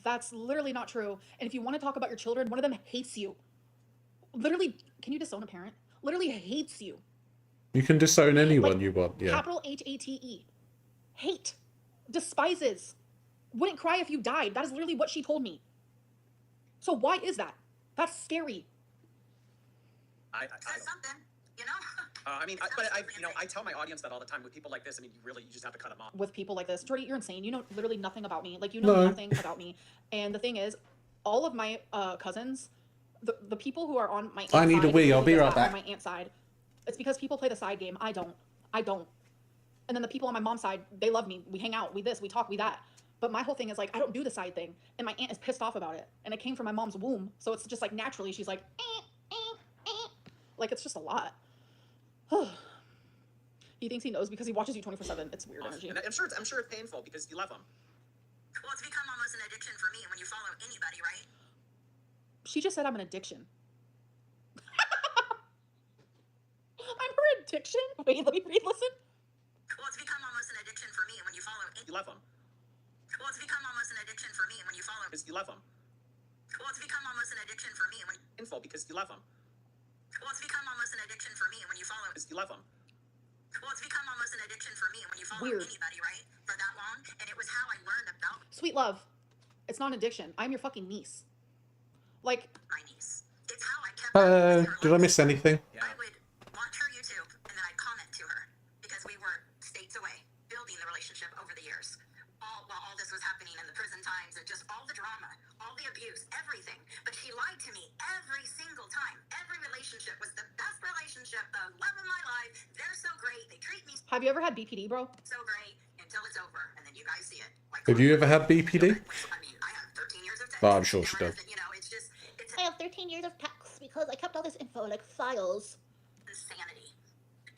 That's literally not true. And if you want to talk about your children, one of them hates you. Literally, can you disown a parent? Literally hates you. You can disown anyone Like, you want, yeah. Capital Hate. Hate. Despises. Wouldn't cry if you died. That is literally what she told me. So why is that? That's scary. Says something, you know? I tell my audience that all the time with people like this. I mean, you just have to cut them off. With people like this. Jordy, you're insane. You know literally nothing about me. Like, you know No. nothing about me. And the thing is, all of my cousins, the people who are on my aunt's I need a side, wee, the I'll be people right that are back. On my aunt's side, it's because people play the side game. I don't. And then the people on my mom's side, they love me. We hang out. We this. We talk. We that. But my whole thing is like, I don't do the side thing. And my aunt is pissed off about it. And it came from my mom's womb. So it's just like naturally, she's like, like it's just a lot. He thinks he knows because he watches you 24/7. It's weird energy. And I'm sure it's painful because you love them. Well, it's become almost an addiction for me when you follow anybody, right? She just said I'm an addiction. I'm her addiction? Wait, let me read, listen. Well, it's become almost an addiction for me when you follow You love them Well, it's become almost an addiction for me when you follow because you love them. Well, it's become almost an addiction for me when Painful because you love them Well, it's become almost an addiction for me when you follow because you love them. Well, it's become almost an addiction for me when you follow Weird. anybody, right? For that long. And it was how I learned about Sweet love. It's not an addiction. I'm your fucking niece. Like, my niece. It's how I kept Did I miss anything? Yeah. I would watch her YouTube and then I'd comment to her because we were states away, building the relationship over the years. While all this was happening in the prison times and just all the drama, all the abuse, everything. But she lied to me every single time. Every relationship was the best relationship, the love of my life. They're so great. They treat me have you ever had BPD, bro? so great until it's over. And then you Have you ever had BPD? I mean, I have 13 years of text. Oh, I'm sure she Never does. has- You know, it's just, it's I have 13 years of text because I kept all this info, like files. insanity.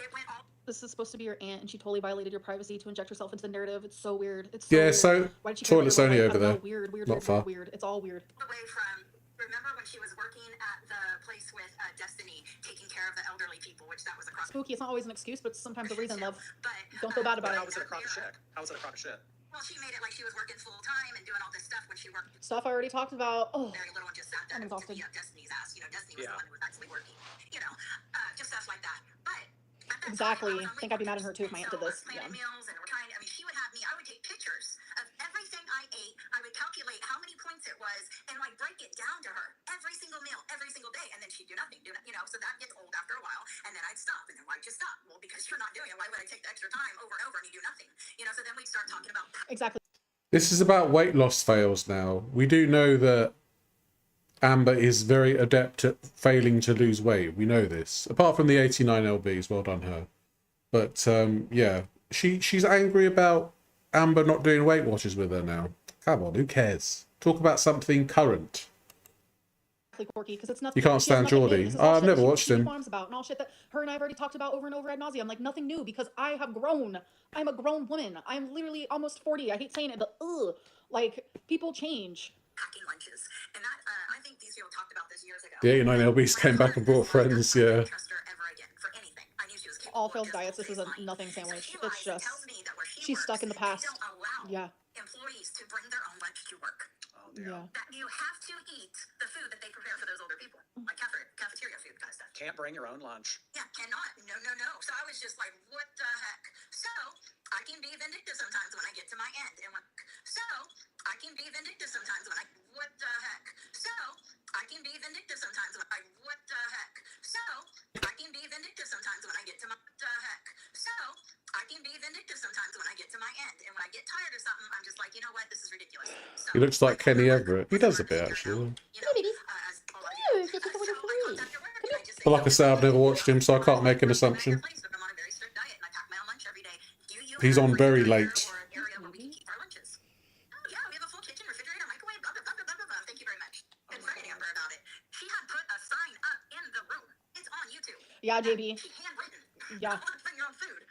It went all This is supposed to be your aunt, and she totally violated your privacy to inject herself into the narrative. It's so weird. It's so Yeah, weird. so Why did she care about toilet's your only life? I over don't know. there. Weird, weird, Not weird, far. weird, weird. It's all weird. the way from, remember when she was working at the place with Destiny, taking care of the elderly people, which that was across Spooky. It's not always an excuse, but it's sometimes a reason, love. But Don't feel bad But about how it. was it a crock of shit? How was it a crock of shit? well, she made it like she was working full time and doing all this stuff when she worked Stuff I already talked about. Oh, very little and just sat there I'm to exhausted. be up Destiny's ass. You know, Destiny was Yeah. the one who was actually working. You know, just stuff like that. But at that Exactly. time, I was on I think I'd be mad at her too if my and aunt did so I this. was planning Yeah. meals and we're trying. I mean, she would have me. I would take pictures of everything I ate. I would calculate how many points it was and like break it down to her every single meal, every single day, and then she'd do nothing. You know, so that gets old after a while. And then I'd stop, and then why'd you stop? Well, because you're not doing it. Why would I take the extra time over and over and you do nothing? You know, so then we'd start talking about. Exactly. This is about weight loss fails now. We do know that Amber is very adept at failing to lose weight. We know this. Apart from the 89 lbs, well done her. But yeah, she's angry about Amber not doing Weight Watchers with her now. Come on, who cares? Talk about something current. Quirky because it's nothing. You can't she has stand nothing new. Geordie. This is all I've shit never she watched him. farms about and all shit that her and I have already talked about over and over ad nauseum. Like nothing new because I have grown. I'm a grown woman. I'm literally almost 40. I hate saying it, but like people change. Packing lunches, and that I think these people talked about this years ago. The 89 lbs came back and brought friends, I yeah. didn't trust her ever again for anything. I knew she was capable All of failed just diets. This is a lying. nothing So sandwich. she It's lies and just tells me that where she she's works, stuck in the past. They don't allow Yeah. employees to bring their own lunch to work. Oh, damn. Yeah. That you have to eat the food that they prepare for those older people, like cafeteria food kind of stuff. Can't bring your own lunch. Yeah, cannot. No, no, no. So I was just like, what the heck? So I can be vindictive sometimes when I get to my end. And like, so I can be vindictive sometimes when I, what the heck? So I can be vindictive sometimes when I, what the heck? So I can be vindictive sometimes when I get to my, what the heck? So I can be vindictive sometimes when I get to my end. And when I get tired of something, I'm just like, you know what? This is ridiculous. So, He looks like Kenny Everett. He does a bit, actually. you know, babies. as all I do. Here, get your So I food. contact your work and I just say, But like I said, I've never watched him, so I can't make an assumption. I'm on a very strict diet and I pack my own lunch every day. Do you He's have on a very refrigerator late. or an area where we can keep our lunches? Oh yeah, we have a full kitchen, refrigerator, microwave, blah, blah, blah, blah, blah, blah. Thank you very much. Confronted Amber about it. She had put a sign up in the room. It's on YouTube. Yeah, JB. She handwritten. Yeah. Bring your own food.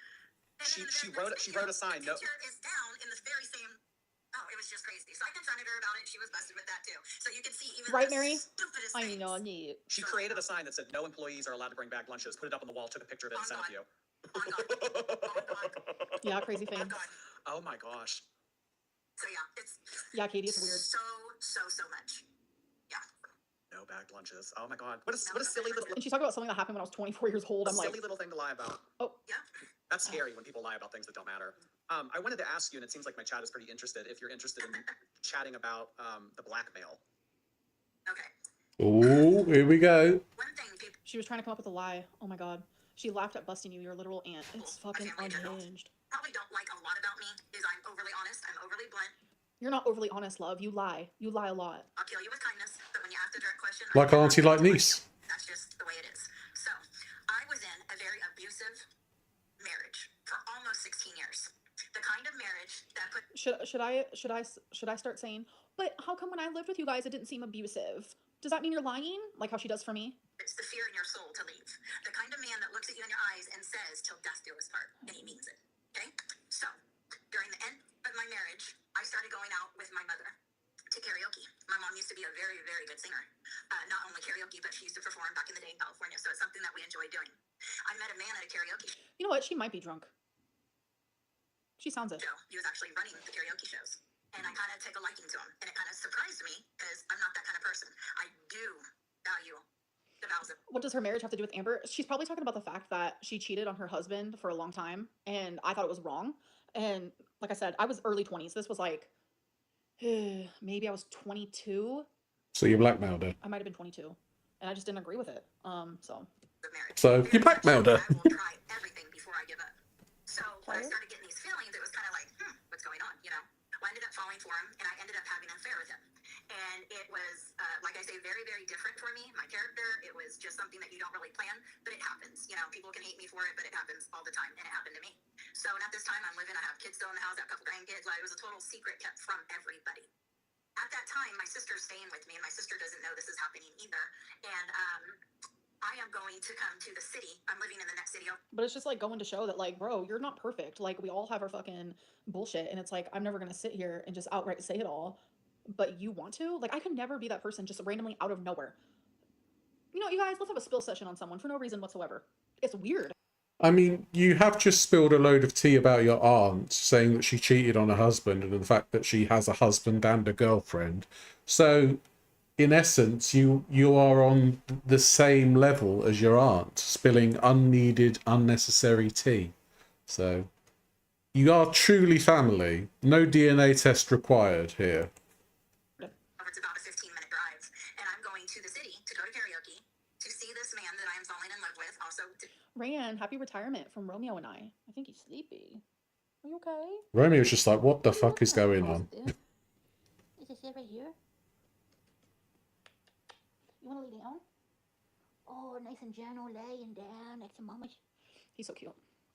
And She then wrote a sign. The No. picture is down in the very same. Oh, it was just crazy. So I confronted her about it. She was busted with that too. So you can see even Right, the Mary? stupidest I things. know. Yeah. She created a sign that said no employees are allowed to bring back lunches. Put it up on the wall. Took a picture of it and sent it to you. On God. Yeah, crazy On thing. God. Oh my gosh. So yeah, it's Yeah, Katie, it's weird. so much. Yeah. No bagged lunches. Oh my god. What a silly little And she's talking about something that happened when I was 24 years old. I'm like, silly little thing to lie about. oh, Yeah. That's scary when people lie about things that don't matter. I wanted to ask you, and it seems like my chat is pretty interested, if you're interested in chatting about the blackmail. Okay. Oh, here we go. One thing people she was trying to come up with a lie. Oh my god. She laughed at busting you, your literal aunt. It's fucking unhinged. probably don't like a lot about me is I'm overly honest. I'm overly blunt. You're not overly honest, love. You lie. You lie a lot. I'll kill you with kindness, but when you ask a direct question, Like auntie, like niece. That's just the way it is. So I was in a very abusive marriage for almost 16 years. The kind of marriage that put Should I start saying, but how come when I lived with you guys it didn't seem abusive? Does that mean you're lying? Like how she does for me? it's the fear in your soul to leave. The kind of man that looks at you in your eyes and says, till death do us part, and he means it. Okay? So, during the end of my marriage, I started going out with my mother to karaoke. My mom used to be a very, very good singer. Not only karaoke, but she used to perform back in the day in California, so it's something that we enjoyed doing. I met a man at a karaoke You know what? She might be drunk. She sounds it. show. He was actually running the karaoke shows. And I kind of take a liking to him. And it kind of surprised me because I'm not that kind of person. I do value the vows of What does her marriage have to do with Amber? She's probably talking about the fact that she cheated on her husband for a long time, and I thought it was wrong. And like I said, I was early 20s. This was like, maybe I was 22. So you blackmailed her. I might have been 22, and I just didn't agree with it. So marriage. So you blackmailed her. I will try everything before I give up. So when I Okay. started getting these feelings, it was kind of like, what's going on, you know? Well, I ended up falling for him, and I ended up having an affair with him. And it was, like I say, very, very different for me. My character, it was just something that you don't really plan, but it happens. You know, people can hate me for it, but it happens all the time, and it happened to me. So So, and at this time, I'm living, I have kids still in the house, I have a couple grandkids. Like, it was a total secret kept from everybody. At that time, my sister's staying with me, and my sister doesn't know this is happening either. And I am going to come to the city. I'm living in the next city. But it's just like going to show that, like, bro, you're not perfect. Like, we all have our fucking bullshit. And it's like, I'm never gonna sit here and just outright say it all. But you want to? Like, I could never be that person just randomly out of nowhere. You know, you guys, let's have a spill session on someone for no reason whatsoever. It's weird. I mean, you have just spilled a load of tea about your aunt, saying that she cheated on her husband and the fact that she has a husband and a girlfriend. So, in essence, you are on the same level as your aunt, spilling unneeded, unnecessary tea. So, you are truly family. No DNA test required here. It's about a 15-minute drive, and I'm going to the city to go to karaoke to see this man that I am falling in love with. Also, Rayan, happy retirement from Romeo and I. I think he's sleepy. Are you okay? Romeo's just like, what the fuck is going on? Is this it right here? You want to lay down? Oh, nice and gentle, laying down next to Mama's. He's so cute.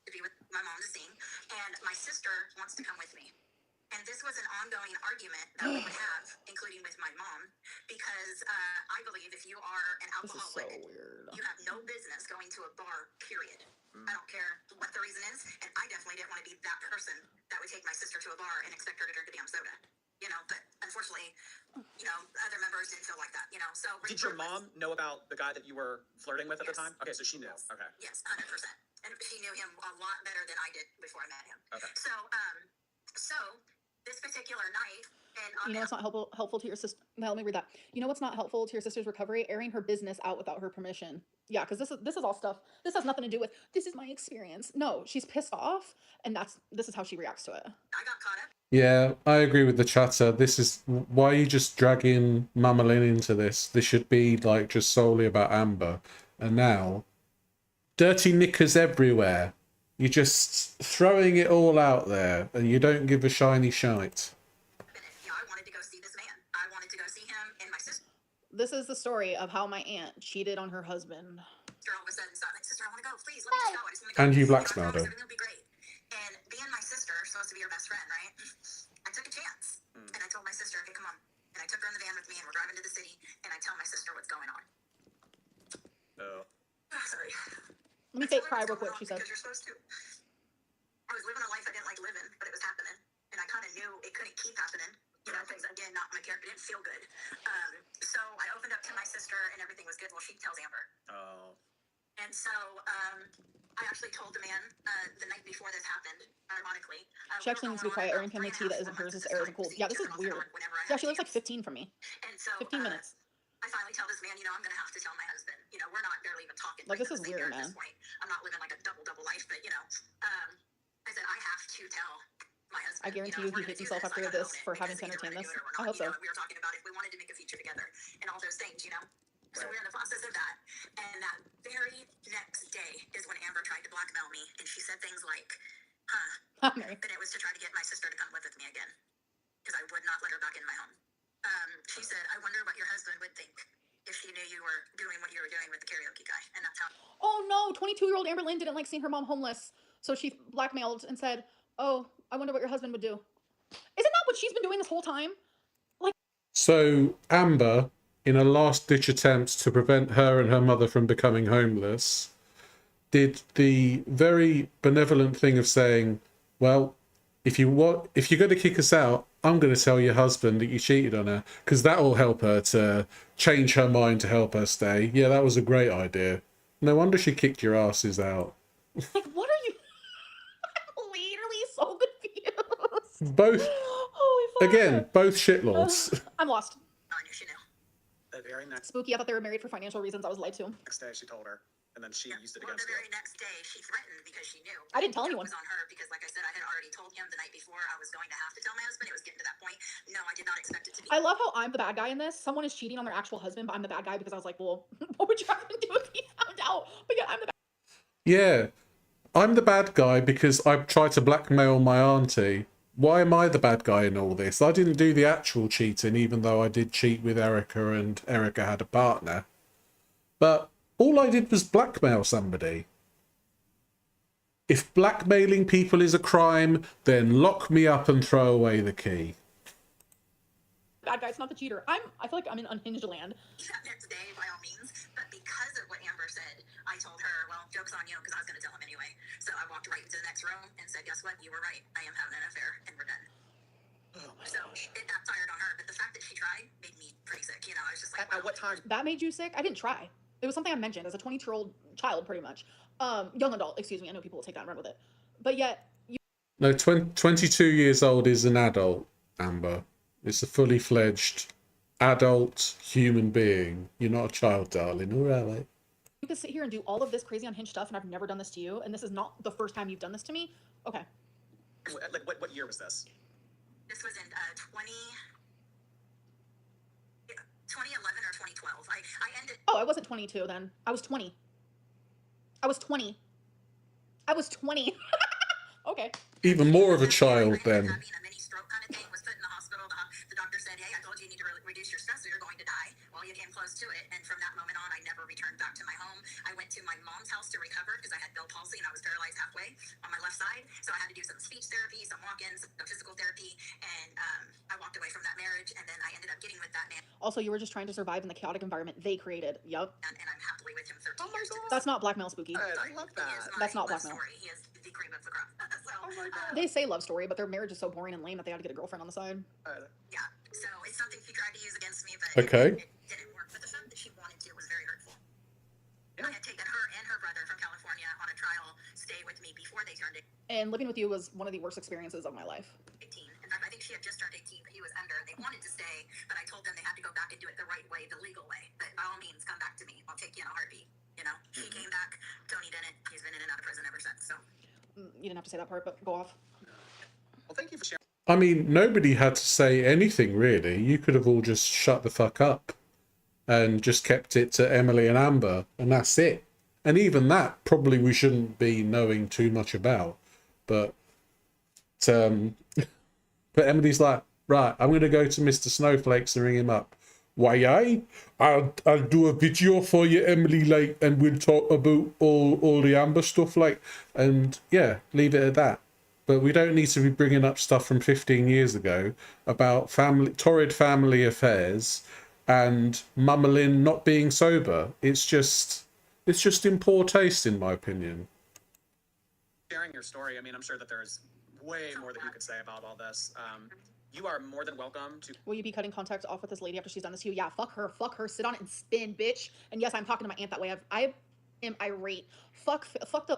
to be with my mom to sing, and my sister wants to come with me. And this was an ongoing argument that we would have, including with my mom, because I believe if you are an alcoholic, you have no business going to a bar, period. I don't care what the reason is, and I definitely didn't want to be that person that would take my sister to a bar and expect her to drink a damn soda. You know, but unfortunately, you know, other members didn't feel like that, you know. So did your mom know about the guy that you were flirting with at the time? Okay, so she knew. Okay. Yes, 100%. And she knew him a lot better than I did before I met him. Okay. So this particular night, and you know what's not helpful to your sister? Now, let me read that. You know what's not helpful to your sister's recovery? Airing her business out without her permission. Yeah, because this is all stuff. This has nothing to do with this is my experience. No, she's pissed off, and this is how she reacts to it. I got caught up. Yeah, I agree with the chatter. This is why are you just dragging Mama Lynn into this? This should be like just solely about Amber. And now, dirty knickers everywhere. You're just throwing it all out there, and you don't give a shiny shite. Yeah, I wanted to go see this man. I wanted to go see him, and my sister This is the story of how my aunt cheated on her husband. all of a sudden started like, sister, I want to go. Please, let me go. I just want to go. And you know, I blackmailed promise her. everything will be great. And being my sister, supposed to be your best friend, right? I took a chance, and I told my sister, okay, come on. And I took her in the van with me, and we're driving to the city, and I tell my sister what's going on. Oh. Sorry. Let me fake cry real quick, she said. Because you're supposed to. I was living a life I didn't like living, but it was happening. And I kind of knew it couldn't keep happening. You know, things, again, not my character, didn't feel good. So I opened up to my sister, and everything was good. Well, she tells Amber. Oh. And so I actually told the man the night before this happened, ironically. She actually needs to be quiet. Airing family tea that isn't hers is airs and cool. Yeah, this is weird. Yeah, she lives like 15 from me. And so 15 minutes. I finally tell this man, you know, I'm going to have to tell my husband. You know, we're not barely even talking. Like, this is the same weird, year at man. this point. I'm not living like a double life, but, you know, I said, I have to tell my husband. I guarantee you if we're he gonna hates do himself this, after I gotta this own it for having because to either we're entertain gonna this. do it or we're I not. hope so. You know, we were talking about if we wanted to make a future together and all those things, you know. So we're in the process of that. And that very next day is when Amber tried to blackmail me, and she said things like, Mary. that it was to try to get my sister to come live with me again because I would not let her back in my home. She said, I wonder what your husband would think if she knew you were doing what you were doing with the karaoke guy. And that's how. Oh no, 22-year-old Amberlynn didn't like seeing her mom homeless, so she blackmailed and said, "Oh, I wonder what your husband would do." Isn't that what she's been doing this whole time? So Amber, in a last-ditch attempt to prevent her and her mother from becoming homeless, did the very benevolent thing of saying, well, if you're going to kick us out, I'm going to tell your husband that you cheated on her, because that will help her to change her mind to help her stay. Yeah, that was a great idea. No wonder she kicked your asses out. Like, what are you? I'm literally so confused. Both, Holy fuck. again, both shitlords. I'm lost. I knew she knew. The very next Spooky. I thought they were married for financial reasons. I was lied to. day, she told her, and then she used it Well, against the you. very next day, she threatened because she knew. I didn't tell It anyone. was on her because, like I said, I had already told him the night before I was going to have to tell my husband. It was getting to that point. No, I did not expect it to be. I love how I'm the bad guy in this. Someone is cheating on their actual husband, but I'm the bad guy because I was like, well, what would you have to do if he found out? But yeah, I'm the bad. Yeah, I'm the bad guy because I tried to blackmail my auntie. Why am I the bad guy in all this? I didn't do the actual cheating, even though I did cheat with Erica and Erica had a partner. But all I did was blackmail somebody. If blackmailing people is a crime, then lock me up and throw away the key. Bad guy, it's not the cheater. I feel like I'm in unhinged land. There today, by all means, but because of what Amber said, I told her, well, joke's on you, because I was going to tell him anyway. So I walked right into the next room and said, guess what? You were right. I am having an affair, and we're done. Oh my So gosh. it backfired on her, but the fact that she tried made me pretty sick. You know, I was just like, At what time? That made you sick? I didn't try. It was something I mentioned as a 22-year-old child, pretty much. Young adult, excuse me. I know people will take that and run with it. But yet, No, 22 years old is an adult, Amber. It's a fully fledged adult human being. You're not a child, darling. All right. you could sit here and do all of this crazy unhinged stuff, and I've never done this to you, and this is not the first time you've done this to me. Okay. Like, what year was this? this was in 2011 or 2012. I ended. Oh, I wasn't 22 then. I was 20. I was 20. I was 20. Okay. Even more of a child then. Having a mini stroke kind of thing, was put in the hospital. The doctor said, hey, I told you you need to reduce your stress or you're going to die. Well, you came close to it. And from that moment on, I never returned back to my home. I went to my mom's house to recover because I had Bell palsy and I was paralyzed halfway on my left side. So I had to do some speech therapy, some walk-ins, some physical therapy. And I walked away from that marriage. And then I ended up getting with that man. Also, you were just trying to survive in the chaotic environment they created. Yup. And I'm happily with him 13 Oh my years. God. That's not blackmail, Spooky. I love that. That's not blackmail. Story. He is the cream of the crop. So, Oh my God. They say love story, but their marriage is so boring and lame that they had to get a girlfriend on the side. yeah. So it's something she tried to use against me, but Okay. it didn't work. But the fact that she wanted to was very hurtful. Yeah. I had taken her and her brother from California on a trial stay with me before they turned And living with you was one of the worst experiences of my life. 18. In fact, I think she had just turned 18, but he was under. They wanted to stay, but I told them they had to go back and do it the right way, the legal way. But by all means, come back to me. I'll take you in a heartbeat. You know, she came back. Tony didn't. He's been in and out of prison ever since. So. You didn't have to say that part, but go off. Well, thank you for sharing. I mean, nobody had to say anything really. You could have all just shut the fuck up and just kept it to Emily and Amber, and that's it. And even that, probably we shouldn't be knowing too much about. But Emily's like, right, I'm going to go to Mr. Snowflakes and ring him up. Why, I'll do a video for you, Emily, like, and we'll talk about all the Amber stuff, like, and yeah, leave it at that. But we don't need to be bringing up stuff from 15 years ago about torrid family affairs and Mama Lynn not being sober. It's just in poor taste, in my opinion. Sharing your story. I mean, I'm sure that there's way more that you could say about all this. You are more than welcome to. Will you be cutting contact off with this lady after she's done this to you? Yeah, fuck her, sit on it and spin, bitch. And yes, I'm talking to my aunt that way. I am irate. Fuck the,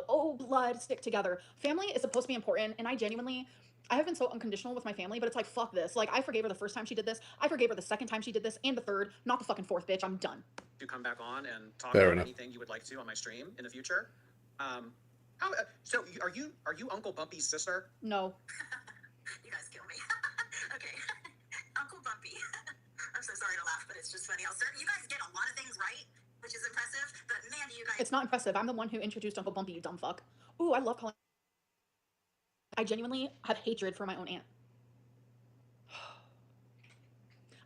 oh, blood, stick together. Family is supposed to be important, and I have been so unconditional with my family, but it's like, fuck this. Like, I forgave her the first time she did this. I forgave her the second time she did this, and the third, not the fucking fourth, bitch. I'm done. To come back on and talk Fair about enough. anything you would like to on my stream in the future. So are you Uncle Bumpy's sister? No. You guys kill me. Okay. Uncle Bumpy. I'm so sorry to laugh, but it's just funny. You guys get a lot of things right, which is impressive, but man, do you guys... It's not impressive. I'm the one who introduced Uncle Bumpy, you dumb fuck. Ooh, I love calling... I genuinely have hatred for my own aunt.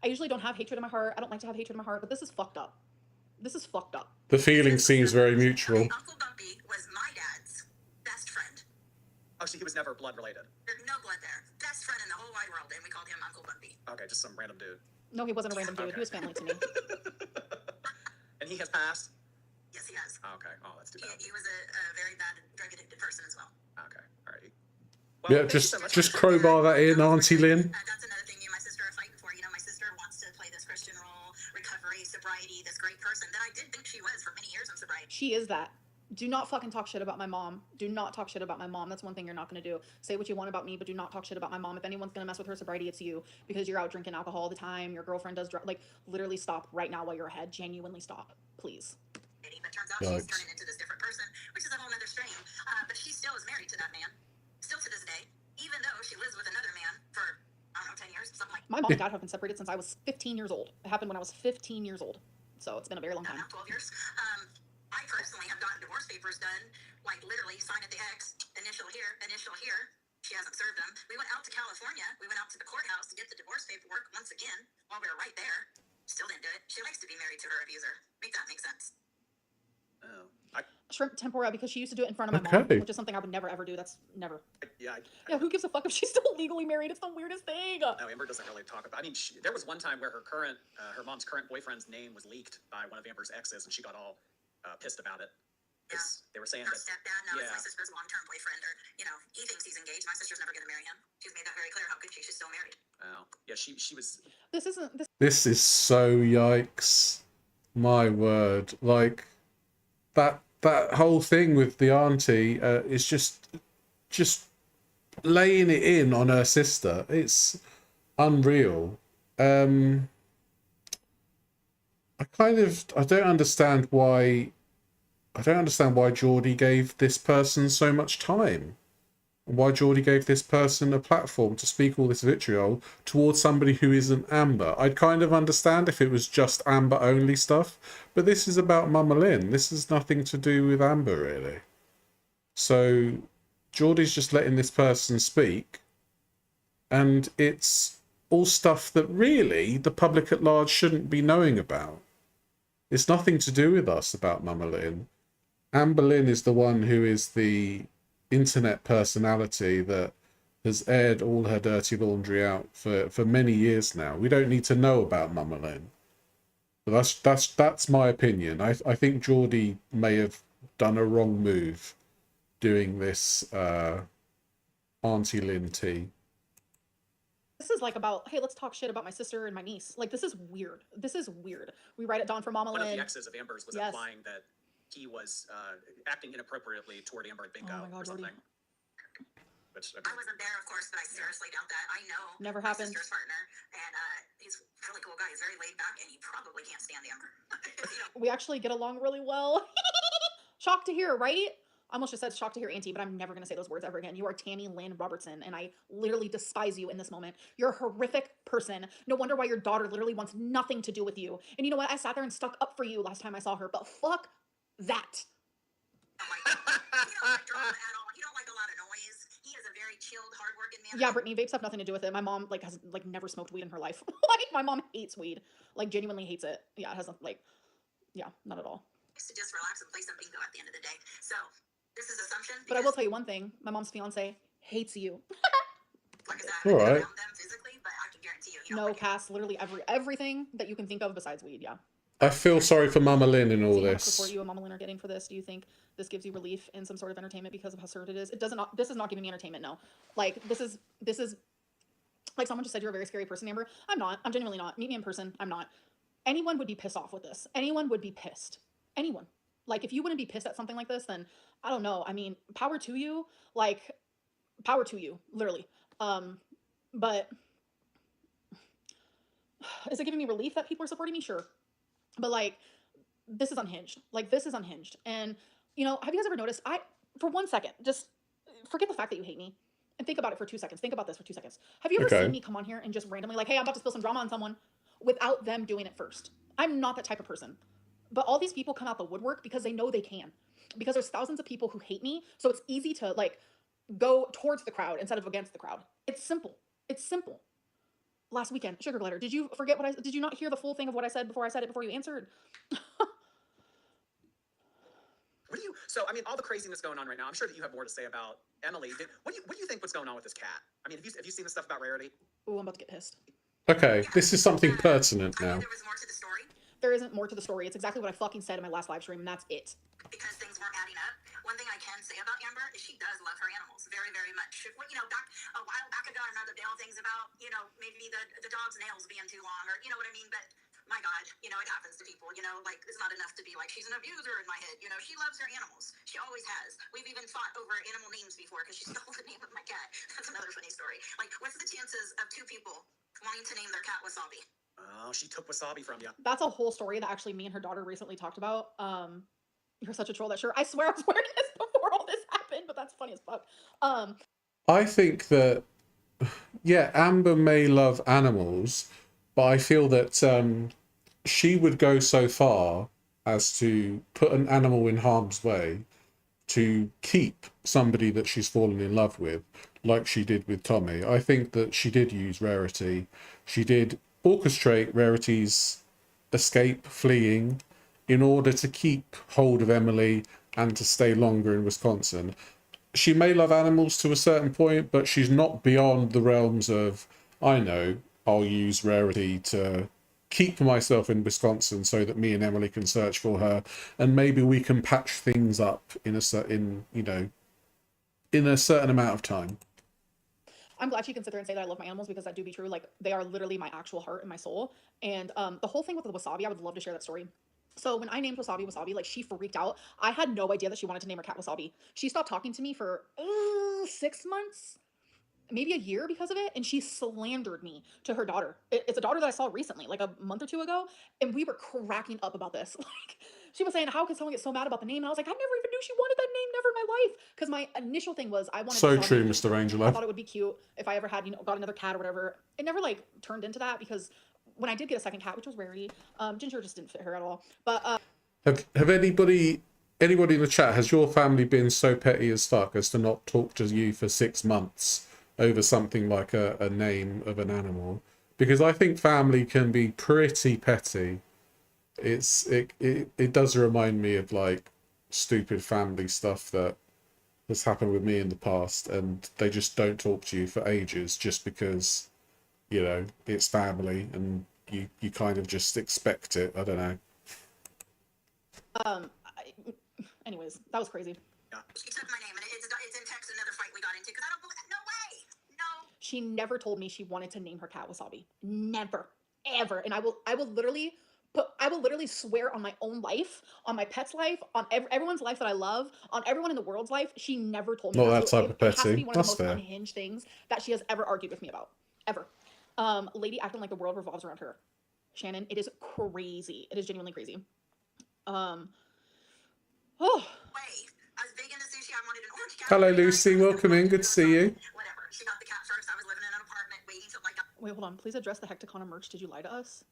I usually don't have hatred in my heart. I don't like to have hatred in my heart, but this is fucked up. This is fucked up. The feeling seems very mutual. Uncle Bumpy was my dad's best friend. Oh, so he was never blood related. There's no blood there. Best friend in the whole wide world, and we called him Uncle Bumpy. Okay, just some random dude. No, he wasn't a random dude. Okay. He was family to me. And he has passed? Yes, he has. Okay. Oh, that's too bad. He was a very bad drug-addicted person as well. Okay. Alrighty. Yeah, thank you so much just for crowbar that in, Auntie Lynn. That's another thing me and my sister are fighting for. You know, my sister wants to play this Christian role, recovery, sobriety, this great person that I did think she was for many years in sobriety. She is that. Do not fucking talk shit about my mom. Do not talk shit about my mom. That's one thing you're not going to do. Say what you want about me, but do not talk shit about my mom. If anyone's going to mess with her sobriety, it's you, because you're out drinking alcohol all the time. Your girlfriend does like, literally stop right now while you're ahead. Genuinely stop, please. But turns out she's turning into this different person, which is a whole other strain. But she still is married to that man, still to this day, even though she lives with another man for, I don't know, 10 years, something like that. My mom and dad have been separated since I was 15 years old. It happened when I was 15 years old. So it's been a very long time. Now 12 years. I personally have gotten divorce papers done, like literally sign at the X, initial here, initial here. She hasn't served them. We went out to California. We went out to the courthouse to get the divorce paperwork once again while we were right there. Still didn't do it. She likes to be married to her abuser. Make that make sense. Oh. shrimp tempura because she used to do it in front of my mom, Okay. which is something I would never ever do. That's never. Yeah. Yeah, who gives a fuck if she's still legally married? It's the weirdest thing. No, Amber doesn't really talk about. I mean, there was one time where her mom's current boyfriend's name was leaked by one of Amber's exes, and she got all pissed about it. Yeah. They were saying Her that. stepdad now is Yeah. my sister's long-term boyfriend, or he thinks he's engaged. My sister's never going to marry him. She's made that very clear. How could she? She's still married. Oh, yeah. She was. This isn't this. This is so yikes. My word. Like, that whole thing with the auntie is just laying it in on her sister. It's unreal. I don't understand why Geordie gave this person so much time. Why Geordie gave this person a platform to speak all this vitriol towards somebody who isn't Amber. I'd kind of understand if it was just Amber only stuff, but this is about Mama Lynn. This has nothing to do with Amber, really. So Geordie's just letting this person speak, and it's all stuff that really the public at large shouldn't be knowing about. It's nothing to do with us about Mama Lynn. Amberlynn is the one who is the internet personality that has aired all her dirty laundry out for many years now. We don't need to know about Mama Lynn. But that's my opinion. I think Geordie may have done a wrong move doing this Auntie Lynn tea. This is like about, hey, let's talk shit about my sister and my niece. Like, this is weird. This is weird. We write it down for Mama Lynn. One of the exes of Amber's was Yes. implying that he was acting inappropriately toward Amber at bingo Oh my God, or something. Geordie. Which, I wasn't there, of course, but I seriously doubt that. I know Never my happened. sister's partner, and he's a really cool guy. He's very laid back, and he probably can't stand Amber. We actually get along really well. Shocked to hear, right? I almost just said shocked to hear auntie, but I'm never going to say those words ever again. You are Tammy Lynn Robertson, and I literally despise you in this moment. You're a horrific person. No wonder why your daughter literally wants nothing to do with you. And you know what? I sat there and stuck up for you last time I saw her, but fuck that. Oh my God. He don't like drama at all. He don't like a lot of noise. He is a very chilled, hardworking man. Yeah, Brittany, vapes have nothing to do with it. My mom has never smoked weed in her life. Like, my mom hates weed. Like, genuinely hates it. Yeah, it has not at all. Likes to just relax and play some bingo at the end of the day. So this is assumption. But I will tell you one thing. My mom's fiance hates you. Like I said, I All haven't been right. around them physically, but I can guarantee you, he don't No, like it. Cass, literally everything that you can think of besides weed, yeah. I feel sorry for Mama Lynn in all See how much support this. you and Mama Lynn are getting for this. Do you think this gives you relief in some sort of entertainment because of how absurd it is? This is not giving me entertainment, no. Like, this is like someone just said, you're a very scary person, Amber. I'm not. I'm genuinely not. Meet me in person. I'm not. Anyone would be pissed off with this. Anyone would be pissed. Anyone. Like, if you wouldn't be pissed at something like this, then I don't know. I mean, power to you. Like, power to you, literally. But is it giving me relief that people are supporting me? Sure. But like, this is unhinged. Like, this is unhinged. And, have you guys ever noticed, for 1 second, just forget the fact that you hate me and think about it for 2 seconds. Think about this for 2 seconds. Have you ever Okay. seen me come on here and just randomly like, hey, I'm about to spill some drama on someone without them doing it first? I'm not that type of person. But all these people come out the woodwork because they know they can. Because there's thousands of people who hate me. So it's easy to like go towards the crowd instead of against the crowd. It's simple. It's simple. Last weekend, sugar glider. Did you forget did you not hear the full thing of what I said before you answered? So, I mean, all the craziness going on right now, I'm sure that you have more to say about Emily. What do you think what's going on with this cat? I mean, have you seen the stuff about Rarity? Ooh, I'm about to get pissed. Okay, this is something pertinent I now. knew there was more to the story There isn't more to the story. It's exactly what I fucking said in my last live stream, and that's it. because things weren't adding up. One thing I can say about Amber is she does love her animals very, very much. Back a while back ago, I remember the Dale things about, maybe the dog's nails being too long, or you know what I mean. But my God, it happens to people. Like, it's not enough to be like she's an abuser in my head. She loves her animals. She always has. We've even fought over animal names before because she stole the name of my cat. That's another funny story. Like, what's the chances of two people wanting to name their cat Wasabi? Oh, she took wasabi from you. That's a whole story that actually me and her daughter recently talked about. You're such a troll. That shirt. I swear I was wearing this before all this happened, but that's funny as fuck. I think that, yeah, Amber may love animals, but I feel that she would go so far as to put an animal in harm's way to keep somebody that she's fallen in love with, like she did with Tommy. I think that she did use Rarity. She did orchestrate Rarity's escape, fleeing, in order to keep hold of Emily and to stay longer in Wisconsin. She may love animals to a certain point, but she's not beyond the realms of, I know, I'll use rarity to keep myself in Wisconsin so that me and Emily can search for her, and maybe we can patch things up in a certain amount of time. I'm glad she can sit there and say that I love my animals, because that do be true. Like, they are literally my actual heart and my soul. And the whole thing with the Wasabi, I would love to share that story. So when I named Wasabi, like, she freaked out. I had no idea that she wanted to name her cat Wasabi. She stopped talking to me for 6 months, maybe a year, because of it, and she slandered me to her daughter. It's a daughter that I saw recently, like a month or two ago, and we were cracking up about this. Like, she was saying, how could someone get so mad about the name? And I was like, I never even knew she wanted that name, never in my life. Because my initial thing was, I wanted So Wasabi true, because Mr. I Angelo. thought it would be cute if I ever had, got another cat or whatever. It never, like, turned into that, because when I did get a second cat, which was rarity, Ginger just didn't fit her at all. But Have anybody in the chat, has your family been so petty as fuck as to not talk to you for 6 months over something like a name of an animal? Because I think family can be pretty petty. It does remind me of like stupid family stuff that has happened with me in the past, and they just don't talk to you for ages just because, it's family and you kind of just expect it. I don't know. anyways, that was crazy. She took my name, and it's in text, another fight we got into, because I don't believe, no way, no. She never told me she wanted to name her cat Wasabi. Never, ever. And I will literally swear on my own life, on my pet's life, on everyone's life that I love, on everyone in the world's life. She never told me Not that. that So type of it has to petty. be one of That's the most fair. unhinged things that she has ever argued with me about. Ever. Lady acting like the world revolves around her. Shannon, it is crazy. It is genuinely crazy. Way. I was big into sushi. I wanted an orange cat. Hello, Lucy. Welcome in. Good to see you. Whatever. She got the cat first. I was living in an apartment waiting till like. Wait, hold on. Please address the Hecticona merch. Did you lie to us?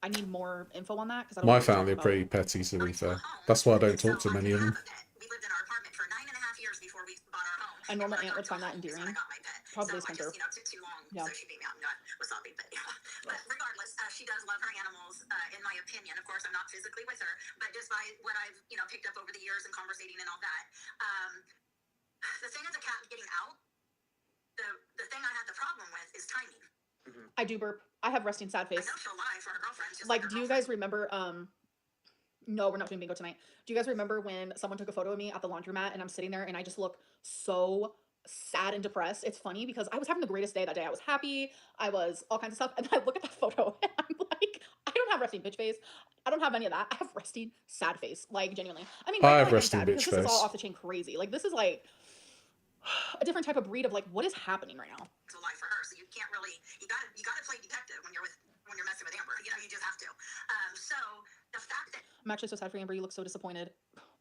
I need more info on that, because I don't know My what you're family are talking pretty petty, to be fair. That's why I don't talk to many of them. We lived in our apartment for 9.5 years before we bought our home. A normal aunt would find that endearing. I got my pet. Probably so Spencer. I just, took too long. Yeah. So she beat me out and got Wasabi. But yeah. But regardless, she does love her animals, in my opinion. Of course, I'm not physically with her, but just by what I've, picked up over the years and conversating and all that. The thing of the cat getting out, the thing I had the problem with is timing. I do burp. I have resting sad face. I know she'll lie for her girlfriends. Just Like, her do you guys remember, no, we're not doing bingo tonight. Do you guys remember when someone took a photo of me at the laundromat and I'm sitting there and I just look so sad and depressed? It's funny because I was having the greatest day that day. I was happy. I was all kinds of stuff. And then I look at that photo and I'm like, I don't have resting bitch face. I don't have any of that. I have resting sad face. Like, genuinely. I mean, I right have now resting sad because bitch this is all face. off the chain crazy. Like, this is like a different type of breed of like, what is happening right now? It's a lie for her, so you can't really. You gotta play detective when you're messing with Amber. You just have to. So the fact that I'm actually so sad for Amber. You look so disappointed.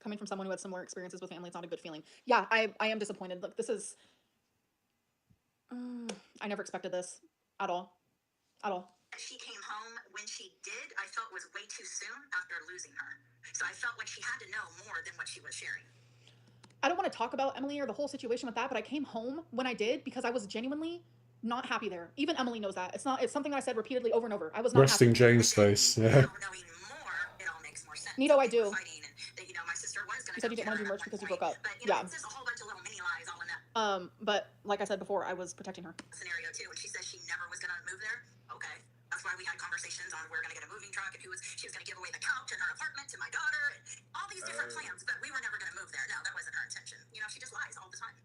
Coming from someone who had similar experiences with family, it's not a good feeling. Yeah, I am disappointed. Look, this is. I never expected this at all. At all. she came home when she did, I felt was way too soon after losing her. So I felt like she had to know more than what she was sharing. I don't want to talk about Emily or the whole situation with that, but I came home when I did because I was genuinely not happy there. Even Emily knows that. It's something that I said repeatedly over and over. I was not Resting happy. Jane's face. Yeah. Knowing more, it all makes more sense. Nito, I do. Fighting and that, my sister was gonna You said you didn't want to do merch because you broke up. But, yeah. It's just a whole bunch of little mini lies all in that But like I said before, I was protecting her. scenario too. And she says she never was gonna move there. Okay. That's why we had conversations on we're gonna get a moving truck and she was gonna give away the couch in her apartment to my daughter and all these different plans, but we were never gonna move there. No, that wasn't her intention. She just lies all the time.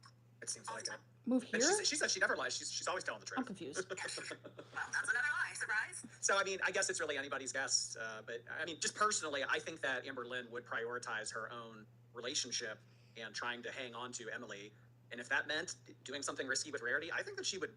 It seems like it. Move here? And she said she never lies. She's always telling the truth. I'm confused. Well, that's another lie. Surprise. So, I guess it's really anybody's guess. But, just personally, I think that Amberlynn would prioritize her own relationship and trying to hang on to Emily. And if that meant doing something risky with Rarity, I think she would.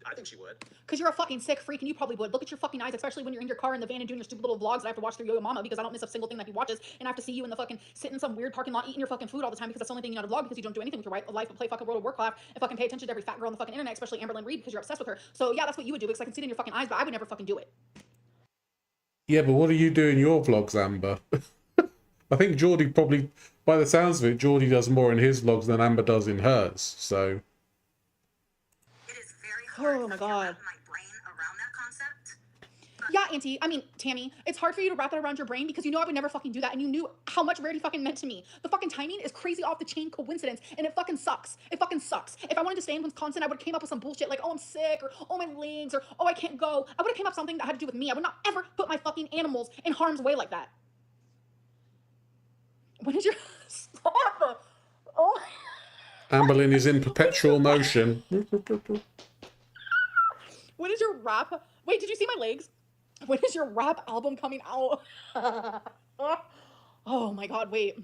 Because you're a fucking sick freak and you probably would. Look at your fucking eyes, especially when you're in your car in the van and doing your stupid little vlogs that I have to watch through Yo-Yo Mama because I don't miss a single thing that he watches. And I have to see you in the fucking, sit in some weird parking lot eating your fucking food all the time because that's the only thing you know to vlog because you don't do anything with your life but play fucking World of Warcraft and fucking pay attention to every fat girl on the fucking internet, especially Amberlynn Reed because you're obsessed with her. So yeah, that's what you would do because I can see it in your fucking eyes, but I would never fucking do it. Yeah, but what do you do in your vlogs, Amber? I think Geordie probably, by the sounds of it, Geordie does more in his vlogs than Amber does in hers. So. It is very hard Oh my god. my brain around that concept. Yeah, Auntie. I mean, Tammy, it's hard for you to wrap that around your brain because you know I would never fucking do that, and you knew how much Rarity fucking meant to me. The fucking timing is crazy off the chain coincidence, and it fucking sucks. It fucking sucks. If I wanted to stay in Wisconsin, I would have came up with some bullshit like, oh, I'm sick, or oh, my legs, or oh, I can't go. I would have came up with something that had to do with me. I would not ever put my fucking animals in harm's way like that. When is your stop? Oh. Amberlynn is in perpetual motion. When is your rap? Wait, did you see my legs? When is your rap album coming out? Oh my god, wait.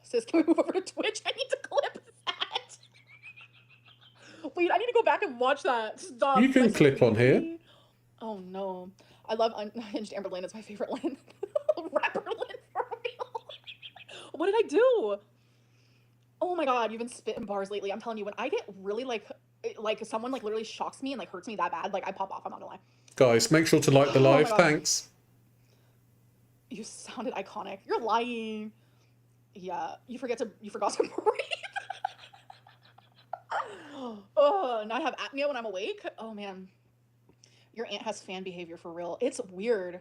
Sis, can we move over to Twitch? I need to clip that. Wait, I need to go back and watch that. Stop. You can clip on here. Oh no. I love Unhinged Amberlynn. It's my favorite Lynn. Rapper Lynn for real. What did I do? Oh my god, you've been spitting bars lately. I'm telling you, when I get really like someone like literally shocks me and like hurts me that bad, like I pop off, I'm not gonna lie. Guys, make sure to like the Oh my live. God. Thanks. You sounded iconic. You're lying. Yeah, you forgot to breathe. Oh, now I have apnea when I'm awake. Oh man. Your aunt has fan behavior for real. It's weird.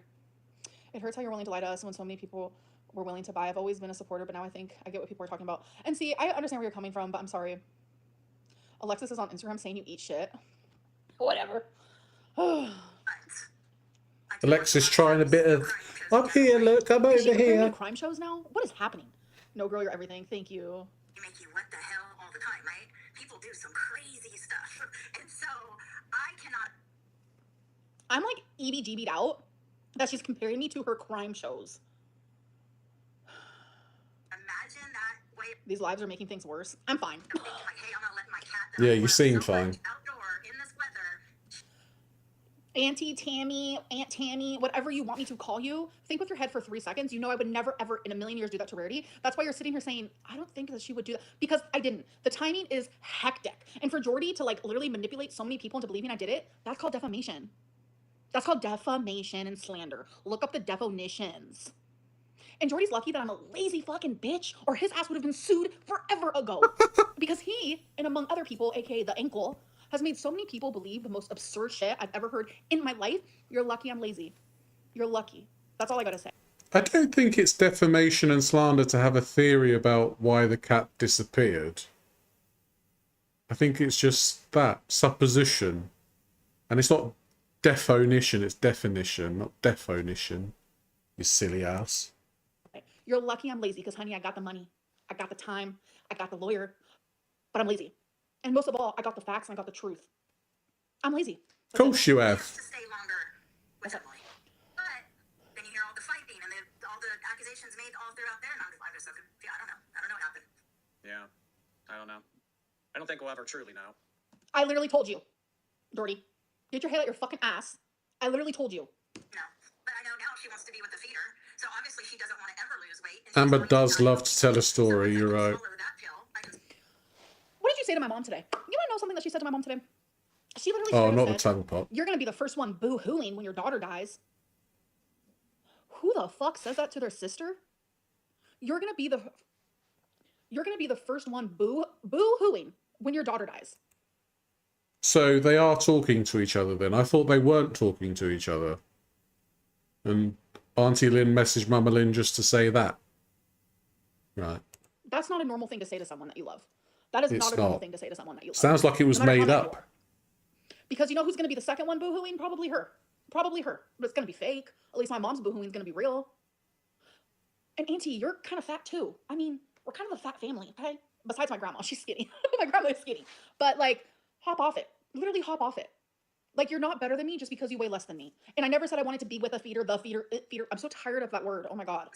It hurts how you're willing to lie to us when so many people were willing to buy. I've always been a supporter, but now I think I get what people are talking about. And see, I understand where you're coming from, but I'm sorry. Alexis is on Instagram saying you eat shit. Whatever. Alexis trying a bit of, I'm here, look, I'm Is she over comparing me here. to crime shows now? What is happening? No, girl, you're everything. Thank you. Make you what the hell all the time, right? People do some crazy stuff. And so I cannot. I'm like EBGB'd out that she's comparing me to her crime shows. Imagine that way. These lives are making things worse. I'm fine. Thinking like, hey, I'm gonna let my cat Yeah, you run seem so fine. much outdoor in this weather. Auntie Tammy, Aunt Tammy, whatever you want me to call you, think with your head for 3 seconds. You know I would never, ever in a million years do that to Rarity. That's why you're sitting here saying, I don't think that she would do that. Because I didn't. The timing is hectic. And for Jordy to like literally manipulate so many people into believing I did it, that's called defamation. That's called defamation and slander. Look up the definitions. And Jordy's lucky that I'm a lazy fucking bitch, or his ass would have been sued forever ago. Because he, and among other people, aka the ankle, has made so many people believe the most absurd shit I've ever heard in my life. You're lucky I'm lazy. You're lucky. That's all I gotta say. I don't think it's defamation and slander to have a theory about why the cat disappeared. I think it's just that, supposition. And it's not definition, it's definition, not definition. You silly ass. You're lucky I'm lazy because, honey, I got the money. I got the time. I got the lawyer. But I'm lazy. And most of all, I got the facts and I got the truth. I'm lazy. Of course you have. To stay longer with Emily. But then you hear all the fighting and all the accusations made all throughout there, and I'm just so confused. I don't know. I don't know what happened. Yeah, I don't know. I don't think we'll ever truly know. I literally told you, Doherty. Get your head out your fucking ass. I literally told you. No. But I know now she wants to be with the feeder, so obviously she doesn't want to ever lose weight. Amber does love to tell a story, you're right. What did you say to my mom today? You want to know something that she said to my mom today? She literally Oh, straight up not the said, tongue pop. you're going to be the first one boo-hooing when your daughter dies. Who the fuck says that to their sister? You're going to be the first one boo-hooing when your daughter dies. So they are talking to each other then. I thought they weren't talking to each other. And Auntie Lynn messaged Mama Lynn just to say that. Right. That's not a normal thing to say to someone that you love. That is It's not a normal not. thing to say to someone that you love. Sounds like it was No matter made how bad you up. are. Because you know who's going to be the second one boo-hooing? Probably her. Probably her. But it's going to be fake. At least my mom's boo-hooing is going to be real. And Auntie, you're kind of fat too. I mean, we're kind of a fat family, okay? Besides my grandma. She's skinny. My grandma is skinny. But like, hop off it. Literally hop off it. Like, you're not better than me just because you weigh less than me. And I never said I wanted to be with a feeder, the feeder, it feeder. I'm so tired of that word. Oh my God.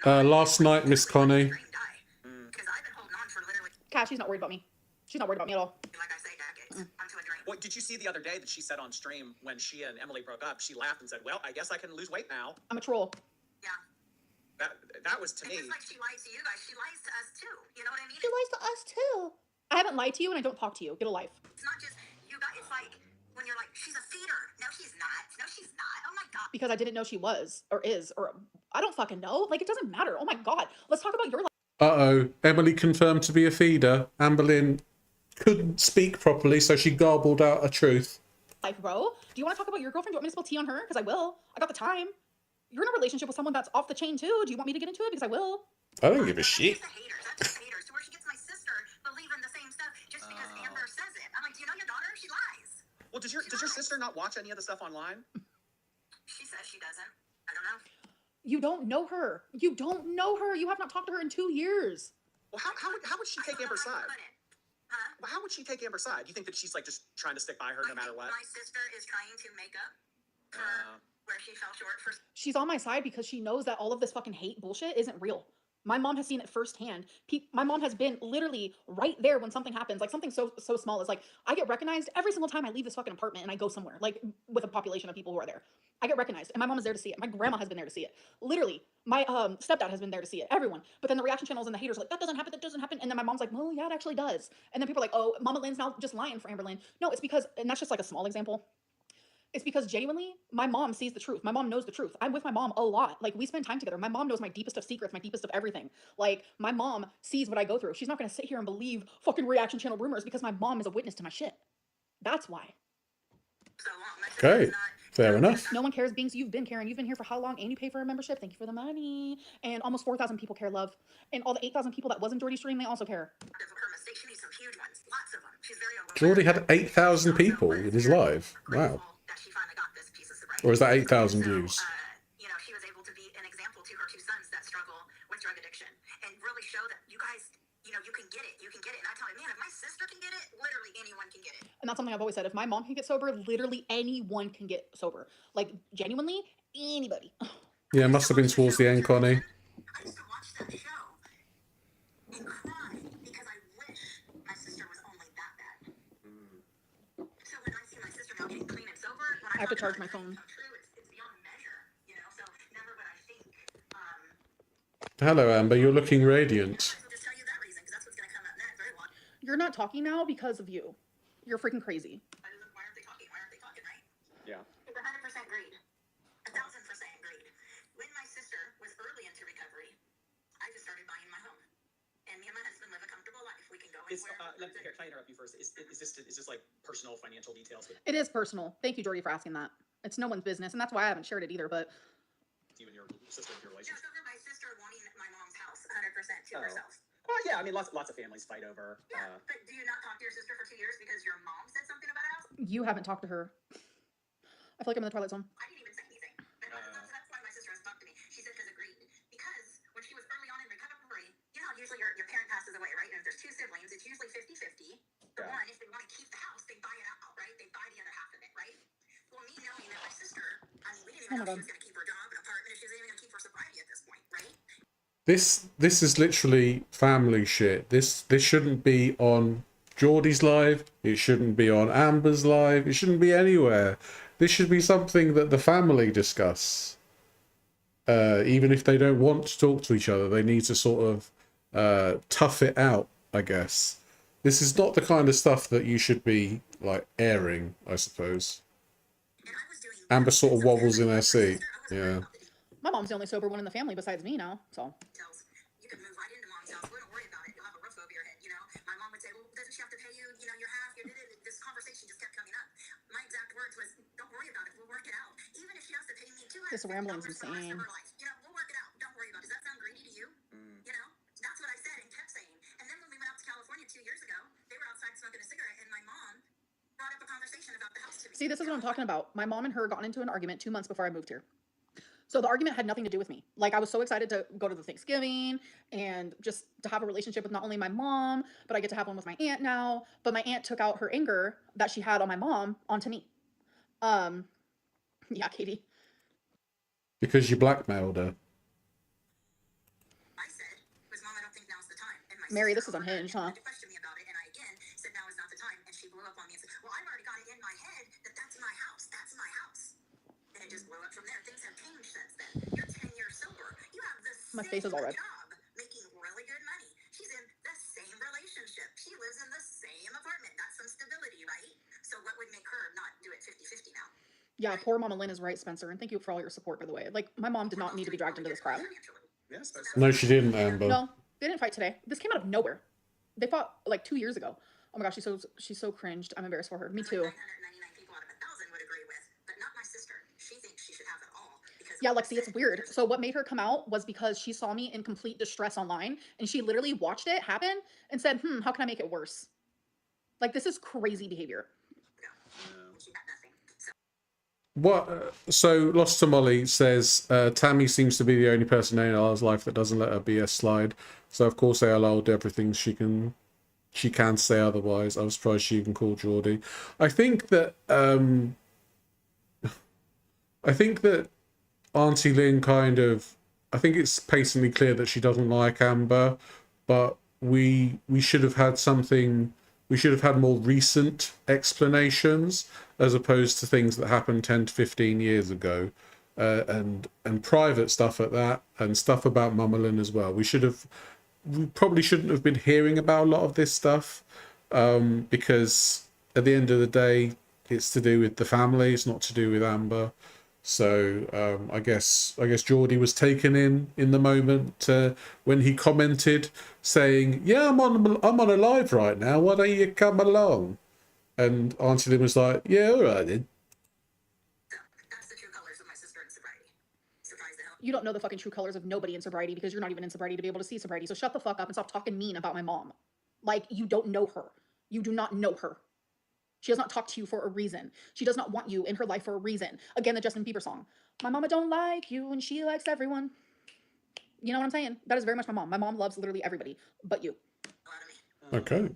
Last night, Miss Connie. Because I've been holding on for literally, Kat, she's not worried about me. She's not worried about me at all. like I say, decades. Onto a drink. What did you see the other day that she said on stream when she and Emily broke up? She laughed and said, well, I guess I can lose weight now. I'm a troll. Yeah. That was to And me. just like she lies to you guys, she lies to us too. You know what I mean? She lies to us too. I haven't lied to you and I don't talk to you. Get a life. It's not just you guys. It's like when you're like, she's a feeder. No, she's not. No, she's not. Oh my God. Because I didn't know she was or is or I don't fucking know. Like, it doesn't matter. Oh my God. Let's talk about your life. Uh-oh. Emily confirmed to be a feeder. Amberlynn couldn't speak properly, so she garbled out a truth. life, bro. Do you want to talk about your girlfriend? Do you want me to spill tea on her? Because I will. I got the time. You're in a relationship with someone that's off the chain too. Do you want me to get into it? Because I will. I don't give a shit. That's just the haters. That's just the haters. To where she gets my sister believing the same stuff just because Amber says it. I'm like, do you know your daughter? She lies. Well, does your sister not watch any of the stuff online? She says she doesn't. I don't know. You don't know her. You don't know her. You have not talked to her in 2 years. Well, how would she take Amber's side? Huh? Well, how would she take Amber's side? You think that she's like just trying to stick by her no matter what? My sister is trying to make up for where she fell short for. She's on my side because she knows that all of this fucking hate bullshit isn't real. My mom has seen it firsthand. My mom has been literally right there when something happens. Like something so small as like I get recognized every single time I leave this fucking apartment and I go somewhere like with a population of people who are there. I get recognized and my mom is there to see it. My grandma has been there to see it. Literally, my stepdad has been there to see it. Everyone. But then the reaction channels and the haters are like, that doesn't happen, that doesn't happen. And then my mom's like, well, yeah, it actually does. And then people are like, oh, Mama Lynn's now just lying for Amberlynn. No, it's because, and that's just like a small example. It's because genuinely, my mom sees the truth. My mom knows the truth. I'm with my mom a lot. Like, we spend time together. My mom knows my deepest of secrets, my deepest of everything. Like, my mom sees what I go through. She's not going to sit here and believe fucking reaction channel rumors because my mom is a witness to my shit. That's why. Okay, fair enough. No one cares. Binks, you've been caring. You've been here for how long? And you pay for a membership. Thank you for the money. And almost 4,000 people care, love. And all the 8,000 people that wasn't Jordy's stream, they also care. Her mistake. She needs some huge ones. Lots of them. She's very Jordy had 8,000 people in his live. Wow. that she finally got this piece of sobriety. Or is that 8,000 So, views? You know, she was able to be an example to her two sons that struggle with drug addiction and really show that you guys, you know, you can get it. You can get it. And I tell you, man, if my sister can get it, literally anyone can get it. And that's something I've always said. If my mom can get sober, literally anyone can get sober. Like, genuinely, anybody. Yeah, it must have been towards the end, Connie. I used to watch that show and cry because I wish my sister was only that bad. So when I see my sister now getting clean and sober, when I have to talk charge about my phone. it's true, it's beyond measure, you know. So never would I think. Hello, Amber. You're looking radiant. I'll just tell you that reason because that's what's going to come up next. Very well. You're not talking now because of you. You're freaking crazy. Why aren't they talking? Why aren't they talking? Right? Yeah. It's 100% greed. 1,000% greed. When my sister was early into recovery, I just started buying my home, and me and my husband live a comfortable life. We can go anywhere. Can I interrupt you first? Is this like personal financial details with It is personal. Thank you, Jordy, for asking that. It's no one's business, and that's why I haven't shared it either, but you and your sister and your Yeah, relationship? so for my sister wanting my mom's house 100% to Oh. herself. Well, yeah. I mean, lots of families fight over. Yeah, but do you not talk to your sister for 2 years because your mom said something about a house? you haven't talked to her. I feel like I'm in the Twilight Zone. I didn't even say anything. But that's why my sister has talked to me. She said because of greed. Because when she was early on in recovery, you know how usually your parent passes away, right? And if there's two siblings, it's usually 50-50. The Yeah. one, if they want to keep the house, they buy it out, right? They buy the other half of it, right? Well, me knowing that my sister, I mean, we didn't even know if she was going to keep her job, an apartment, if she was even going to keep her sobriety at this point, right? This is literally family shit. This shouldn't be on Geordie's live. It shouldn't be on Amber's live. It shouldn't be anywhere. This should be something that the family discuss. Even if they don't want to talk to each other, they need to sort of tough it out, I guess. This is not the kind of stuff that you should be like airing, I suppose. And I was doing Amber sort of wobbles in her seat. Yeah. My mom's the only sober one in the family besides me now, so. details. You can move right into mom's house. We don't worry about it. You'll have a roof over your head, you know? My mom would say, well, doesn't she have to pay you, you know, your half? This conversation just kept coming up. My exact words was, don't worry about it. We'll work it out. Even if she has to pay me $250 This rambling's for the rest of insane. her life. You know, we'll work it out. Don't worry about it. Does that sound greedy to you? You know? That's what I said and kept saying. And then when we went out to California 2 years ago, they were outside smoking a cigarette, and my mom brought up a conversation about the house to me. See, this is what I'm talking about. My mom and her got into an argument 2 months before I moved here. So the argument had nothing to do with me. Like, I was so excited to go to the Thanksgiving and just to have a relationship with not only my mom, but I get to have one with my aunt now. But my aunt took out her anger that she had on my mom onto me. Yeah, Katie. Because you blackmailed her. I said, was Mom, I don't think now's the time. And my Mary, this sister is unhinged, huh? tried to question me about it, and I again said now is not the time. And she blew up on me and said, well, I've already got it in my head that that's my house. That's my house. And it just blew up from there. Things have changed since then. You're 10 years sober. You have the My face is all red. job, making really good money. She's in the same relationship. She lives in the same apartment. That's some stability, right? So what would make her not do it 50-50 now? Yeah, poor Mama Lynn is right, Spencer. And thank you for all your support, by the way. Like, my mom did not need to be dragged into this crap. Yes. No, she didn't, Amber. No, they didn't fight today. This came out of nowhere. They fought like 2 years ago. Oh my gosh, she's so cringed. I'm embarrassed for her. Me too. 999 people out of 1,000 Yeah, Lexi, it's weird. So what made her come out was because she saw me in complete distress online, and she literally watched it happen and said, how can I make it worse? Like, this is crazy behavior. She got nothing. So What? So Lost to Molly says Tammy seems to be the only person in ALR's life that doesn't let her BS slide. So of course ALR will do everything she can say otherwise. I was surprised she even called Geordie. I think that Auntie Lynn kind of, I think it's patently clear that she doesn't like Amber, but we should have had something. We should have had more recent explanations as opposed to things that happened 10 to 15 years ago, and private stuff at that, and stuff about Mama Lynn as well. We probably shouldn't have been hearing about a lot of this stuff, because at the end of the day, it's to do with the family. It's not to do with Amber. So I guess Geordie was taken in the moment when he commented saying, "Yeah, I'm on a live right now. Why don't you come along?" And Auntie Lynn was like, "Yeah, all right then." that's the true colors of my sister in sobriety. Surprise the hell. You don't know the fucking true colors of nobody in sobriety because you're not even in sobriety to be able to see sobriety. So shut the fuck up and stop talking mean about my mom. Like, you don't know her. You do not know her. She does not talk to you for a reason. She does not want you in her life for a reason. Again, the Justin Bieber song. My mama don't like you and she likes everyone. You know what I'm saying? That is very much my mom. My mom loves literally everybody but you. A lot of me. Okay.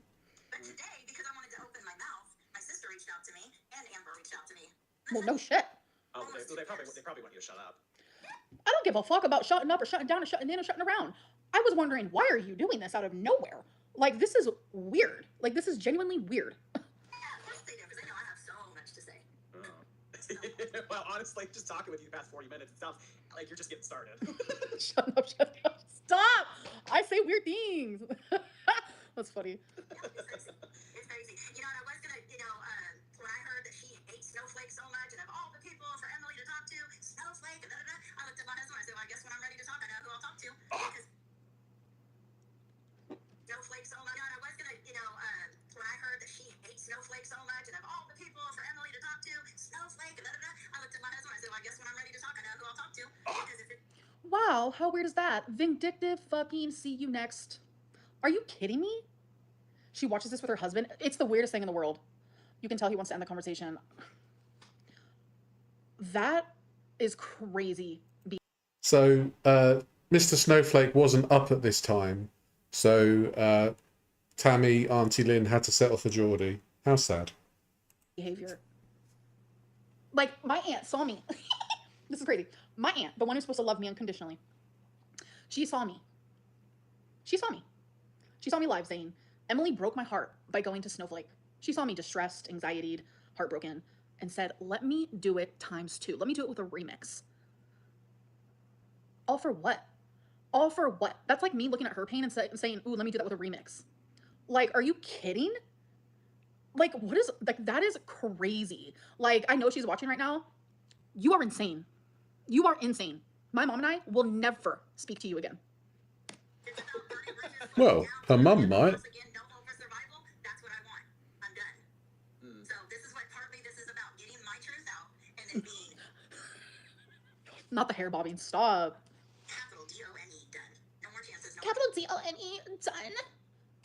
But today, because I wanted to open my mouth, my sister reached out to me and Amber reached out to me. Well, no shit. Oh, they probably want you to shut up. I don't give a fuck about shutting up or shutting down or shutting in or shutting around. I was wondering, why are you doing this out of nowhere? Like, this is weird. Like, this is genuinely weird. Yeah, of course they do, because they know I have so much to say. Well, honestly, just talking with you the past 40 minutes, it sounds like you're just getting started. Shut up, shut up. Stop! I say weird things. That's funny. Yeah, it's crazy. You know, and I was gonna, when I heard that she hates Snowflake so much, and of all the people for Emily to talk to, Snowflake, and I looked at my husband and I said, well, I guess when I'm ready to talk, I know who I'll talk to. Because Snowflake so much. You know, and I was gonna, when I heard that she hates Snowflake so much, and of all the people for Emily to talk to, Snowflake, and I looked at my husband and I said, well, I guess when I'm ready to talk, I know who I'll talk to. Because if it Wow, how weird is that? Vindictive fucking see you next. Are you kidding me? She watches this with her husband. It's the weirdest thing in the world. You can tell he wants to end the conversation. That is crazy. So Mr. Snowflake wasn't up at this time, so Tammy, Auntie Lynn had to settle for Geordie. How sad. Behavior. Like, my aunt saw me. This is crazy. My aunt, the one who's supposed to love me unconditionally, she saw me. She saw me. She saw me live saying, Emily broke my heart by going to Snowflake. She saw me distressed, anxietied, heartbroken, and said, let me do it ×2. Let me do it with a remix. All for what? All for what? That's like me looking at her pain and saying, ooh, let me do that with a remix. Like, are you kidding? Like, what is, like, that is crazy. Like, I know she's watching right now. You are insane. You are insane. My mom and I will never speak to you again. Well, her mum might. Again, no hope for survival. That's what I want. I'm done. So this is what partly this is about, getting my truth out and then being Not the hair bobbing. Stop. capital D-O-N-E done. No more chances. No Capital D-O-N-E, done.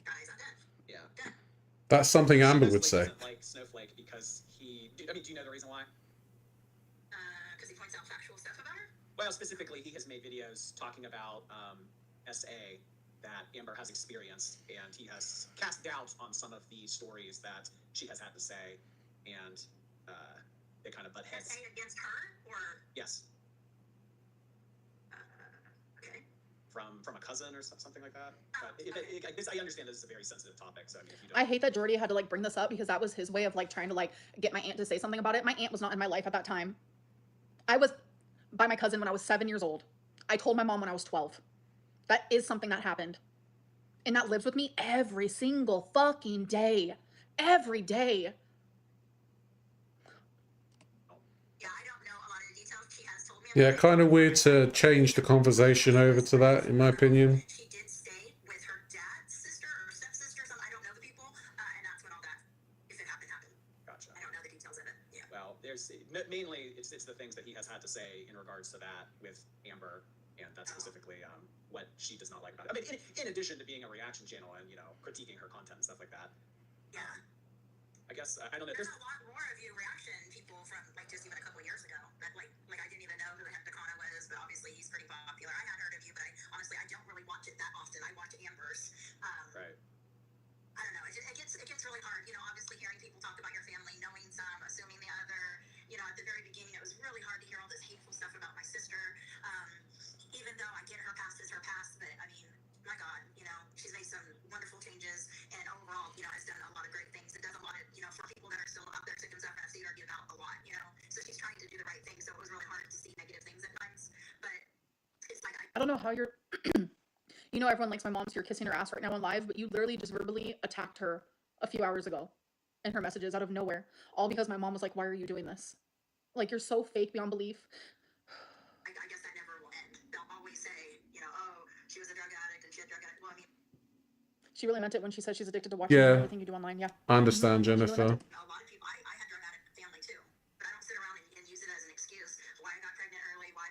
guys, I'm done. Yeah. Done. That's something Amber would Supposedly say. doesn't like Snowflake because do you know the reason why? Because he points out factual stuff about her. Well, specifically, he has made videos talking about SA that Amber has experienced, and he has cast doubt on some of the stories that she has had to say, and they kind of butt heads. Say against her or Yes, okay. from a cousin or something like that. But I understand this is a very sensitive topic, so I mean, if you don't, I hate that Jordy had to like bring this up because that was his way of like trying to like get my aunt to say something about it. My aunt was not in my life at that time. I was by my cousin when I was 7 years old. I told my mom when I was 12. That is something that happened. And that lives with me every single fucking day. Every day. Yeah, I don't know a lot of the details. She has told me. Yeah, kind of weird to change the conversation over to that, in my opinion. She did stay with her dad's sister or stepsister. I don't know the people, and that's when all that, if it happened, happened. gotcha. I don't know the details of it. Yeah. out. There's mainly it's the things that he has had to say in regards to that with Amber, and that's specifically what she does not like about it. I mean, in addition to being a reaction channel and critiquing her content and stuff like that. Yeah. I guess I don't know. There's a lot more of you reaction people from like just even a couple years ago that like I didn't even know who the heck Dakana was, but obviously he's pretty popular. I had heard of you, but honestly I don't really watch it that often. I watch Amber's. Right. I don't know. It gets really hard. Obviously hearing people talk about your family, knowing some, assuming the other. At the very beginning, it was really hard to hear all this hateful stuff about my sister. Even though I get her past is her past, but I mean, my God, she's made some wonderful changes, and overall, has done a lot of great things. It does a lot of, for people that are still out there sick and stuff, I've seen her get out a lot, So she's trying to do the right thing. So it was really hard to see negative things at times, but it's like I don't know how you're. Everyone likes my mom, so you're kissing her ass right now on live, but you literally just verbally attacked her a few hours ago in her messages out of nowhere, all because my mom was like, "Why are you doing this?" Like, you're so fake beyond belief. I guess that never will end. They'll always say, oh, she was a drug addict and she had drug addict. Well, I mean, She really meant it when she said she's addicted to watching Yeah. everything you do online. Yeah. I understand, She really Jennifer. meant it. a lot of people, I had drug addict family too, but I don't sit around and use it as an excuse why I got pregnant early, why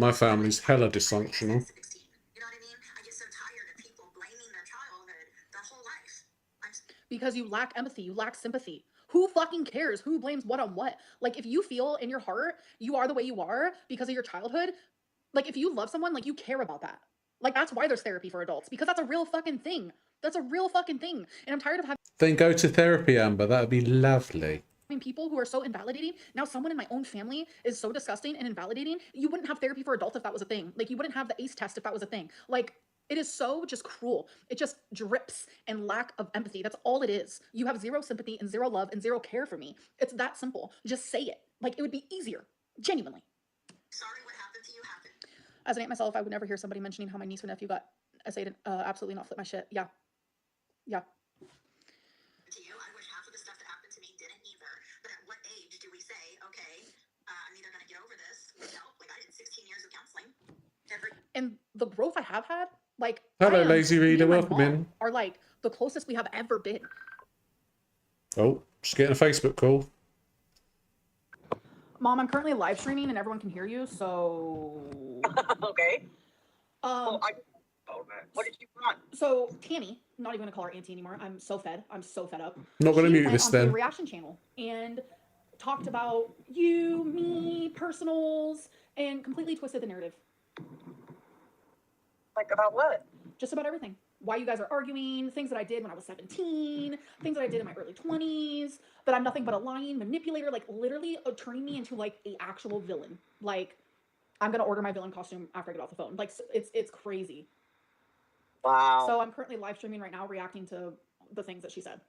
My family's hella dysfunctional. You know what I mean? I get so tired of people blaming their childhood their whole life. Because you lack empathy, you lack sympathy. Who fucking cares who blames what on what? Like, if you feel in your heart you are the way you are because of your childhood, like, if you love someone, like, you care about that. Like, that's why there's therapy for adults, because that's a real fucking thing. That's a real fucking thing. And I'm tired of Then go to therapy, Amber. That'd be lovely. having people who are so invalidating. Now someone in my own family is so disgusting and invalidating. You wouldn't have therapy for adults if that was a thing. Like, you wouldn't have the ACE test if that was a thing. Like, it is so just cruel. It just drips in lack of empathy. That's all it is. You have zero sympathy and zero love and zero care for me. It's that simple. Just say it. Like, it would be easier. Genuinely. Sorry, what happened to you happened. As an aunt myself, I would never hear somebody mentioning how my niece or nephew got essayed. Absolutely not flip my shit. Yeah. Yeah. To you, I wish half of the stuff that happened to me didn't either. But at what age do we say, okay, I'm either going to get over this with help? Like, I did 16 years of counseling. And the growth I have had, like, Hello, I am- lazy me reader. and my Welcome mom in. Are like the closest we have ever been. Oh, just getting a Facebook call. Mom, I'm currently live streaming and everyone can hear you, so. Okay. Um. What did you want? So Tammy, I'm not even gonna call her auntie anymore. I'm so fed. I'm so fed up. Not gonna She mute went this onto the then. reaction channel and talked about you, me, personals, and completely twisted the narrative. Like, about what? Just about everything. Why you guys are arguing, things that I did when I was 17, things that I did in my early 20s, that I'm nothing but a lying manipulator, like literally turning me into like a actual villain. Like, I'm gonna order my villain costume after I get off the phone. Like, it's crazy. Wow. So I'm currently live streaming right now, reacting to the things that she said.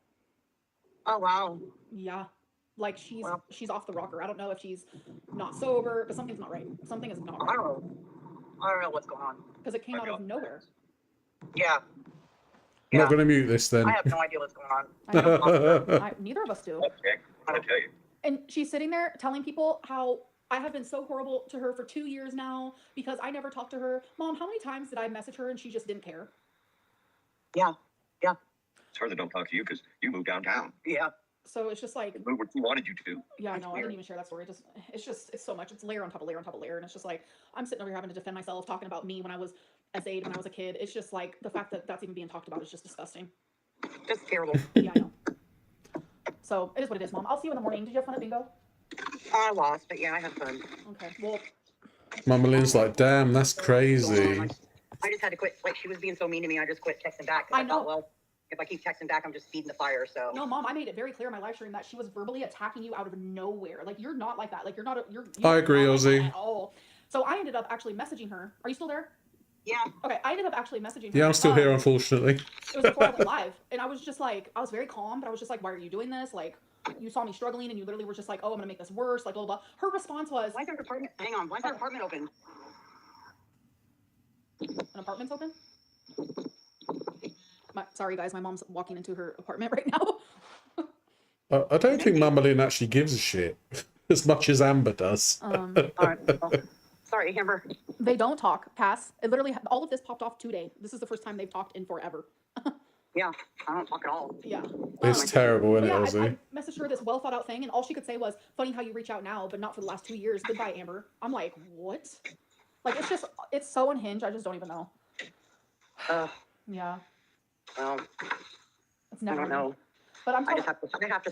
Oh, wow. Yeah, like she's Wow. she's off the rocker. I don't know if she's not sober, but something's not right. Something is not I right don't know what's going on. because it came out of nowhere. Yeah. I'm not gonna mute this then. I have no idea what's going on. I know. Neither of us do. I'll tell you. And she's sitting there telling people how I have been so horrible to her for 2 years now because I never talked to her. Mom, how many times did I message her and she just didn't care? Yeah. Yeah. It's her that don't talk to you because you moved downtown. Yeah. So it's just like, You moved where she wanted you to. yeah, That's no, I weird. didn't even share that story. It's so much. It's layer on top of layer on top of layer. And it's just like, I'm sitting over here having to defend myself, talking about me when I was SA'd when I was a kid. It's just like, the fact that that's even being talked about is just disgusting. That's terrible. Yeah, I know. So it is what it is, Mom. I'll see you in the morning. Did you have fun at bingo? I lost, but yeah, I had fun. Okay, well, Mama Lynn's like, damn, that's crazy. I just had to quit. Like, she was being so mean to me, I just quit texting back. 'Cause I know. thought, well, if I keep texting back, I'm just feeding the fire. So. no, Mom, I made it very clear in my live stream that she was verbally attacking you out of nowhere. Like, you're not like that. Like, you're not you I are agree, not like that Ozzy. at all. So I ended up actually messaging her. Are you still there? Yeah. Okay, I ended up actually messaging her. Yeah, I'm still here, unfortunately. It was before I went live, and I was just like, I was very calm, but I was just like, why are you doing this? Like, you saw me struggling, and you literally were just like, oh, I'm gonna make this worse, like, blah, blah, blah. Her response was, Why is her apartment? Hang on. Why is her apartment open? an apartment's open? Sorry, guys, my mom's walking into her apartment right now. I don't think Mama Lynn actually gives a shit as much as Amber does. All right. Well, sorry, Amber. They don't talk. Pass. It literally, all of this popped off today. This is the first time they've talked in forever. Yeah, I don't talk at all. Yeah. It's terrible, isn't it, Yeah, Ozzy? I messaged her this well thought out thing, and all she could say was, "Funny how you reach out now, but not for the last 2 years. Goodbye, Amber." I'm like, what? Like, it's so unhinged. I just don't even know. Yeah, Well, it's I never. don't know. But I'm I telling. have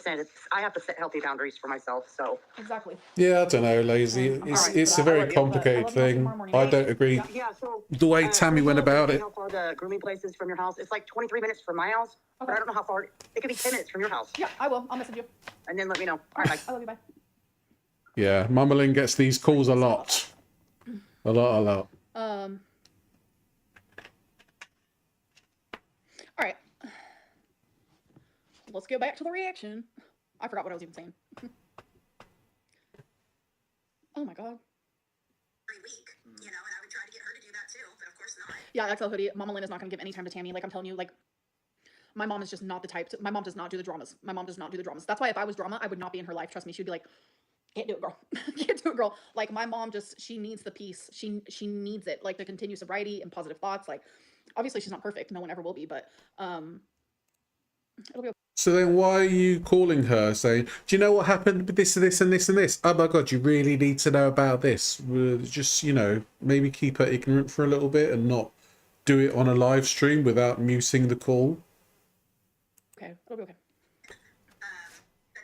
to set healthy boundaries for myself. So Exactly. Yeah, I don't know, Lazy. I'm It's sorry for it's that. a I very love you, but I complicated love you. I'll see you thing. tomorrow morning. I don't agree. yeah. So The way Tammy went about it. How far the grooming place is from your house? It's like 23 minutes from my house, but I don't know how far. It could be 10 minutes from your house. Yeah, I will. I'll message you. And then let me know. All right, bye. I love you. Bye. Yeah, Mama Lynn gets these calls a lot. A lot. All right. Let's get back to the reaction. I forgot what I was even saying. Oh my god. Every week, and I would try to get her to do that too, but of course not. Yeah, XL Hoodie. Mama Lynn is not going to give any time to Tammy. Like, I'm telling you, like, my mom is just not the type to, my mom does not do the dramas. My mom does not do the dramas. That's why if I was drama, I would not be in her life. Trust me. She'd be like, can't do it, girl. Can't do it, girl. Like, my mom just, she needs the peace. She needs it, like, the continued sobriety and positive thoughts. Like, obviously she's not perfect. No one ever will be, but it'll be okay. So then why are you calling her saying, do you know what happened with this and this and this and this? Oh my god, you really need to know about this. Just, maybe keep her ignorant for a little bit and not do it on a live stream without muting the call. Okay, it'll be okay. But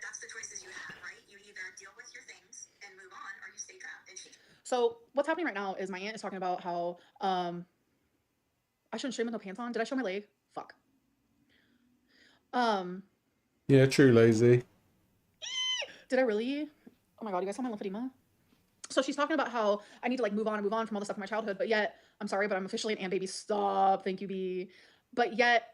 that's the choices you have, right? You either deal with your things and move on, or you stay trapped. And So what's happening right now is my aunt is talking about how I shouldn't stream with no pants on. Did I show my leg? Fuck. Yeah, true, Lazy. Did I really? Oh my god, you guys saw my lymphedema? So she's talking about how I need to like move on from all the stuff in my childhood, but yet I'm sorry, but I'm officially an Aunt Baby. Stop. Thank you, B. But yet,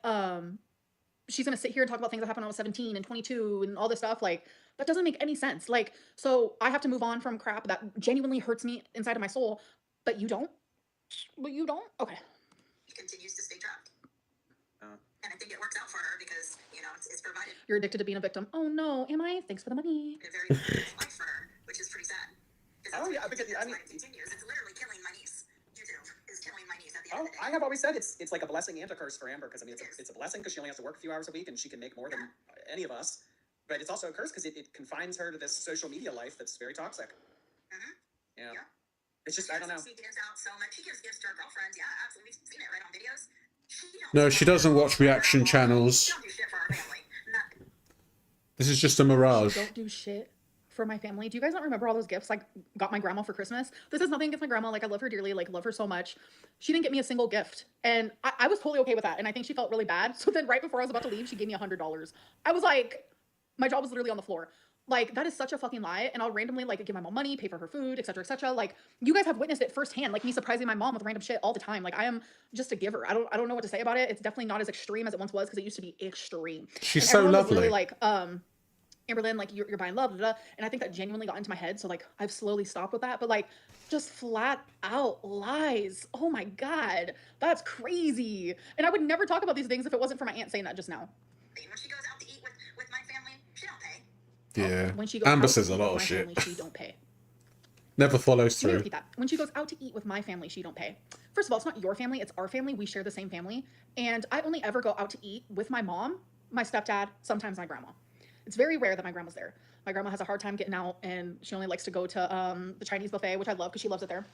she's gonna sit here and talk about things that happened when I was 17 and 22 and all this stuff. Like, that doesn't make any sense. Like, so I have to move on from crap that genuinely hurts me inside of my soul, but you don't? But you don't? Okay. she continues to stay trapped. And I think it works out for her because, it's provided You're addicted to being a victim. Oh no, am I? Thanks for the money. a very good life for her, which is pretty sad. Oh yeah, because I mean, it continues. It's literally killing my niece. YouTube is killing my niece at the end oh, of the day. I have always said it's like a blessing and a curse for Amber, because I mean it's a blessing because she only has to work a few hours a week and she can make more than any of us, but it's also a curse because it confines her to this social media life that's very toxic. Yeah. It's just, I don't know. She gives out so much. She gives gifts to her girlfriends. Yeah, absolutely. We've seen it right on videos. No, she doesn't watch reaction channels. She don't do shit for her family. Nothing. This is just a mirage. Don't do shit for my family. Do you guys not remember all those gifts I got my grandma for Christmas? This is nothing against my grandma. Like, I love her dearly, like, love her so much. She didn't get me a single gift. And I was totally okay with that. And I think she felt really bad. So then right before I was about to leave, she gave me $100. I was like, my jaw was literally on the floor. Like, that is such a fucking lie. And I'll randomly, like, give my mom money, pay for her food, etc., etc. Like, you guys have witnessed it firsthand, like me surprising my mom with random shit all the time. Like, I am just a giver. I don't know what to say about it. It's definitely not as extreme as it once was, because it used to be extreme. She's And so everyone was lovely. literally like, Amberlynn, like, you're buying love, blah, blah. And I think that genuinely got into my head. So, like, I've slowly stopped with that. But, like, just flat out lies. Oh my God. That's crazy. And I would never talk about these things if it wasn't for my aunt saying that just now. When she goes out to eat with my family, she don't pay. Yeah. When she goes Amber out says to a eat lot with of my shit. family, she don't pay. Never follows Let me through. repeat that. When she goes out to eat with my family, she don't pay. First of all, it's not your family, it's our family. We share the same family. And I only ever go out to eat with my mom, my stepdad, sometimes my grandma. It's very rare that my grandma's there. My grandma has a hard time getting out, and she only likes to go to the Chinese buffet, which I love because she loves it there.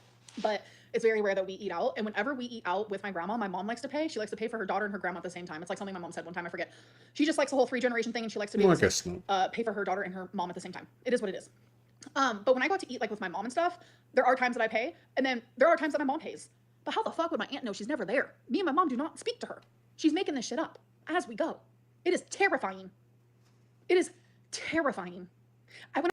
But it's very rare that we eat out. And whenever we eat out with my grandma, my mom likes to pay. She likes to pay for her daughter and her grandma at the same time. It's like something my mom said one time, I forget. She just likes the whole 3-generation thing, and she likes to be Well, I able guess to not. pay for her daughter and her mom at the same time. It is what it is. But when I go out to eat like with my mom and stuff, there are times that I pay, and then there are times that my mom pays. But how the fuck would my aunt know she's never there? Me and my mom do not speak to her. She's making this shit up as we go. It is terrifying. It is terrifying. I went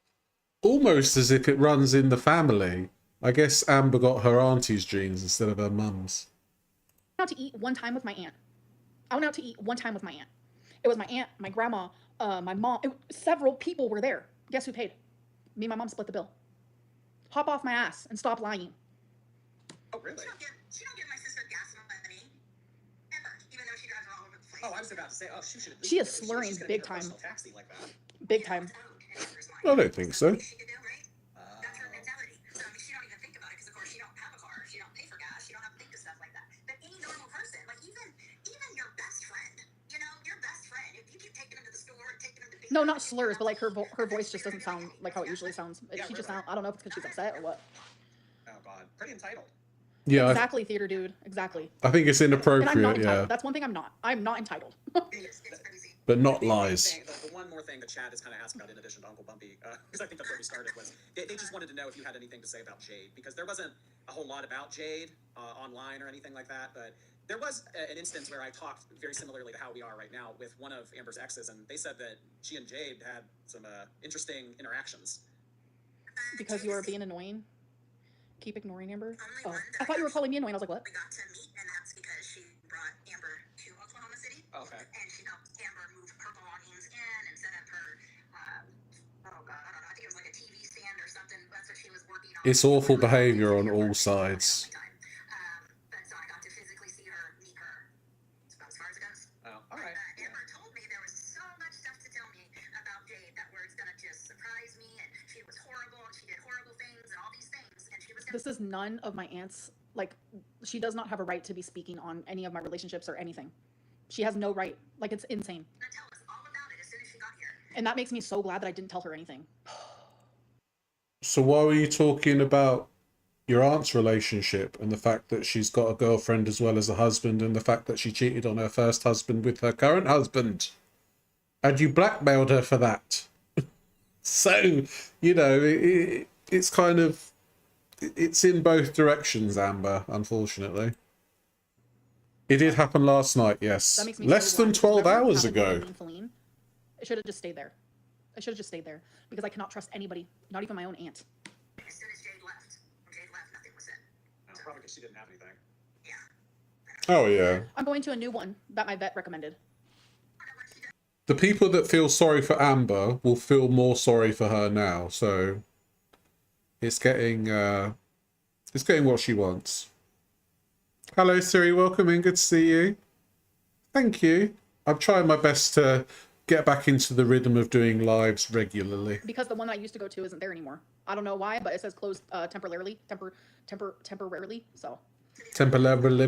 Almost as if it runs in the family. I guess Amber got her auntie's genes instead of her mum's. out to eat one time with my aunt. I went out to eat one time with my aunt. It was my aunt, my grandma, my mom. Several people were there. Guess who paid? Me and my mom split the bill. Hop off my ass and stop lying. Oh really? She don't give my sister gas money. Ever. Even though she drives her all over the place. Oh, I was about to say, oh, she should. She is slurring she's gonna big get a time. personal taxi like that. Big time. I don't think so. She could do, right? That's her mentality. So, I mean, she don't even think about it because, of course, she don't have a car. She don't pay for gas. She don't have to think of stuff like that. But any normal person, like even your best friend, No, not slurs, but like her voice just doesn't sound like how it usually sounds. Yeah, She just really. sound. I don't know if it's because she's upset or what. Oh God, pretty entitled. Yeah, Exactly, theater dude. Exactly. I think it's And I'm not inappropriate. entitled. Yeah, That's one thing I'm not. I'm not entitled. but not The main lies. thing, the one more thing that Chad has kind of asked about in addition to Uncle Bumpy, because I think that's where we started, was they just wanted to know if you had anything to say about Jade, because there wasn't a whole lot about Jade online or anything like that, but there was an instance where I talked very similarly to how we are right now with one of Amber's exes, and they said that she and Jade had some interesting interactions. Because you were being annoying. Keep ignoring Amber. Oh, I thought you were calling me annoying. I was like, what? We got to meet, and that's because she brought Amber to Oklahoma City. Okay. And she helped Amber move her belongings in and set up her, oh God, I don't know, I think it was like a TV stand or something. That's what she was working on. It's awful behavior on all sides. But so I got to physically see her, meet her. It's about as far as it goes. Oh, all right. Amber told me there was so much stuff to tell me about Jade that where it's gonna just surprise me, and she was horrible, and she did horrible things, and all these things, and she was gonna. This is none of my aunt's. Like, she does not have a right to be speaking on any of my relationships or anything. She has no right. Like, it's insane. Tell us all about it as soon as she got here. And that makes me so glad that I didn't tell her anything. So why were you talking about your aunt's relationship and the fact that she's got a girlfriend as well as a husband, and the fact that she cheated on her first husband with her current husband? And you blackmailed her for that. So, you know, it's kind of, it's in both directions, Amber, unfortunately. It did happen last night, yes. That makes me Less so than glad. 12 Remember what hours happened ago. with Feline? It should have just stayed there. It should have just stayed there because I cannot trust anybody, not even my own aunt. As soon as Jade left, nothing was said. Probably because she didn't have anything. Yeah. Oh, yeah. I'm going to a new one that my vet recommended. The people that feel sorry for Amber will feel more sorry for her now, so it's getting what she wants. Hello, Siri. Welcome in. Good to see you. Thank you. I'm trying my best to get back into the rhythm of doing lives regularly. Because the one that I used to go to isn't there anymore. I don't know why, but it says closed temporarily. Temporarily. So. Temporarily. I don't know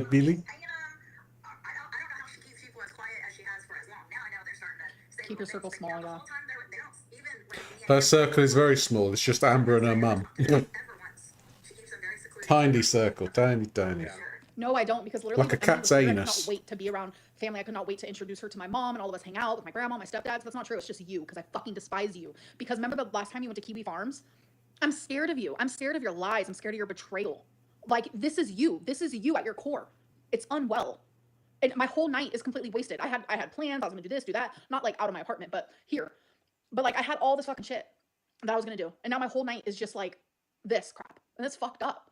how she keeps people as quiet as she has for as long. Now I know they're starting to say Keep your circle small, the yeah. whole time they don't even when me and Her circle is very small. It's just Amber and her mum. ever once. She keeps them very secluded. Tiny circle. Tiny. No, I don't, because literally Like a with Emily cat's was here, I anus. could not wait to be around family. I could not wait to introduce her to my mom and all of us hang out with my grandma, my stepdads. That's not true. It's just you, because I fucking despise you. Because remember the last time you went to Kiwi Farms? I'm scared of you. I'm scared of your lies. I'm scared of your betrayal. Like, this is you. This is you at your core. It's unwell. And my whole night is completely wasted. I had plans. I was gonna do this, do that. Not like out of my apartment, but here. But like I had all this fucking shit that I was gonna do. And now my whole night is just like this crap. And it's fucked up.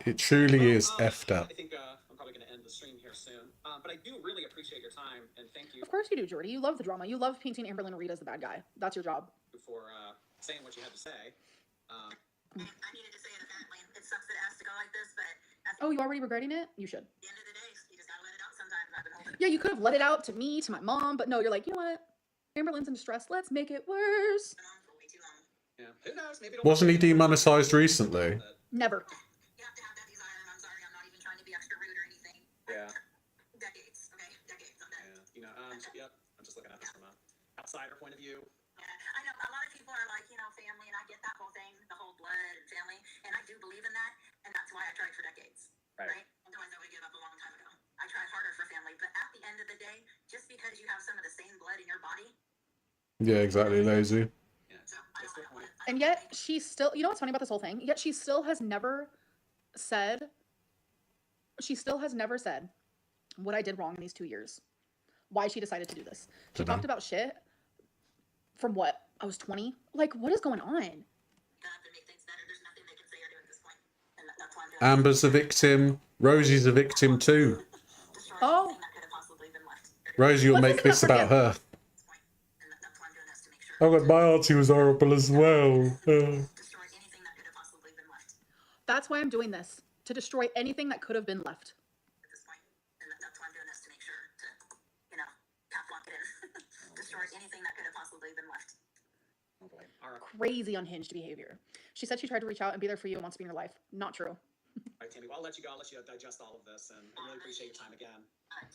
It truly is effed up. I think I'm probably going to end the stream here soon. But I do really appreciate your time, and thank you Of course you do, Jordy. You love the drama. You love painting Amberlynn and Rita as the bad guy. That's your job. for saying what you had to say. I needed to say it apparently. It sucks that it has to go like this, but at Oh, you already regretting it? You should. the end of the day, you just gotta let it out sometimes. I've been holding Yeah, you could have let it out to me, to my mom, but no, you're like, you know what? Amberlynn's in distress. Let's make it worse. it on for way too long. Yeah. Who knows? Maybe it'll Wasn't he demonetized recently? Never. You have to have that desire, and I'm sorry, I'm not even trying to be extra rude or anything. Yeah. Decades, okay? Decades on that. Yeah. You know, yep. I'm just looking at this from an outsider point of view. Yeah, I know a lot of people are like, family, and I get that whole thing, the whole blood and family, and I do believe in that, and that's why I tried for decades, right? Otherwise, I would have given up a long time ago. I tried harder for family, but at the end of the day, just because you have some of the same blood in your body, Yeah, exactly, lazy. Yeah. so I don't want to. And yet she still, you know what's funny about this whole thing? Yet she still has never said what I did wrong in these 2 years. Why she decided to do this. She Dunno. talked about shit from what? I was 20? Like, what is going on? You have to make things better. There's nothing they can say or do at this point, and that's why I'm doing Amber's a victim. Rosie's a victim too. destroying Oh. anything that could have possibly been left at Rosie will Let's make listen this up for about her. this point, and that's why I'm doing this to make sure. Oh, but my auntie was horrible as well. Destroy anything that could have possibly been left That's why I'm doing this. To destroy anything that could have been left. at this point, and that's why I'm doing this to make sure to, tap lock it in. Destroy anything that could have possibly been left. Oh boy. All right. Crazy unhinged behavior. She said she tried to reach out and be there for you and wants to be in your life. Not true. All right, Tammy. Well, I'll let you go. I'll let you digest all of this, and I really appreciate your time again.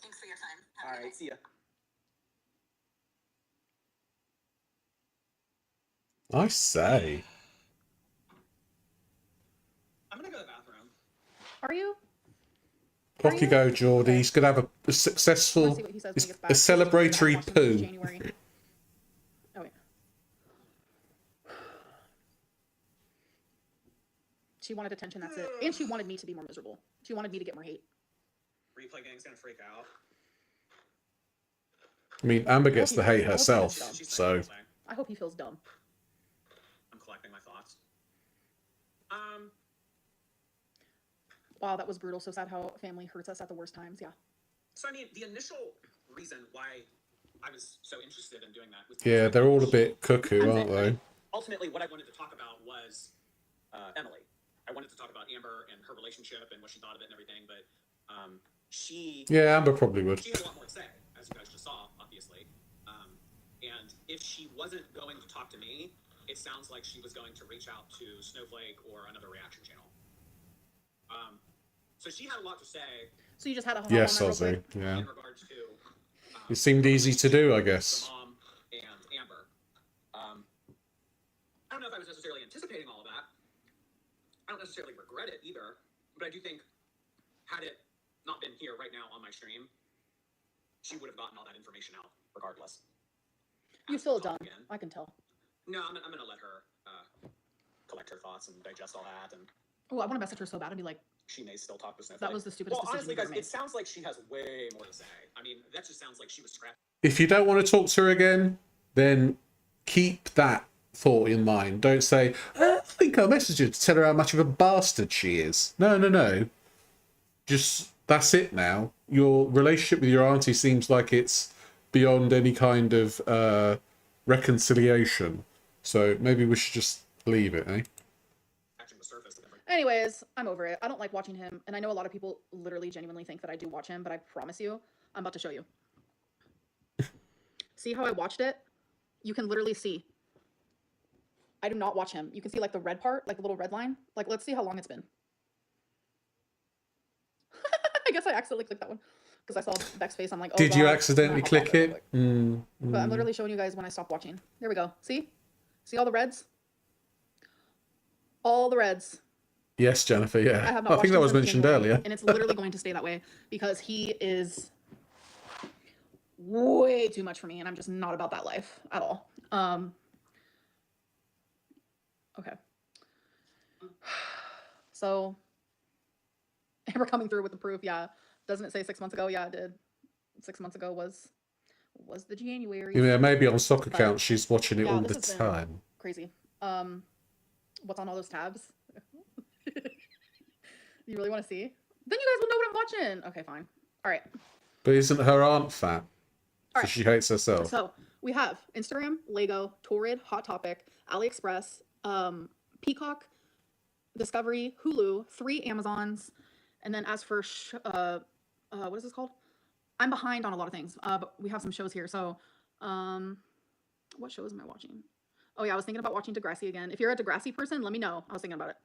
Thanks for your time. Have a All good right. night. See ya. I say. I'm gonna go to the bathroom. Are you? Off you go, Geordie. He's gonna have a successful, Let's see what he says when he gets back. a celebratory Back watching since poo. January. Oh wait. She wanted attention, that's it. And she wanted me to be more miserable. She wanted me to get more hate. Replay gang's gonna freak out. I mean, Amber gets the hate I hope he herself, feels dumb. so. I hope he feels dumb. I'm collecting my thoughts. Wow, that was brutal. So sad how family hurts us at the worst times. Yeah. So I mean, the initial reason why I was so interested in doing that was Yeah, they're all a bit cuckoo, aren't they? ultimately what I wanted to talk about was Emily. I wanted to talk about Amber and her relationship and what she thought of it and everything, but she Yeah, Amber probably would. she had a lot more to say, as you guys just saw, obviously. And if she wasn't going to talk to me, it sounds like she was going to reach out to Snowflake or another reaction channel. So she had a lot to say. So you just had a hop Yes, on that real Ozzy. quick? Yeah. In regards to It seemed easy to do, I the guess. mom and Amber. I don't know if I was necessarily anticipating all of that. I don't necessarily regret it either, but I do think had it not been here right now on my stream, she would have gotten all that information out regardless. You As we feel talk dumb. again. I can tell. No, I'm gonna let her collect her thoughts and digest all that, and Oh, I want to message her so bad and be like, she may still talk to Snowflake. that was the stupidest Well, decision honestly, you've ever guys, made. it sounds like she has way more to say. I mean, that just sounds like she was scratching. If you don't want to talk to her again, then keep that thought in mind. Don't say, I think I'll message her to tell her how much of a bastard she is. No. Just, that's it now. Your relationship with your auntie seems like it's beyond any kind of reconciliation. So maybe we should just leave it, eh? The surface of everything. Anyways, I'm over it. I don't like watching him. And I know a lot of people literally genuinely think that I do watch him, but I promise you, I'm about to show you. See how I watched it? You can literally see. I do not watch him. You can see like the red part, like the little red line. Like, let's see how long it's been. I guess I accidentally clicked that one because I saw Beck's face. I'm like, oh, Did you God. accidentally And I hopped click off real it? quick. But I'm literally showing you guys when I stopped watching. There we go. See? See all the reds? All the reds. Yes, Jennifer, yeah. I have not I watched think that him was since mentioned January, earlier. and it's literally going to stay that way because he is way too much for me, and I'm just not about that life at all. Okay. So, Amber coming through with the proof, yeah. Doesn't it say 6 months ago? Yeah, it did. 6 months ago was the January. Yeah, maybe on stock But, account she's watching it yeah, all this the has been time. crazy. What's on all those tabs? You really want to see? Then you guys will know what I'm watching. Okay, fine. All right. But isn't her aunt fat? All So right. she hates herself. So we have Instagram, Lego, Torrid, Hot Topic, AliExpress, Peacock, Discovery, Hulu, 3 Amazons, and then as for what is this called? I'm behind on a lot of things, but we have some shows here. So, what shows am I watching? Oh yeah, I was thinking about watching Degrassi again. If you're a Degrassi person, let me know. I was thinking about it.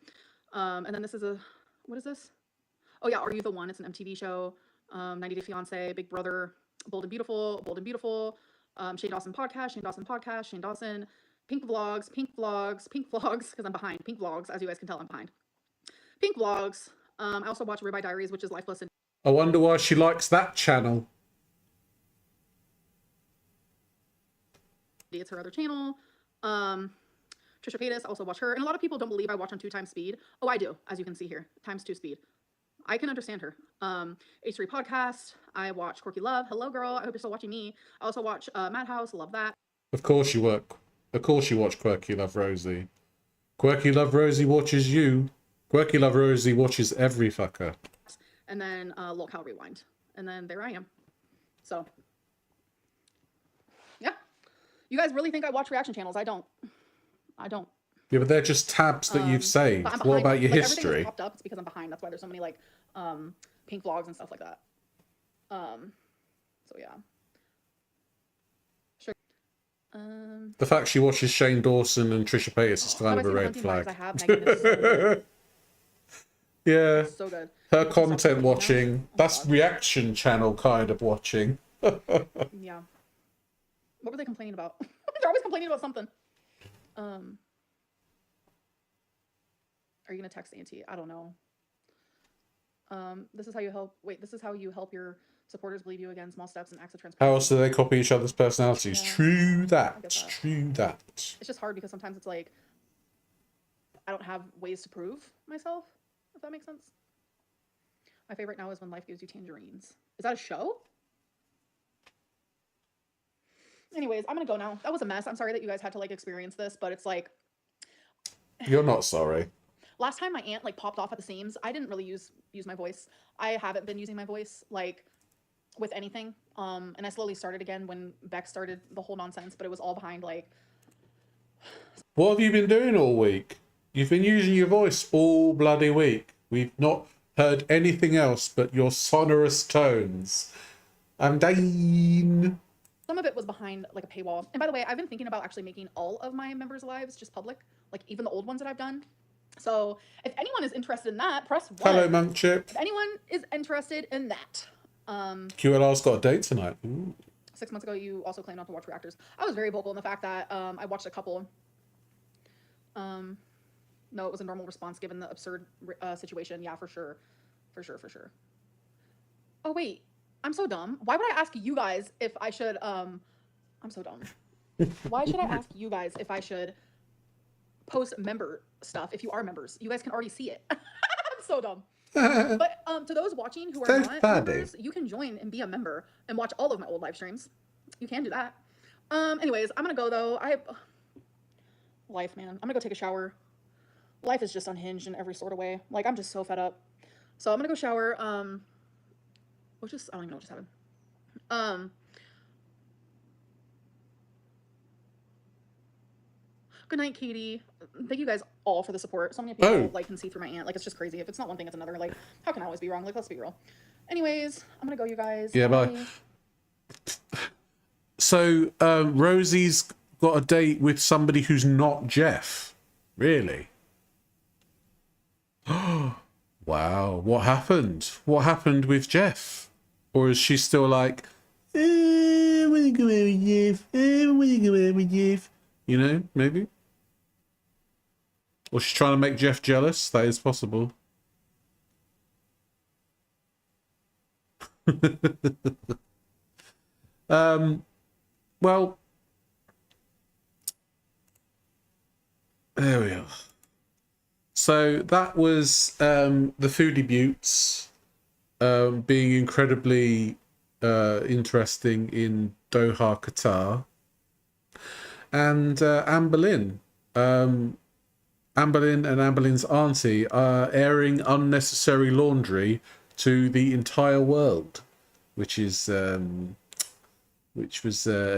And then this is what is this? Oh yeah, Are You the One? It's an MTV show. 90 Day Fiance, Big Brother, Bold and Beautiful, Shane Dawson podcast, Shane Dawson, Pink Vlogs, because I'm behind. Pink Vlogs, as you guys can tell, I'm behind. Pink Vlogs. I also watch Ribeye Diaries, which is lifeless. And I wonder why she likes that channel. it's her other channel. Trisha Paytas, I also watch her. And a lot of people don't believe I watch on 2 times speed. Oh, I do, as you can see here, ×2 speed. I can understand her. H3 Podcast. I watch Quirky Love. Hello, girl. I hope you're still watching me. I also watch Madhouse. Love that. Of course you watch Quirky Love Rosie. Quirky Love Rosie watches you. Quirky Love Rosie watches every fucker. And then Locale Rewind. And then there I am. So, yeah. You guys really think I watch reaction channels? I don't. Yeah, but they're just tabs that you've saved. But I'm What behind. about your Like, everything history? that's popped up, it's because I'm behind. That's why there's so many like Pink Vlogs and stuff like that. So yeah. Sure. The fact she watches Shane Dawson and Trisha Paytas is kind of a red flag. Yeah. So good. Her content watching, that's reaction channel kind of watching. Yeah. What were they complaining about? They're always complaining about something. Are you gonna text Auntie? I don't know. This is how you help. Wait, this is how you help your supporters believe you again. Small steps and acts of How transparency. else do they copy each other's personalities? Yeah, True I that. get that. True that. It's just hard because sometimes it's like I don't have ways to prove myself, if that makes sense. My favorite now is When Life Gives You Tangerines. Is that a show? Anyways, I'm gonna go now. That was a mess. I'm sorry that you guys had to like experience this, but it's like You're not sorry. last time my aunt like popped off at the seams, I didn't really use my voice. I haven't been using my voice like with anything. And I slowly started again when Beck started the whole nonsense, but it was all behind like What have you been doing all week? You've been using your voice all bloody week. We've not heard anything else but your sonorous tones. I'm dying. some of it was behind like a paywall. And by the way, I've been thinking about actually making all of my members' lives just public, like even the old ones that I've done. So if anyone is interested in that, press 1. Hello, Monk Chip. If anyone is interested in that. QLR's got a date tonight. Ooh. 6 months ago, you also claimed not to watch reactors. I was very vocal in the fact that I watched a couple. No, it was a normal response given the absurd situation. Yeah, for sure. For sure. Oh, wait. I'm so dumb. Why would I ask you guys if I should, I'm so dumb. Why should I ask you guys if I should post member stuff if you are members? You guys can already see it. I'm so dumb. But to those watching who are not members, you can join and be a member and watch all of my old live streams. You can do that. Anyways, I'm gonna go though. Life, man. I'm gonna go take a shower. Life is just unhinged in every sort of way. Like, I'm just so fed up. So I'm gonna go shower. I don't even know what just happened. Good night, Katie. Thank you guys all for the support. So many people like can see through my aunt. Like, it's just crazy. If it's not one thing, it's another. Like, how can I always be wrong? Like, let's be real. Anyways, I'm gonna go, you guys. Yeah, bye. So Rosie's got a date with somebody who's not Jeff. Really? Wow. What happened? What happened with Jeff? Or is she still like, I want to go out with Jeff. I want to go out with Jeff. You know, maybe? Or she's trying to make Jeff jealous. That is possible. Well, there we are. So that was the Foodie Beauties being incredibly interesting in Doha, Qatar. And Amberlynn. Amberlynn and Amberlynn's auntie are airing unnecessary laundry to the entire world, which was an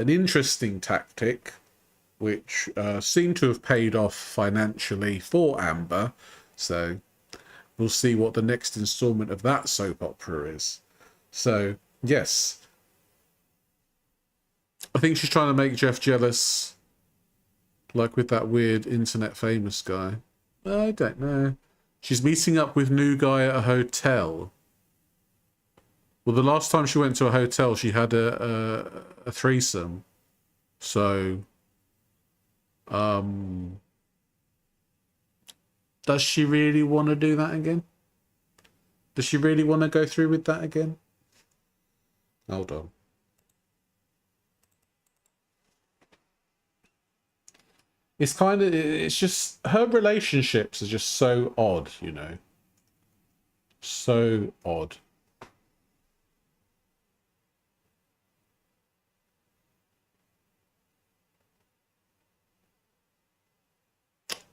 interesting tactic, which seemed to have paid off financially for Amber. So we'll see what the next installment of that soap opera is. So yes, I think she's trying to make Jeff jealous, like with that weird internet famous guy. I don't know. She's meeting up with new guy at a hotel. Well, the last time she went to a hotel, she had a threesome. So, does she really want to do that again? Does she really want to go through with that again? Hold on. It's just, her relationships are just so odd, you know. So odd.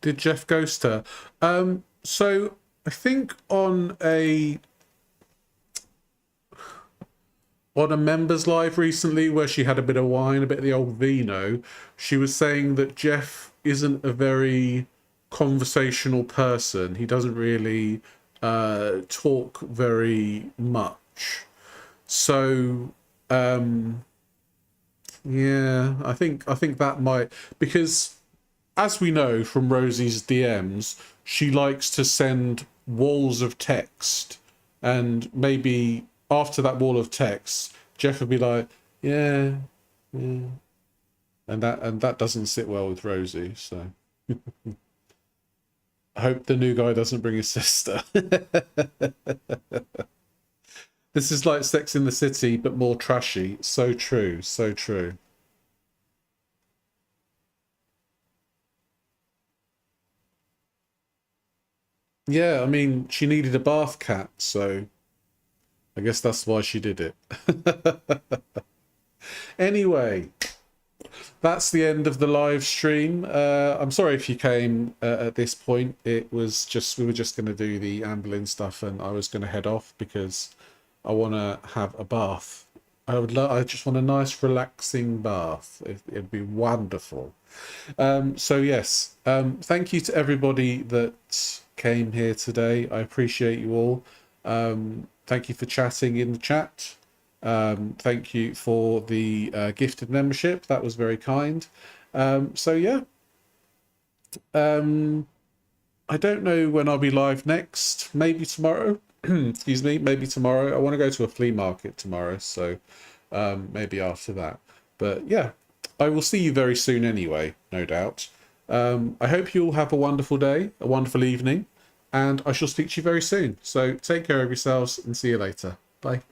Did Jeff ghost her? So I think on a members live recently where she had a bit of wine, a bit of the old vino, she was saying that Jeff isn't a very conversational person. He doesn't really talk very much. So yeah, I think that might, because as we know from Rosie's DMs, she likes to send walls of text, and maybe after that wall of text, Jeff would be like, yeah, and that doesn't sit well with Rosie. So I hope the new guy doesn't bring his sister. This is like Sex in the City, but more trashy. So true, so true. Yeah, I mean, she needed a bath cat, so I guess that's why she did it. Anyway, that's the end of the live stream. I'm sorry if you came at this point. It was just, we were just going to do the Amberlynn stuff, and I was going to head off because I want to have a bath. I just want a nice relaxing bath. It'd be wonderful. So yes, thank you to everybody that came here today. I appreciate you all. Thank you for chatting in the chat. Thank you for the gifted membership. That was very kind. So yeah, I don't know when I'll be live next. Maybe tomorrow. Excuse me, maybe tomorrow. I want to go to a flea market tomorrow, so maybe after that. But yeah, I will see you very soon anyway, no doubt. I hope you all have a wonderful day, a wonderful evening, and I shall speak to you very soon. So take care of yourselves and see you later. Bye.